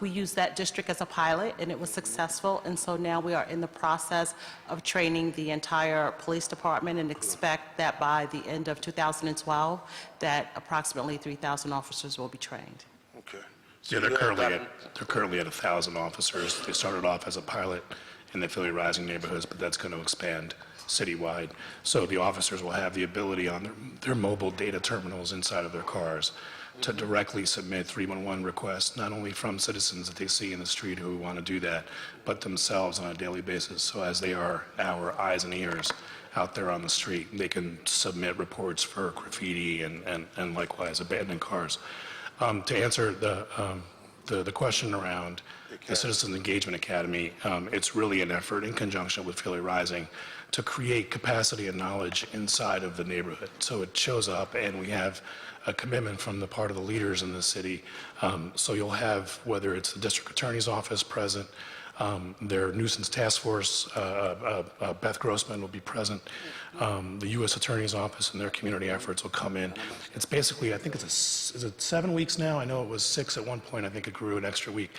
we used that district as a pilot, and it was successful. And so now we are in the process of training the entire police department, and expect that by the end of 2012, that approximately 3,000 officers will be trained. Okay. Yeah, they're currently at 1,000 officers. They started off as a pilot in the Philly Rising neighborhoods, but that's going to expand citywide. So the officers will have the ability on their mobile data terminals inside of their cars to directly submit 311 requests, not only from citizens that they see in the street who want to do that, but themselves on a daily basis. So as they are our eyes and ears out there on the street, they can submit reports for graffiti and likewise abandoned cars. To answer the question around the Citizens Engagement Academy, it's really an effort in conjunction with Philly Rising to create capacity and knowledge inside of the neighborhood. So it shows up, and we have a commitment from the part of the leaders in the city. So you'll have, whether it's the district attorney's office present, their nuisance task force, Beth Grossman will be present, the U.S. Attorney's Office and their community efforts will come in. It's basically, I think is it 7 weeks now? I know it was 6 at one point. I think it grew an extra week.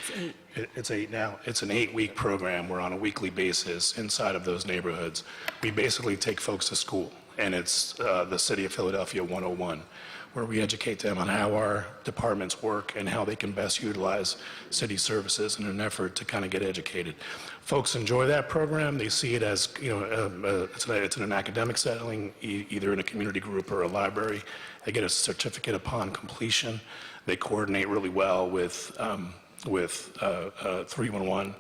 It's 8 now. It's an 8-week program. We're on a weekly basis inside of those neighborhoods. We basically take folks to school, and it's the City of Philadelphia 101. Where we educate them on how our departments work and how they can best utilize city services in an effort to kind of get educated. Folks enjoy that program. They see it as, it's in an academic setting, either in a community group or a library. They get a certificate upon completion. They coordinate really well with 311.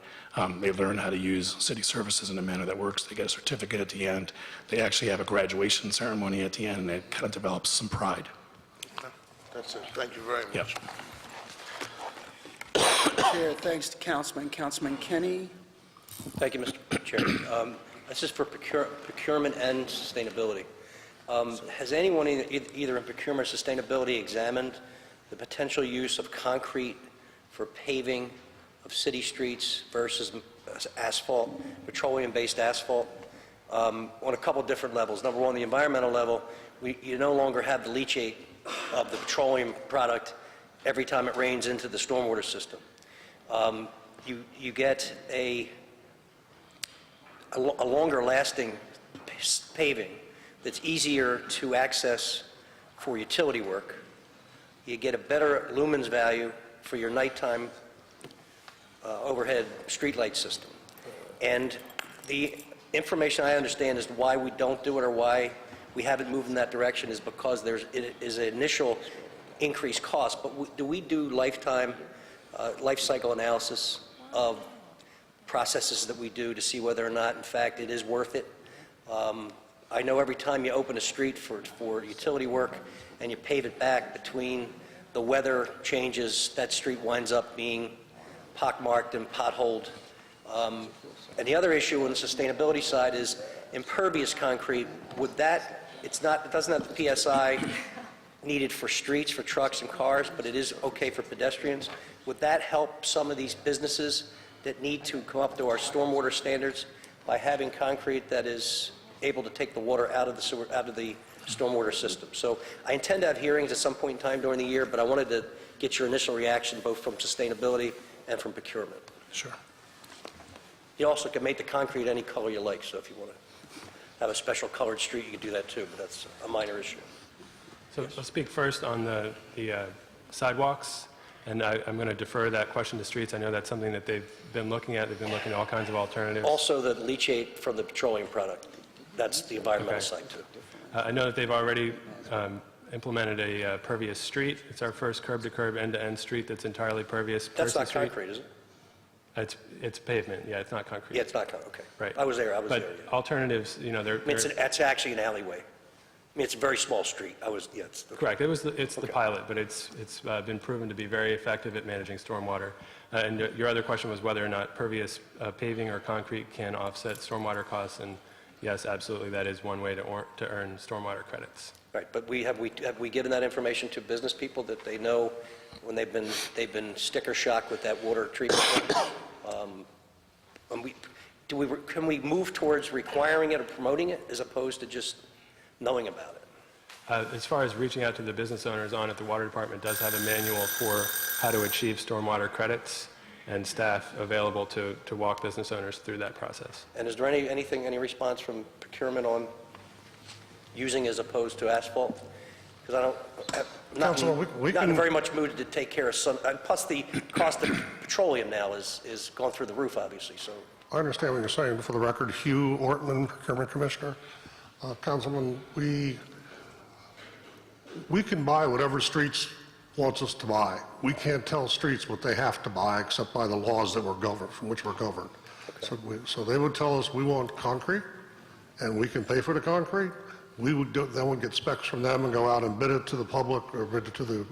They learn how to use city services in a manner that works. They get a certificate at the end. They actually have a graduation ceremony at the end, and it kind of develops some pride. That's it. Thank you very much. Yep. Chair, thanks to Councilman Kenny. Thank you, Mr. Chair. This is for procurement and sustainability. Has anyone either in procurement or sustainability examined the potential use of concrete for paving of city streets versus asphalt, petroleum-based asphalt, on a couple different levels? Number one, the environmental level, you no longer have the leachate of the petroleum product every time it rains into the stormwater system. You get a longer lasting paving that's easier to access for utility work. You get a better lumens value for your nighttime overhead streetlight system. And the information I understand as to why we don't do it or why we haven't moved in that direction is because it is an initial increased cost. But do we do life cycle analysis of processes that we do to see whether or not, in fact, it is worth it? I know every time you open a street for utility work and you pave it back, between the weather changes, that street winds up being pockmarked and potholed. And the other issue on the sustainability side is impervious concrete. It doesn't have the PSI needed for streets, for trucks and cars, but it is okay for pedestrians. Would that help some of these businesses that need to come up to our stormwater standards by having concrete that is able to take the water out of the stormwater system? So I intend to have hearings at some point in time during the year, but I wanted to get your initial reaction both from sustainability and from procurement. Sure. You also can make the concrete any color you like, so if you want to have a special colored street, you can do that too, but that's a minor issue. So I'll speak first on the sidewalks, and I'm going to defer that question to streets. I know that's something that they've been looking at. They've been looking at all kinds of alternatives. Also the leachate from the petroleum product. That's the environmental side too. I know that they've already implemented a pervious street. It's our first curb-to-curb, end-to-end street that's entirely pervious. That's not concrete, is it? It's pavement, yeah, it's not concrete. Yeah, it's not concrete, okay. Right. I was there, yeah. But alternatives, It's actually an alleyway. I mean, it's a very small street. It's Correct. It's the pilot, but it's been proven to be very effective at managing stormwater. And your other question was whether or not pervious paving or concrete can offset stormwater costs, and yes, absolutely, that is one way to earn stormwater credits. Right, but have we given that information to business people that they know when they've been sticker shock with that water treatment plant? Can we move towards requiring it or promoting it as opposed to just knowing about it? As far as reaching out to the business owners on it, the Water Department does have a manual for how to achieve stormwater credits and staff available to walk business owners through that process. And is there any response from procurement on using as opposed to asphalt? Because I'm not in very much mood to take care of some, plus the cost of petroleum now is gone through the roof, obviously, so. I understand what you're saying. For the record, Hugh Ortman, Procurement Commissioner. Councilman, we can buy whatever streets wants us to buy. We can't tell streets what they have to buy except by the laws that we're governed, from which we're governed. Okay. So they would tell us we want concrete, and we can pay for the concrete. We would then would get specs from them and go out and bid it to the public or bid it to the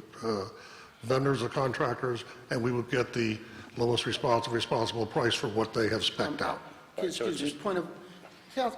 vendors or contractors, and we would get the lowest responsible price for what they have spec'd out. Excuse me, point of,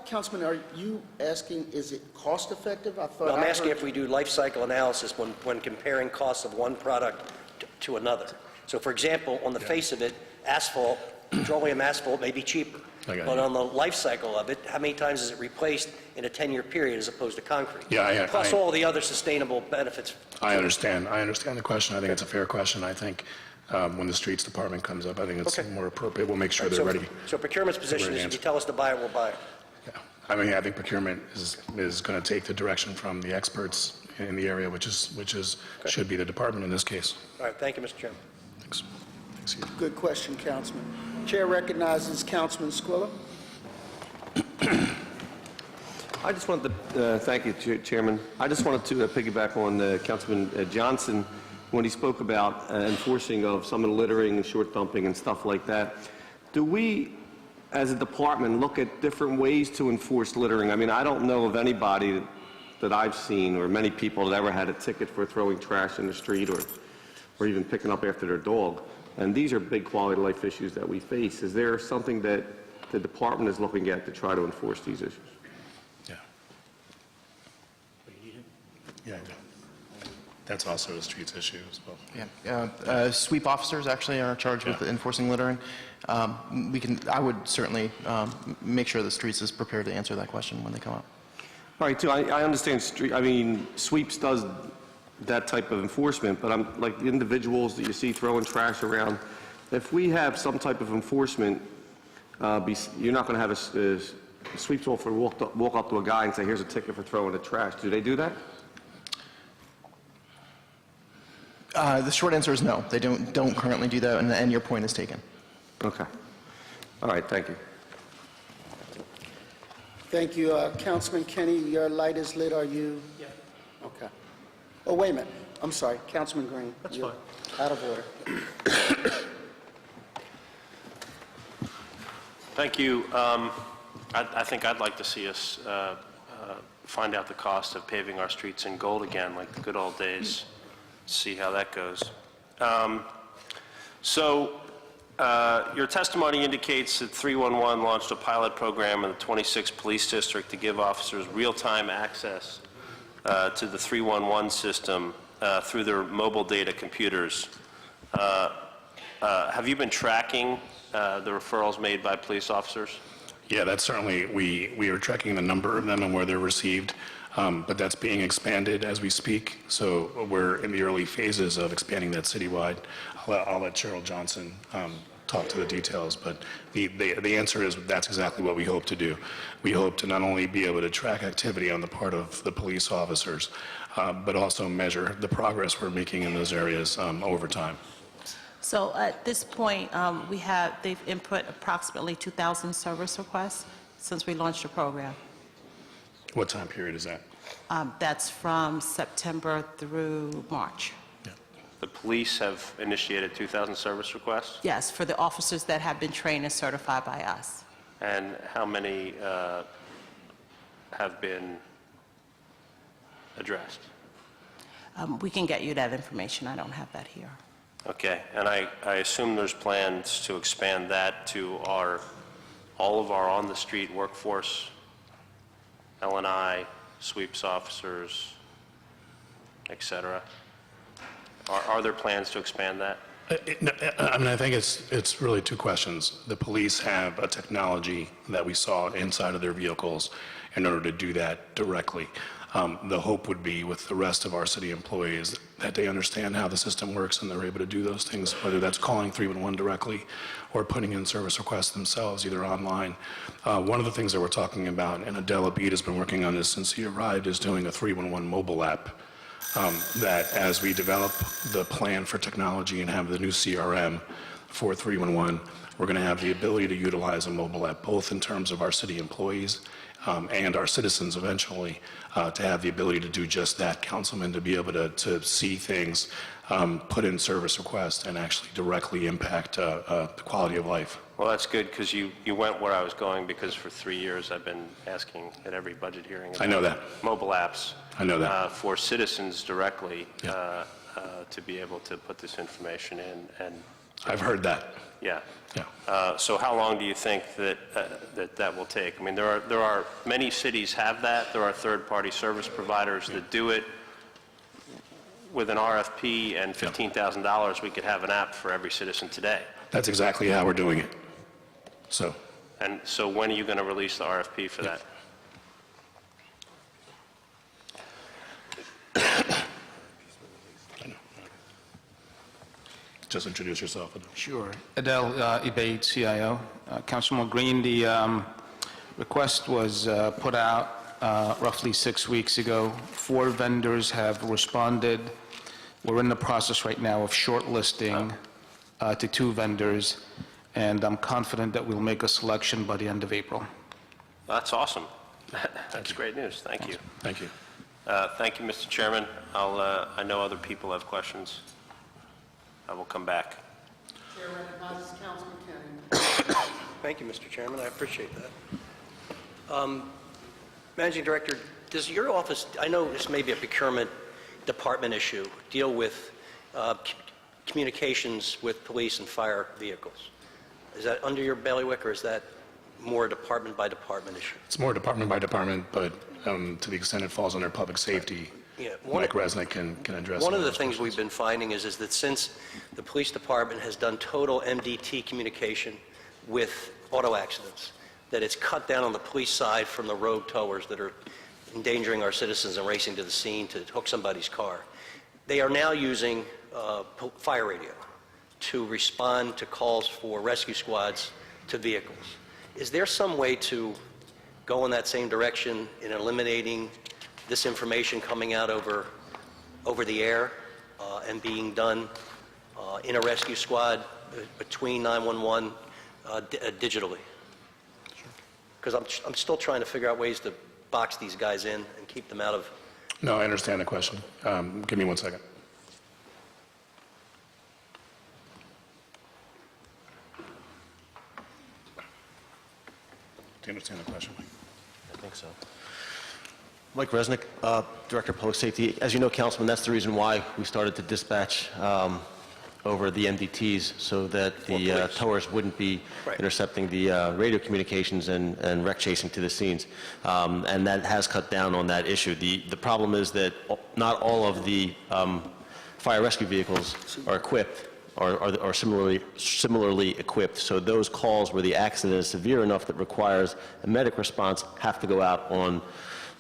Councilman, are you asking, is it cost effective? I thought I'm asking if we do life cycle analysis when comparing costs of one product to another. So for example, on the face of it, asphalt, petroleum asphalt may be cheaper. But on the life cycle of it, how many times is it replaced in a 10-year period as opposed to concrete? Yeah, plus all the other sustainable benefits. I understand the question. I think it's a fair question. I think when the streets department comes up, I think it's more appropriate. We'll make sure they're ready. So procurement's position is if you tell us to buy it, we'll buy it. Yeah. I mean, I think procurement is going to take the direction from the experts in the area, which should be the department in this case. All right. Thank you, Mr. Chairman. Thanks. Good question, Councilman. Chair recognizes Councilman Squilla. I just wanted to, thank you, Chairman. I just wanted to piggyback on Councilman Johnson when he spoke about enforcing of some of the littering and short dumping and stuff like that. Do we, as a department, look at different ways to enforce littering? I mean, I don't know of anybody that I've seen or many people that ever had a ticket for throwing trash in the street or even picking up after their dog. And these are big quality of life issues that we face. Is there something that the department is looking at to try to enforce these issues? Yeah. Yeah, I do. That's also a streets issue as well. Yeah. Sweep officers actually are charged with enforcing littering. I would certainly make sure the streets is prepared to answer that question when they come up. All right, too, I understand sweeps does that type of enforcement, but I'm like the individuals that you see throwing trash around. If we have some type of enforcement, you're not going to have a sweeps officer walk up to a guy and say, "Here's a ticket for throwing the trash." Do they do that? The short answer is no. They don't currently do that, and your point is taken. Okay. All right. Thank you. Thank you. Councilman Kenny, your light is lit. Are you? Yeah. Okay. Oh, wait a minute. I'm sorry. Councilman Green. That's you're fine. Out of order. Thank you. I think I'd like to see us find out the cost of paving our streets in gold again, like the good old days, see how that goes. Your testimony indicates that 311 launched a pilot program in the 26th Police District to give officers real-time access to the 311 system through their mobile data computers. Have you been tracking the referrals made by police officers? Yeah, that's certainly, we are tracking the number of them and where they're received, but that's being expanded as we speak. So we're in the early phases of expanding that citywide. I'll let Cheryl Johnson talk to the details, but the answer is that's exactly what we hope to do. We hope to not only be able to track activity on the part of the police officers, but also measure the progress we're making in those areas over time. So at this point, they've input approximately 2,000 service requests since we launched the program. What time period is that? That's from September through March. The police have initiated 2,000 service requests? Yes, for the officers that have been trained and certified by us. And how many have been addressed? We can get you that information. I don't have that here. Okay, and I assume there's plans to expand that to all of our on-the-street workforce, L&I, sweeps officers, et cetera. Are there plans to expand that? I mean, I think it's really two questions. The police have a technology that we saw inside of their vehicles in order to do that directly. The hope would be with the rest of our city employees that they understand how the system works and they're able to do those things, whether that's calling 311 directly or putting in service requests themselves, either online. One of the things that we're talking about, and Adele Abid has been working on this since he arrived, is doing a 311 mobile app. That as we develop the plan for technology and have the new CRM for 311, we're going to have the ability to utilize a mobile app, both in terms of our city employees and our citizens eventually, to have the ability to do just that, Councilman, to be able to see things, put in service requests, and actually directly impact the quality of life. Well, that's good, because you went where I was going, because for 3 years I've been asking at every budget hearing about I know that. mobile apps. I know that. For citizens directly to be able to put this information in. And I've heard that. Yeah. Yeah. So how long do you think that will take? I mean, there are many cities have that. There are third-party service providers that do it. With an RFP and $15,000, we could have an app for every citizen today. That's exactly how we're doing it. So. And so when are you going to release the RFP for that? Just introduce yourself. Sure. Adele Abid, CIO. Councilman Green, the request was put out roughly 6 weeks ago. 4 vendors have responded. We're in the process right now of shortlisting to 2 vendors, and I'm confident that we'll make a selection by the end of April. That's awesome. That's great news. Thank you. Thank you. Thank you, Mr. Chairman. I know other people have questions. I will come back. Chair recognizes Councilman Kenny. Thank you, Mr. Chairman. I appreciate that. Managing Director, does your office, I know this may be a procurement department issue, deal with communications with police and fire vehicles? Is that under your bailiwick, or is that more department by department issue? It's more department by department, but to the extent it falls under public safety, Mike Resnick can address One of the things we've been finding is that since the police department has done total MDT communication with auto accidents, that it's cut down on the police side from the road towers that are endangering our citizens and racing to the scene to hook somebody's car. They are now using fire radio to respond to calls for rescue squads to vehicles. Is there some way to go in that same direction in eliminating this information coming out over the air and being done in a rescue squad between 911 digitally? Because I'm still trying to figure out ways to box these guys in and keep them out of... No, I understand the question. Give me 1 second. Do you understand the question, Mike? I think so. Mike Resnick, Director of Public Safety. As you know, Councilman, that's the reason why we started to dispatch over the MDTs, so that the towers wouldn't be intercepting the radio communications and wreck chasing to the scenes. And that has cut down on that issue. The problem is that not all of the fire rescue vehicles are equipped or similarly equipped. So those calls where the accident is severe enough that requires a medic response have to go out on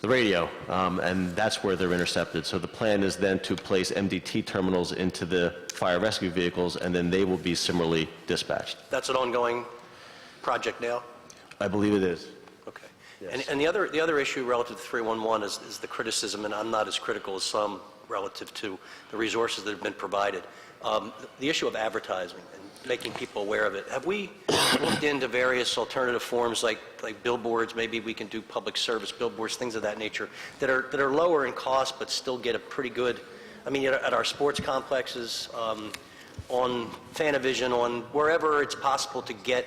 the radio, and that's where they're intercepted. So the plan is then to place MDT terminals into the fire rescue vehicles, and then they will be similarly dispatched. That's an ongoing project now? I believe it is. Okay. Yes. And the other issue relative to 311 is the criticism, and I'm not as critical as some relative to the resources that have been provided. The issue of advertising and making people aware of it. Have we looked into various alternative forms like billboards? Maybe we can do public service billboards, things of that nature, that are lower in cost but still get a pretty good, I mean, at our sports complexes, on Fanavision, on wherever it's possible to get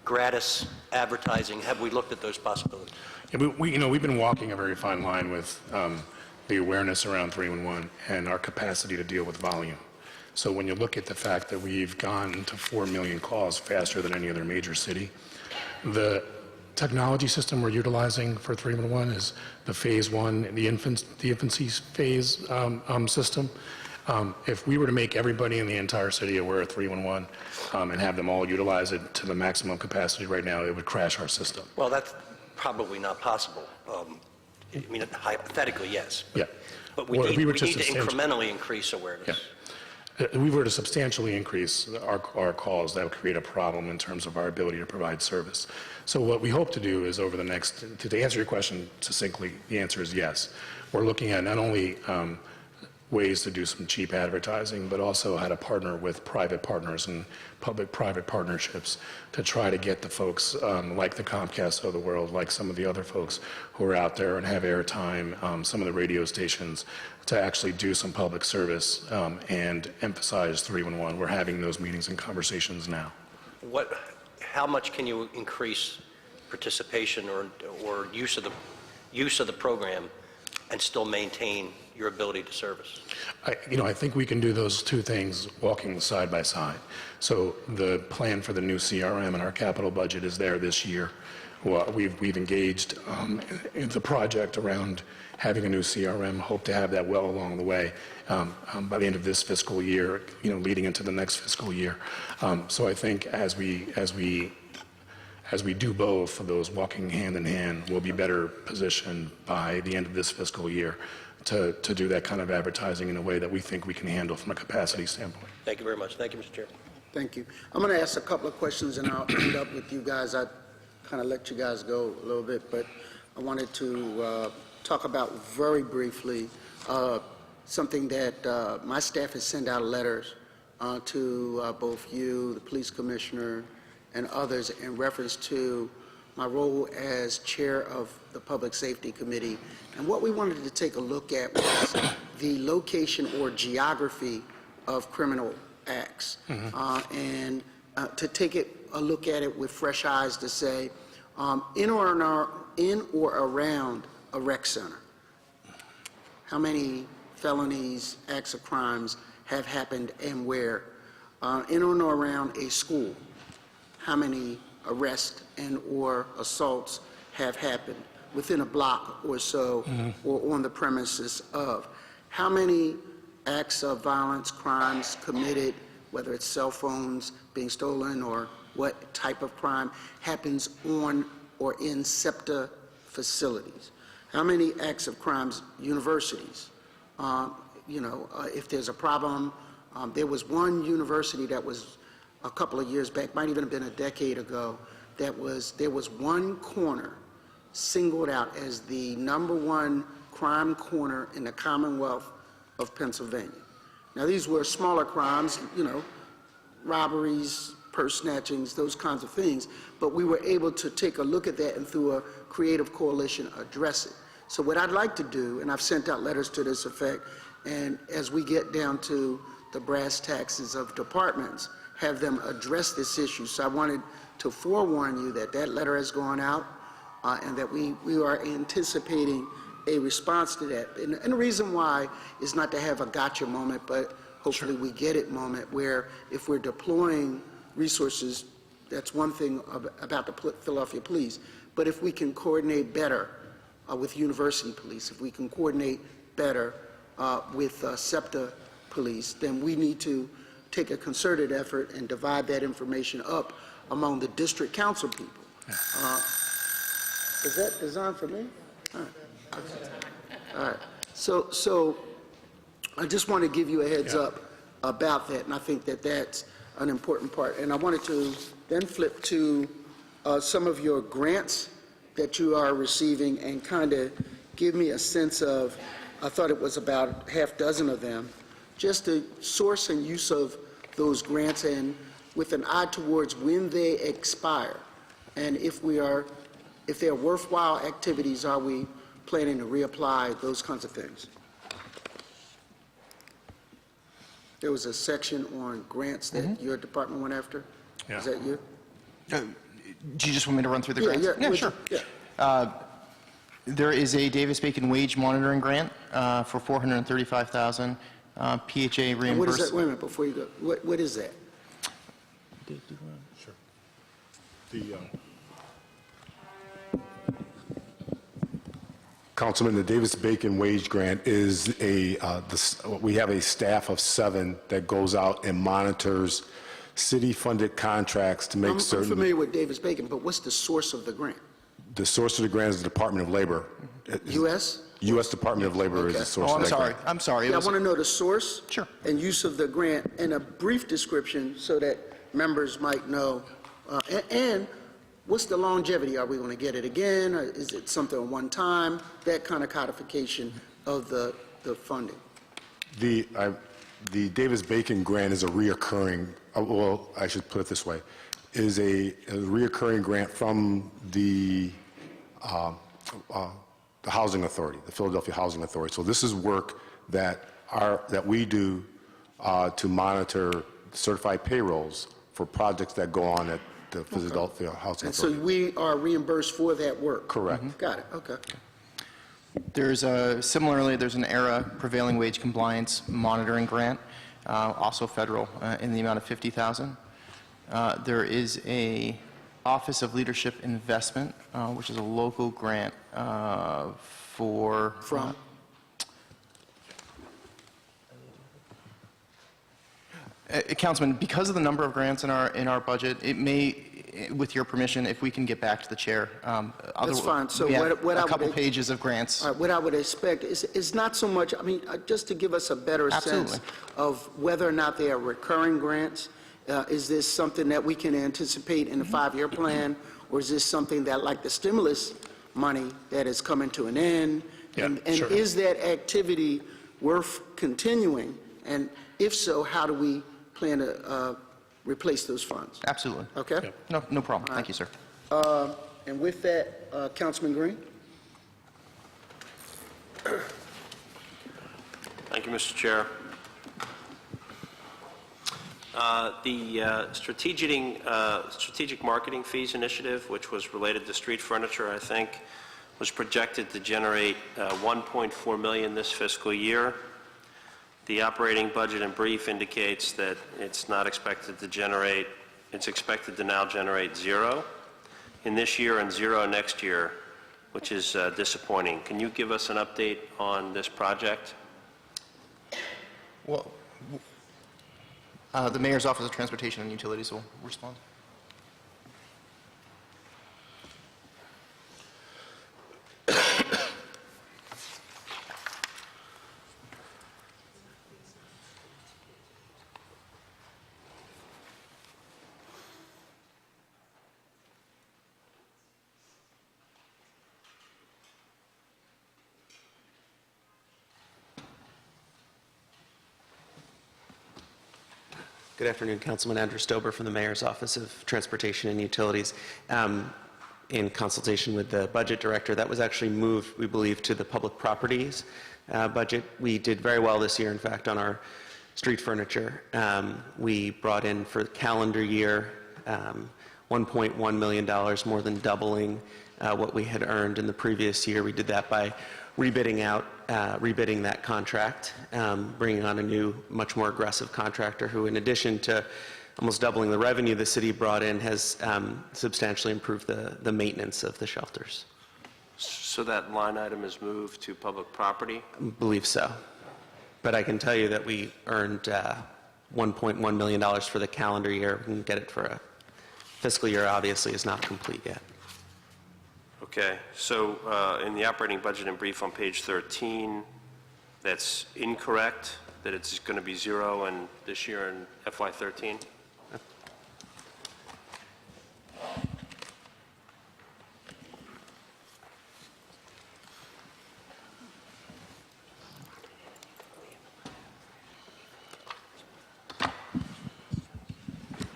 gratis advertising. Have we looked at those possibilities? Yeah, we've been walking a very fine line with the awareness around 311, and our capacity to deal with volume. So when you look at the fact that we've gone to 4 million calls faster than any other major city, the technology system we're utilizing for 311 is the phase one, the infancy phase system. If we were to make everybody in the entire city aware of 311 and have them all utilize it to the maximum capacity right now, it would crash our system. Well, that's probably not possible. I mean, hypothetically, yes. Yeah. But we Or if need we were we to need to substantially- incrementally increase awareness. Yeah. If we were to substantially increase our calls, that would create a problem in terms of our ability to provide service. So what we hope to do is over the next, to answer your question succinctly, the answer is yes. We're looking at not only ways to do some cheap advertising, but also how to partner with private partners and public-private partnerships to try to get the folks like the Comcast of the world, like some of the other folks who are out there and have airtime, some of the radio stations, to actually do some public service and emphasize 311. We're having those meetings and conversations now. How much can you increase participation or use of the program and still maintain your ability to service? I think we can do those two things walking side by side. So the plan for the new CRM and our capital budget is there this year. Well, we've engaged in the project around having a new CRM, hope to have that well along the way by the end of this fiscal year, leading into the next fiscal year. So I think as we do both of those walking hand in hand, we'll be better positioned by the end of this fiscal year to do that kind of advertising in a way that we think we can handle from a capacity standpoint. Thank you very much. Thank you, Mr. Chairman. Thank you. I'm going to ask a couple of questions, and I'll end up with you guys. I kind of let you guys go a little bit, but I wanted to talk about very briefly something that my staff has sent out letters to both you, the police commissioner, and others in reference to my role as chair of the Public Safety Committee. And what we wanted to take a look at was the location or geography of criminal acts, and to take a look at it with fresh eyes to say, in or around a rec center, how many felonies, acts of crimes have happened and where? In or around a school, how many arrests and or assaults have happened within a block or so, or on the premises of? How many acts of violence, crimes committed, whether it's cell phones being stolen or what type of crime, happens on or in SEPTA facilities? How many acts of crimes, universities? If there's a problem, there was one university that was a couple of years back, might even have been a decade ago, there was one corner singled out as the #1 crime corner in the Commonwealth of Pennsylvania. Now, these were smaller crimes, robberies, purse snatchings, those kinds of things, but we were able to take a look at that and through a creative coalition address it. So what I'd like to do, and I've sent out letters to this effect, and as we get down to the brass taxes of departments, have them address this issue. So I wanted to forewarn you that that letter has gone out and that we are anticipating a response to that. And the reason why is not to have a gotcha moment, but hopefully we get it moment where if we're deploying resources, that's one thing about the Philadelphia Police, but if we can coordinate better with University Police, if we can coordinate better with SEPTA Police, then we need to take a concerted effort and divide that information up among the district council people. Is that designed for me? All right. Okay. All right. So I just want to give you a heads up about that, and I think that that's an important part. And I wanted to then flip to some of your grants that you are receiving and kind of give me a sense of, I thought it was about half dozen of them, just the source and use of those grants and with an eye towards when they expire. And if they're worthwhile activities, are we planning to reapply, those kinds of things. There was a section on grants that your department went after. Yeah. Is that you? Do you just want me to run through the grants? Yeah, sure. Yeah. There is a Davis-Bacon wage monitoring grant for $435,000. PHA And what is that, reimbursement. wait a minute, before you go, what is that? Sure. The, Councilman, the Davis-Bacon wage grant is we have a staff of 7 that goes out and monitors city-funded contracts to make I'm certain... familiar with Davis-Bacon, but what's the source of the grant? The source of the grant is the Department of Labor. U.S.? U.S. Department of Labor is the source Oh, of I'm that sorry. grant. I'm sorry. Yeah, I want to know the source. Sure. And use of the grant, and a brief description so that members might know. And what's the longevity? Are we going to get it again? Or is it something one time? That kind of codification of the funding. The Davis-Bacon grant is a reoccurring, well, I should put it this way, is a reoccurring grant from the Housing Authority, the Philadelphia Housing Authority. So this is work that we do to monitor certified payrolls for projects that go on at the Philadelphia Housing And so Authority. we are reimbursed for that work? Correct. Got it, okay. Similarly, there's an ERA prevailing wage compliance monitoring grant, also federal, in the amount of $50,000. There is a Office of Leadership Investment, which is a local grant for... From? Councilman, because of the number of grants in our budget, it may, with your permission, if we can get back to the chair. That's fine. So we have what I a would- couple pages of grants. All right, what I would expect is not so much, I mean, just to give us a better sense Absolutely. of whether or not they are recurring grants. Is this something that we can anticipate in the 5-year plan, or is this something that, like the stimulus money, that is coming to an end? Yeah, And sure. is that activity worth continuing? And if so, how do we plan to replace those funds? Absolutely. Okay? No problem. Thank you, sir. And with that, Councilman Green? Thank you, Mr. Chair. The strategic marketing fees initiative, which was related to street furniture, I think, was projected to generate $1.4 million this fiscal year. The operating budget in brief indicates that it's not expected to generate, it's expected to now generate $0 in this year and $0 next year, which is disappointing. Can you give us an update on this project? Well, the Mayor's Office of Transportation and Utilities will respond. Good afternoon, Councilman Andrew Stober from the Mayor's Office of Transportation and Utilities. In consultation with the Budget Director, that was actually moved, we believe, to the Public Properties budget. We did very well this year, in fact, on our street furniture. We brought in for the calendar year $1.1 million, more than doubling what we had earned in the previous year. We did that by rebidding that contract, bringing on a new, much more aggressive contractor who, in addition to almost doubling the revenue the city brought in, has substantially improved the maintenance of the shelters. So that line item is moved to public property? I believe so. But I can tell you that we earned $1.1 million for the calendar year. We can get it for a fiscal year, obviously, is not complete yet. Okay, so in the operating budget in brief on page 13, that's incorrect, that it's going to be $0 in this year in FY13?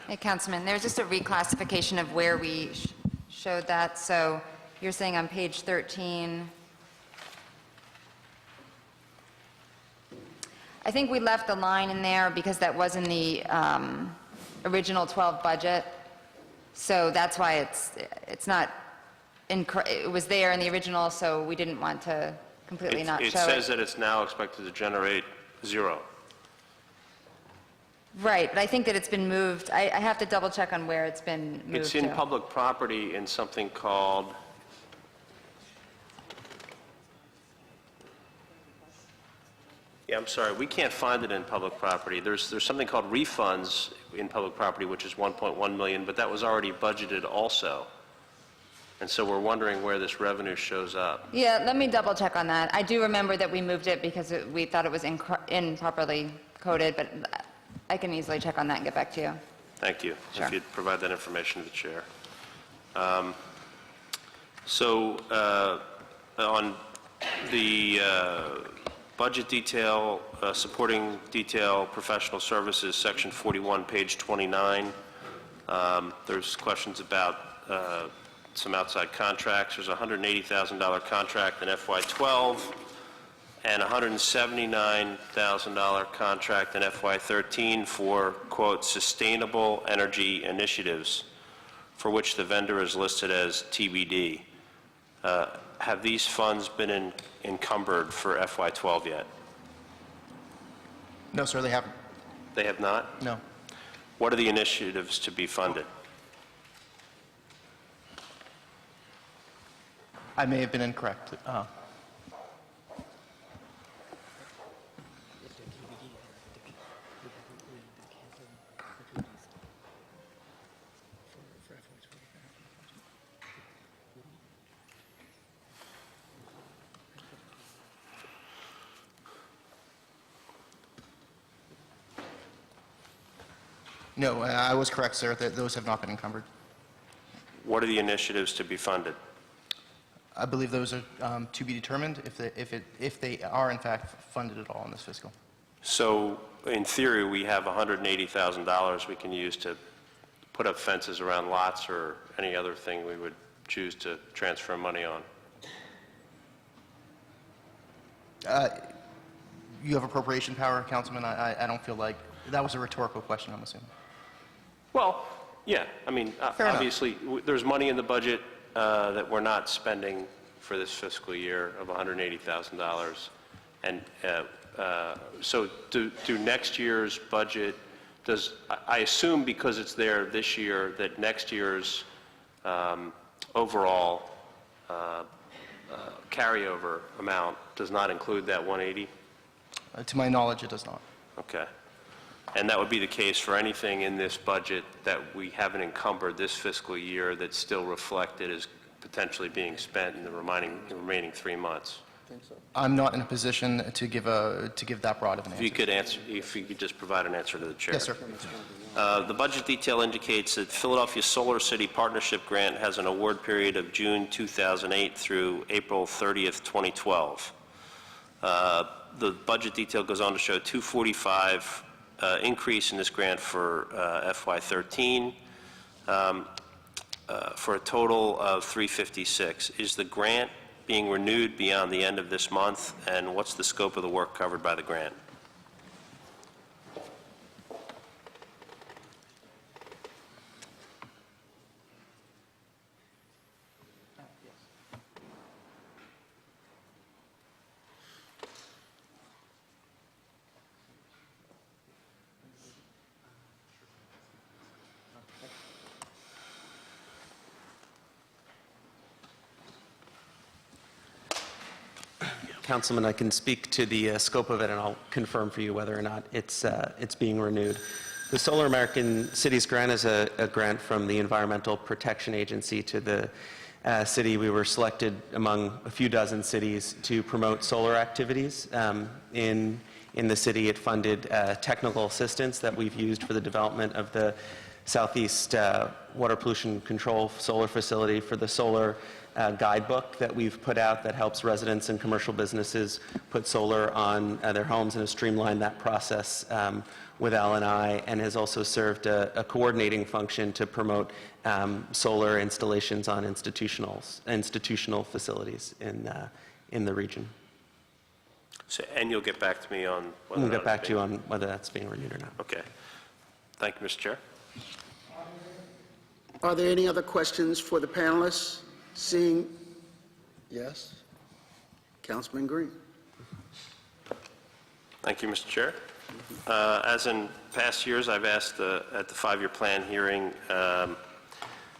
Hey, Councilman, there's just a reclassification of where we showed that. So you're saying on page 13, I think we left the line in there because that was in the original 12 budget. So that's why it's not it was there in the original, so we didn't want to completely not show it. It says that it's now expected to generate 0. Right, but I think that it's been moved. I have to double check on where it's been moved It's in to. public property in something called, yeah, I'm sorry, we can't find it in public property. There's something called refunds in public property, which is 1.1 million, but that was already budgeted also. And so we're wondering where this revenue shows up. Yeah, let me double check on that. I do remember that we moved it because we thought it was improperly coded, but I can easily check on that and get back to you. Thank you. Sure. If you'd provide that information to the chair. On the budget detail, supporting detail, professional services, section 41, page 29, there's questions about some outside contracts. There's a $180,000 contract in FY12 and a $179,000 contract in FY13 for, quote, sustainable energy initiatives, for which the vendor is listed as TBD. Have these funds been encumbered for FY12 yet? No, sir, they haven't. They have not? No. What are the initiatives to be funded? I may have been incorrect. No, I was correct, sir, that those have not been encumbered. What are the initiatives to be funded? I believe those are to be determined if they are in fact funded at all in this fiscal. So, in theory, we have $180,000 we can use to put up fences around lots or any other thing we would choose to transfer money on. You have appropriation power, Councilman. I don't feel like that was a rhetorical question, I'm assuming. Well, yeah, I mean, Fair enough. obviously, there's money in the budget that we're not spending for this fiscal year of $180,000. And so do next year's budget, I assume because it's there this year, that next year's overall carryover amount does not include that 180? To my knowledge, it does not. Okay. And that would be the case for anything in this budget that we haven't encumbered this fiscal year that's still reflected as potentially being spent in the remaining 3 months? I'm not in a position to give that broad of an answer. If you could just provide an answer to the chair. Yes, sir. The budget detail indicates that Philadelphia Solar City Partnership Grant has an award period of June 2008 through April 30th, 2012. The budget detail goes on to show 245 increase in this grant for FY13 for a total of 356. Is the grant being renewed beyond the end of this month, and what's the scope of the work covered by the grant? Councilman, I can speak to the scope of it, and I'll confirm for you whether or not it's being renewed. The Solar American Cities Grant is a grant from the Environmental Protection Agency to the city. We were selected among a few dozen cities to promote solar activities in the city. It funded technical assistance that we've used for the development of the Southeast Water Pollution Control Solar Facility, for the solar guidebook that we've put out that helps residents and commercial businesses put solar on their homes, and has streamlined that process with L&I, and has also served a coordinating function to promote solar installations on institutional facilities in the region. So, and you'll get back to me on whether We'll or not get back it's to you being- on whether that's being renewed or not. Okay. Thank you, Mr. Chair. Are there any other questions for the panelists? Seeing, yes, Councilman Green. Thank you, Mr. Chair. As in past years, I've asked at the five-year plan hearing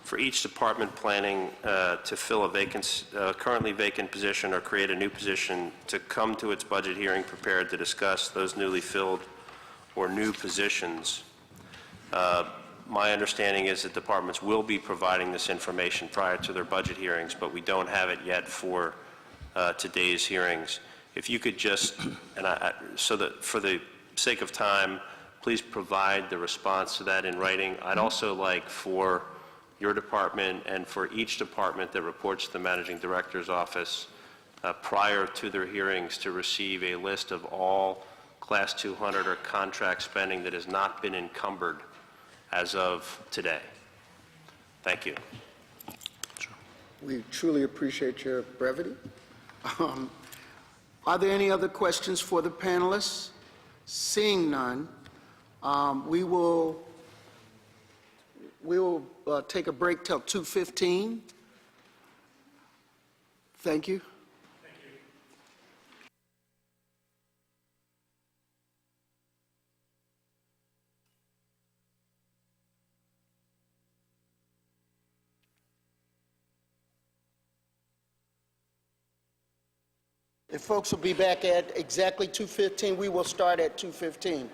for each department planning to fill a currently vacant position or create a new position to come to its budget hearing prepared to discuss those newly filled or new positions. My understanding is that departments will be providing this information prior to their budget hearings, but we don't have it yet for today's hearings. If you could just, so that for the sake of time, please provide the response to that in writing. I'd also like for your department and for each department that reports to the Managing Director's office prior to their hearings to receive a list of all Class 200 or contract spending that has not been encumbered as of today. Thank you. We truly appreciate your brevity. Are there any other questions for the panelists? Seeing none, we will take a break till 2:15. Thank you. If folks will be back at exactly 2:15, we will start at 2:15.